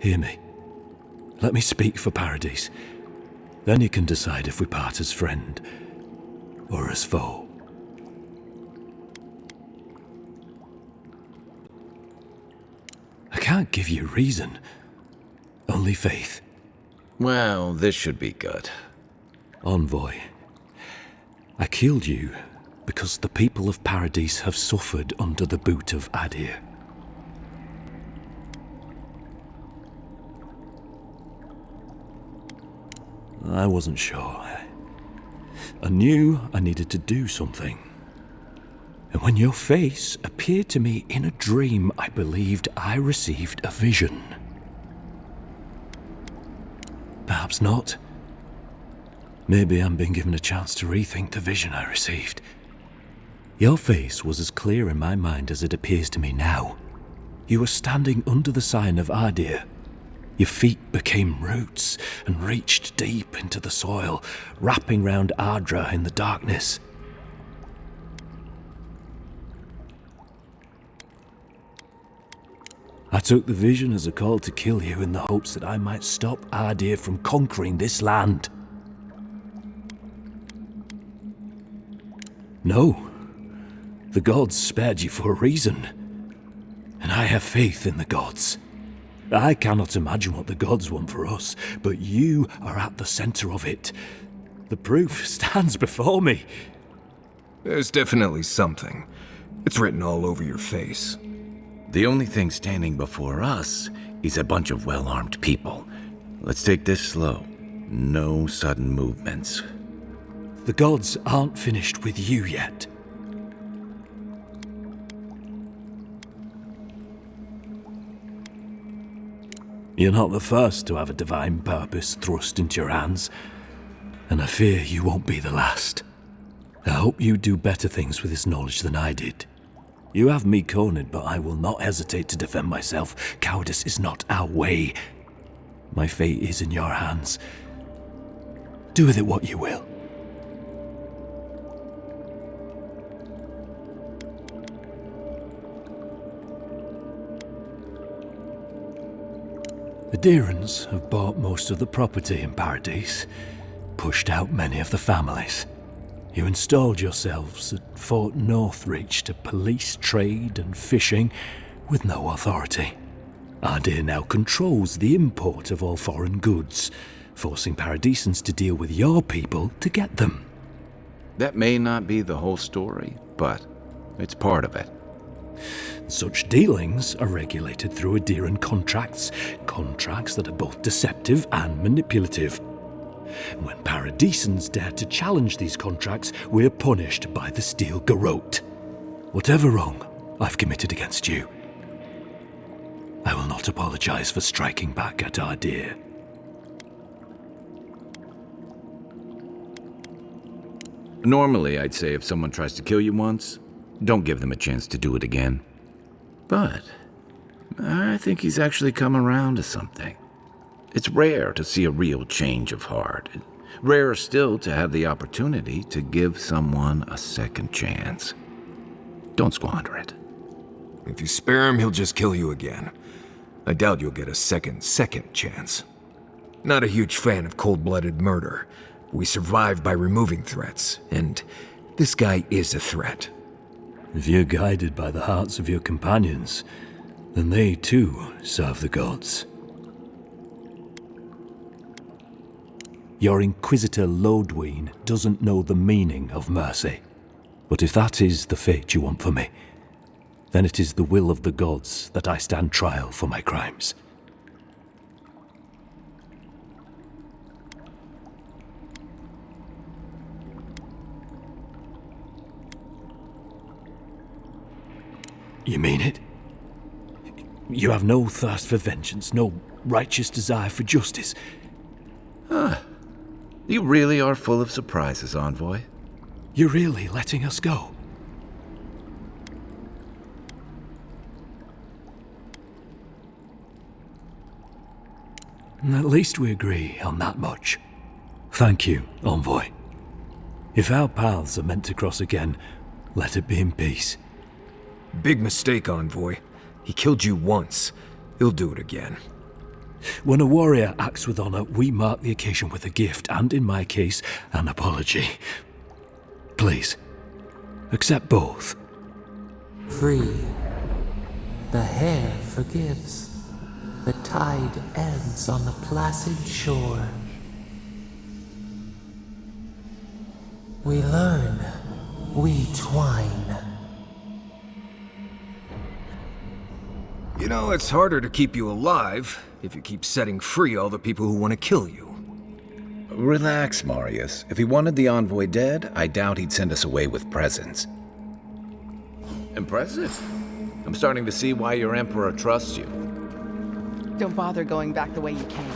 Hear me. Let me speak for Paradise. Then you can decide if we part as friend or as foe. I can't give you reason. Only faith. Well, this should be good. Envoy, I killed you because the people of Paradise have suffered under the boot of Adir. I wasn't sure. I knew I needed to do something. And when your face appeared to me in a dream, I believed I received a vision. Perhaps not. Maybe I'm being given a chance to rethink the vision I received. Your face was as clear in my mind as it appears to me now. You were standing under the sign of Adir. Your feet became roots and reached deep into the soil, wrapping round Ardra in the darkness. I took the vision as a call to kill you in the hopes that I might stop Adir from conquering this land. No, the gods spared you for a reason, and I have faith in the gods. I cannot imagine what the gods want for us, but you are at the center of it. The proof stands before me. There's definitely something. It's written all over your face. The only thing standing before us is a bunch of well-armed people. Let's take this slow. No sudden movements. The gods aren't finished with you yet. You're not the first to have a divine purpose thrust into your hands, and I fear you won't be the last. I hope you do better things with this knowledge than I did. You have me cornered, but I will not hesitate to defend myself. Cowardice is not our way. My fate is in your hands. Do with it what you will. The Deerans have bought most of the property in Paradise, pushed out many of the families. You installed yourselves at Fort Northreach to police trade and fishing with no authority. Adir now controls the import of all foreign goods, forcing Paradisans to deal with your people to get them. That may not be the whole story, but it's part of it. Such dealings are regulated through Adiran contracts that are both deceptive and manipulative. When Paradisans dare to challenge these contracts, we're punished by the Steel Garrote. Whatever wrong I've committed against you, I will not apologize for striking back at Adir. Normally, I'd say if someone tries to kill you once, don't give them a chance to do it again. But I think he's actually come around to something. It's rare to see a real change of heart. Rarer still to have the opportunity to give someone a second chance. Don't squander it. If you spare him, he'll just kill you again. I doubt you'll get a second chance. Not a huge fan of cold-blooded murder. We survive by removing threats, and this guy is a threat. If you're guided by the hearts of your companions, then they too serve the gods. Your Inquisitor Lodween doesn't know the meaning of mercy. But if that is the fate you want for me, then it is the will of the gods that I stand trial for my crimes. You mean it? You have no thirst for vengeance, no righteous desire for justice? You really are full of surprises, Envoy. You're really letting us go? At least we agree on that much. Thank you, Envoy. If our paths are meant to cross again, let it be in peace. Big mistake, Envoy. He killed you once. He'll do it again. When a warrior acts with honor, we mark the occasion with a gift, and in my case, an apology. Please, accept both. Free. The hair forgives. The tide ends on the placid shore. We learn. We twine. You know, it's harder to keep you alive if you keep setting free all the people who want to kill you. Relax, Marius. If he wanted the Envoy dead, I doubt he'd send us away with presents. Impressive. I'm starting to see why your Emperor trusts you. Don't bother going back the way you came.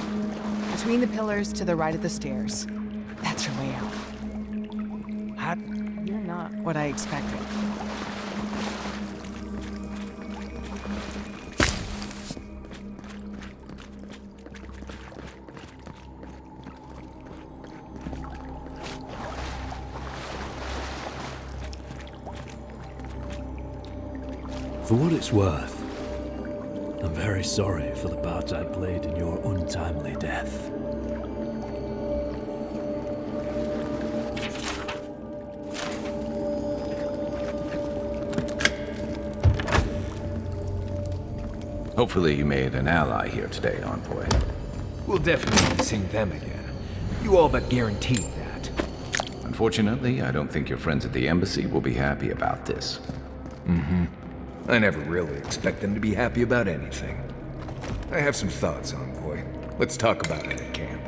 Between the pillars to the right of the stairs. That's your way out. You're not what I expected. For what it's worth, I'm very sorry for the part I played in your untimely death. Hopefully you made an ally here today, Envoy. We'll definitely sing them again. You all but guaranteed that. Unfortunately, I don't think your friends at the embassy will be happy about this. Mm-hmm. I never really expect them to be happy about anything. I have some thoughts, Envoy. Let's talk about it at camp.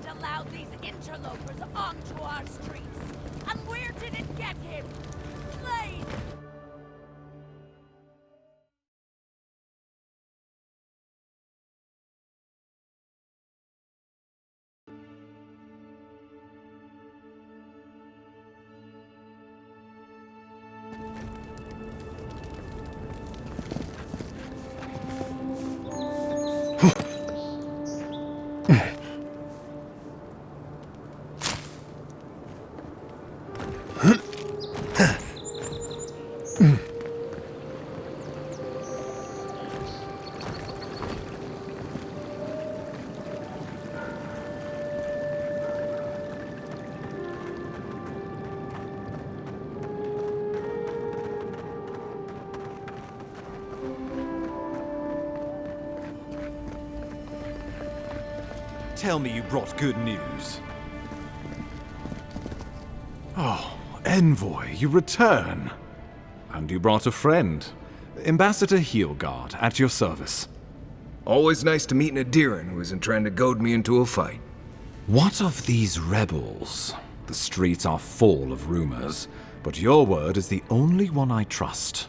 Avowed allowed these interlopers onto our streets. And where did it get him? Slain! Tell me you brought good news. Oh, Envoy, you return. And you brought a friend. Ambassador Heelguard, at your service. Always nice to meet an Adiran who isn't trying to goad me into a fight. What of these rebels? The streets are full of rumors, but your word is the only one I trust.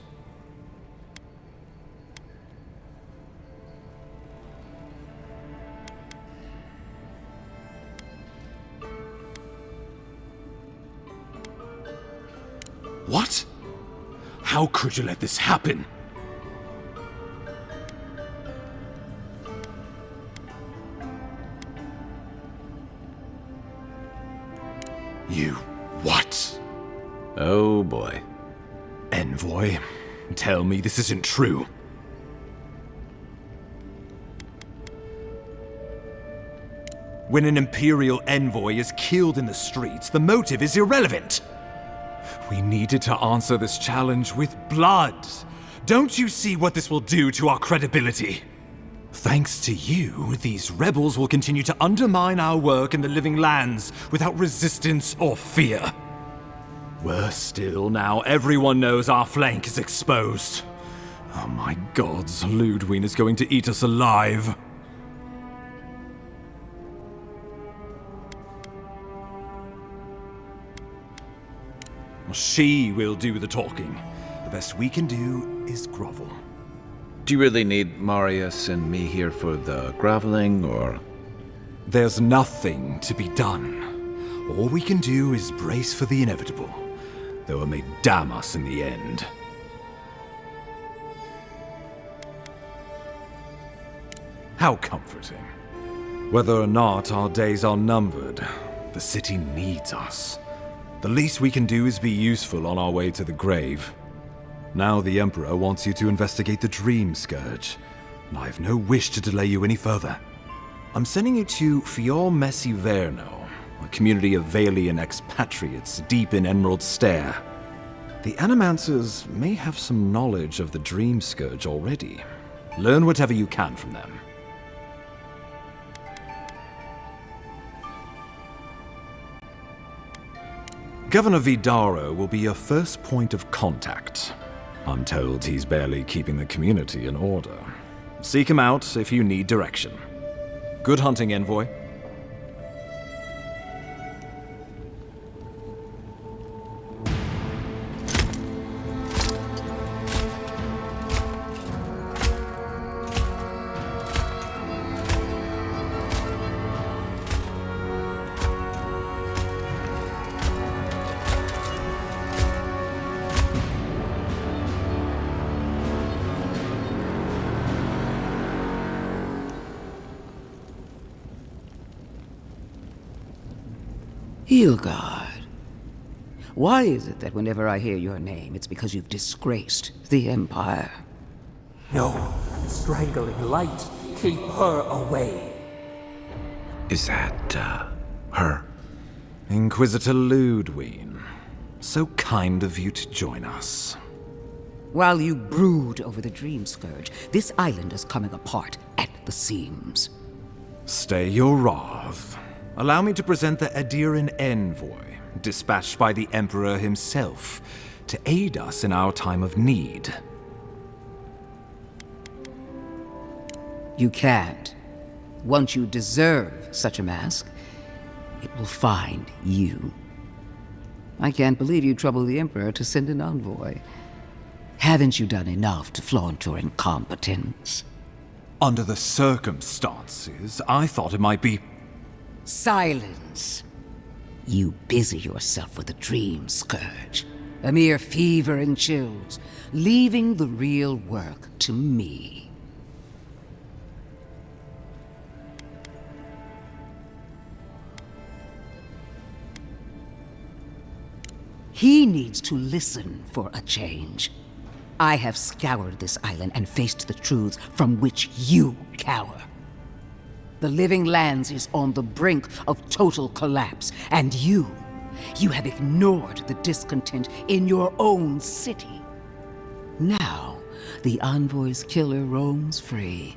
What? How could you let this happen? You what? Oh boy. Envoy, Tell me this isn't true. When an Imperial envoy is killed in the streets, the motive is irrelevant. We needed to answer this challenge with blood. Don't you see what this will do to our credibility? Thanks to you, these rebels will continue to undermine our work in the Living Lands without resistance or fear. Worse still, now everyone knows our flank is exposed. Oh my gods, Ludwig is going to eat us alive. She will do the talking. The best we can do is grovel. Do you really need Marius and me here for the groveling, or...? There's nothing to be done. All we can do is brace for the inevitable, though it may damn us in the end. How comforting. Whether or not our days are numbered, the city needs us. The least we can do is be useful on our way to the grave. Now the Emperor wants you to investigate the Dream Scourge, and I have no wish to delay you any further. I'm sending you to Fior Messi Verno, a community of Vailian expatriates deep in Emerald Stair. The Animancers may have some knowledge of the Dream Scourge already. Learn whatever you can from them. Governor Vidaro will be your first point of contact. I'm told he's barely keeping the community in order. Seek him out if you need direction. Good hunting, Envoy. Hilgard. Why is it that whenever I hear your name, it's because you've disgraced the Empire? No, strangling light. Keep her away. Is that, her? Inquisitor Ludwig. So kind of you to join us. While you brood over the Dream Scourge, this island is coming apart at the seams. Stay your wrath. Allow me to present the Adiran envoy, dispatched by the Emperor himself, to aid us in our time of need. You can't. Once you deserve such a mask, it will find you. I can't believe you troubled the Emperor to send an envoy. Haven't you done enough to flaunt your incompetence? Under the circumstances, I thought it might be... Silence. You busy yourself with the Dream Scourge, a mere fever and chills, leaving the real work to me. He needs to listen for a change. I have scoured this island and faced the truths from which you cower. The Living Lands is on the brink of total collapse, and you have ignored the discontent in your own city. Now, the Envoy's killer roams free,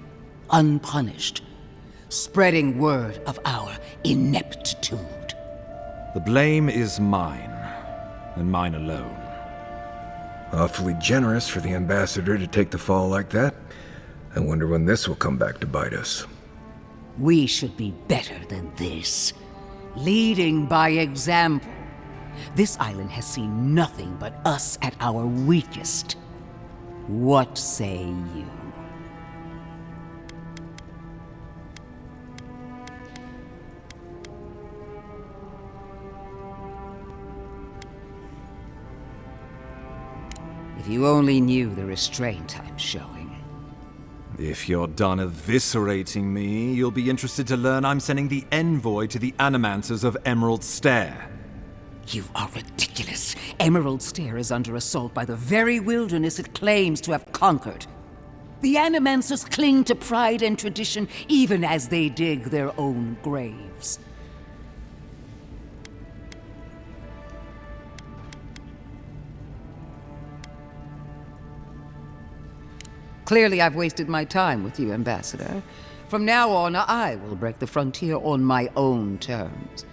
unpunished, spreading word of our ineptitude. The blame is mine, and mine alone. Awfully generous for the ambassador to take the fall like that. I wonder when this will come back to bite us. We should be better than this. Leading by example. This island has seen nothing but us at our weakest. What say you? If you only knew the restraint I'm showing. If you're done eviscerating me, you'll be interested to learn I'm sending the envoy to the Animancers of Emerald Stair. You are ridiculous. Emerald Stair is under assault by the very wilderness it claims to have conquered. The Animancers cling to pride and tradition even as they dig their own graves. Clearly, I've wasted my time with you, Ambassador. From now on, I will break the frontier on my own terms.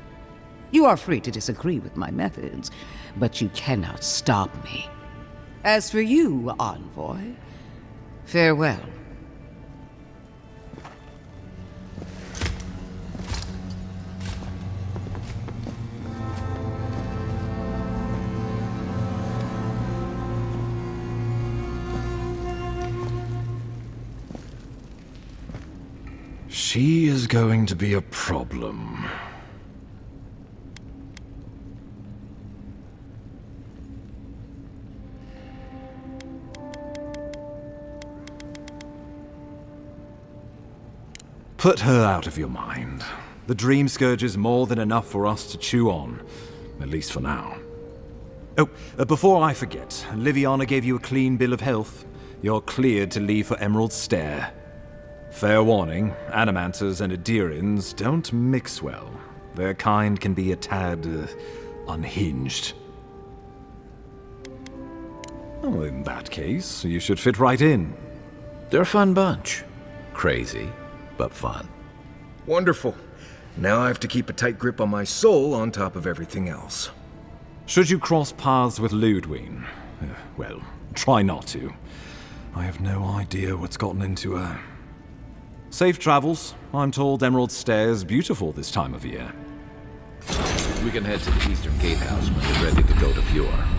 You are free to disagree with my methods, but you cannot stop me. As for you, Envoy, farewell. She is going to be a problem. Put her out of your mind. The Dream Scourge is more than enough for us to chew on, at least for now. Oh, before I forget, Liviana gave you a clean bill of health. You're cleared to leave for Emerald Stair. Fair warning, Animancers and Adirans don't mix well. Their kind can be a tad unhinged. Well, in that case, you should fit right in. They're a fun bunch. Crazy, but fun. Wonderful. Now I have to keep a tight grip on my soul on top of everything else. Should you cross paths with Ludwig, well, try not to. I have no idea what's gotten into her. Safe travels. I'm told Emerald Stair is beautiful this time of year. We can head to the Eastern Gatehouse when you're ready to go to Fjord.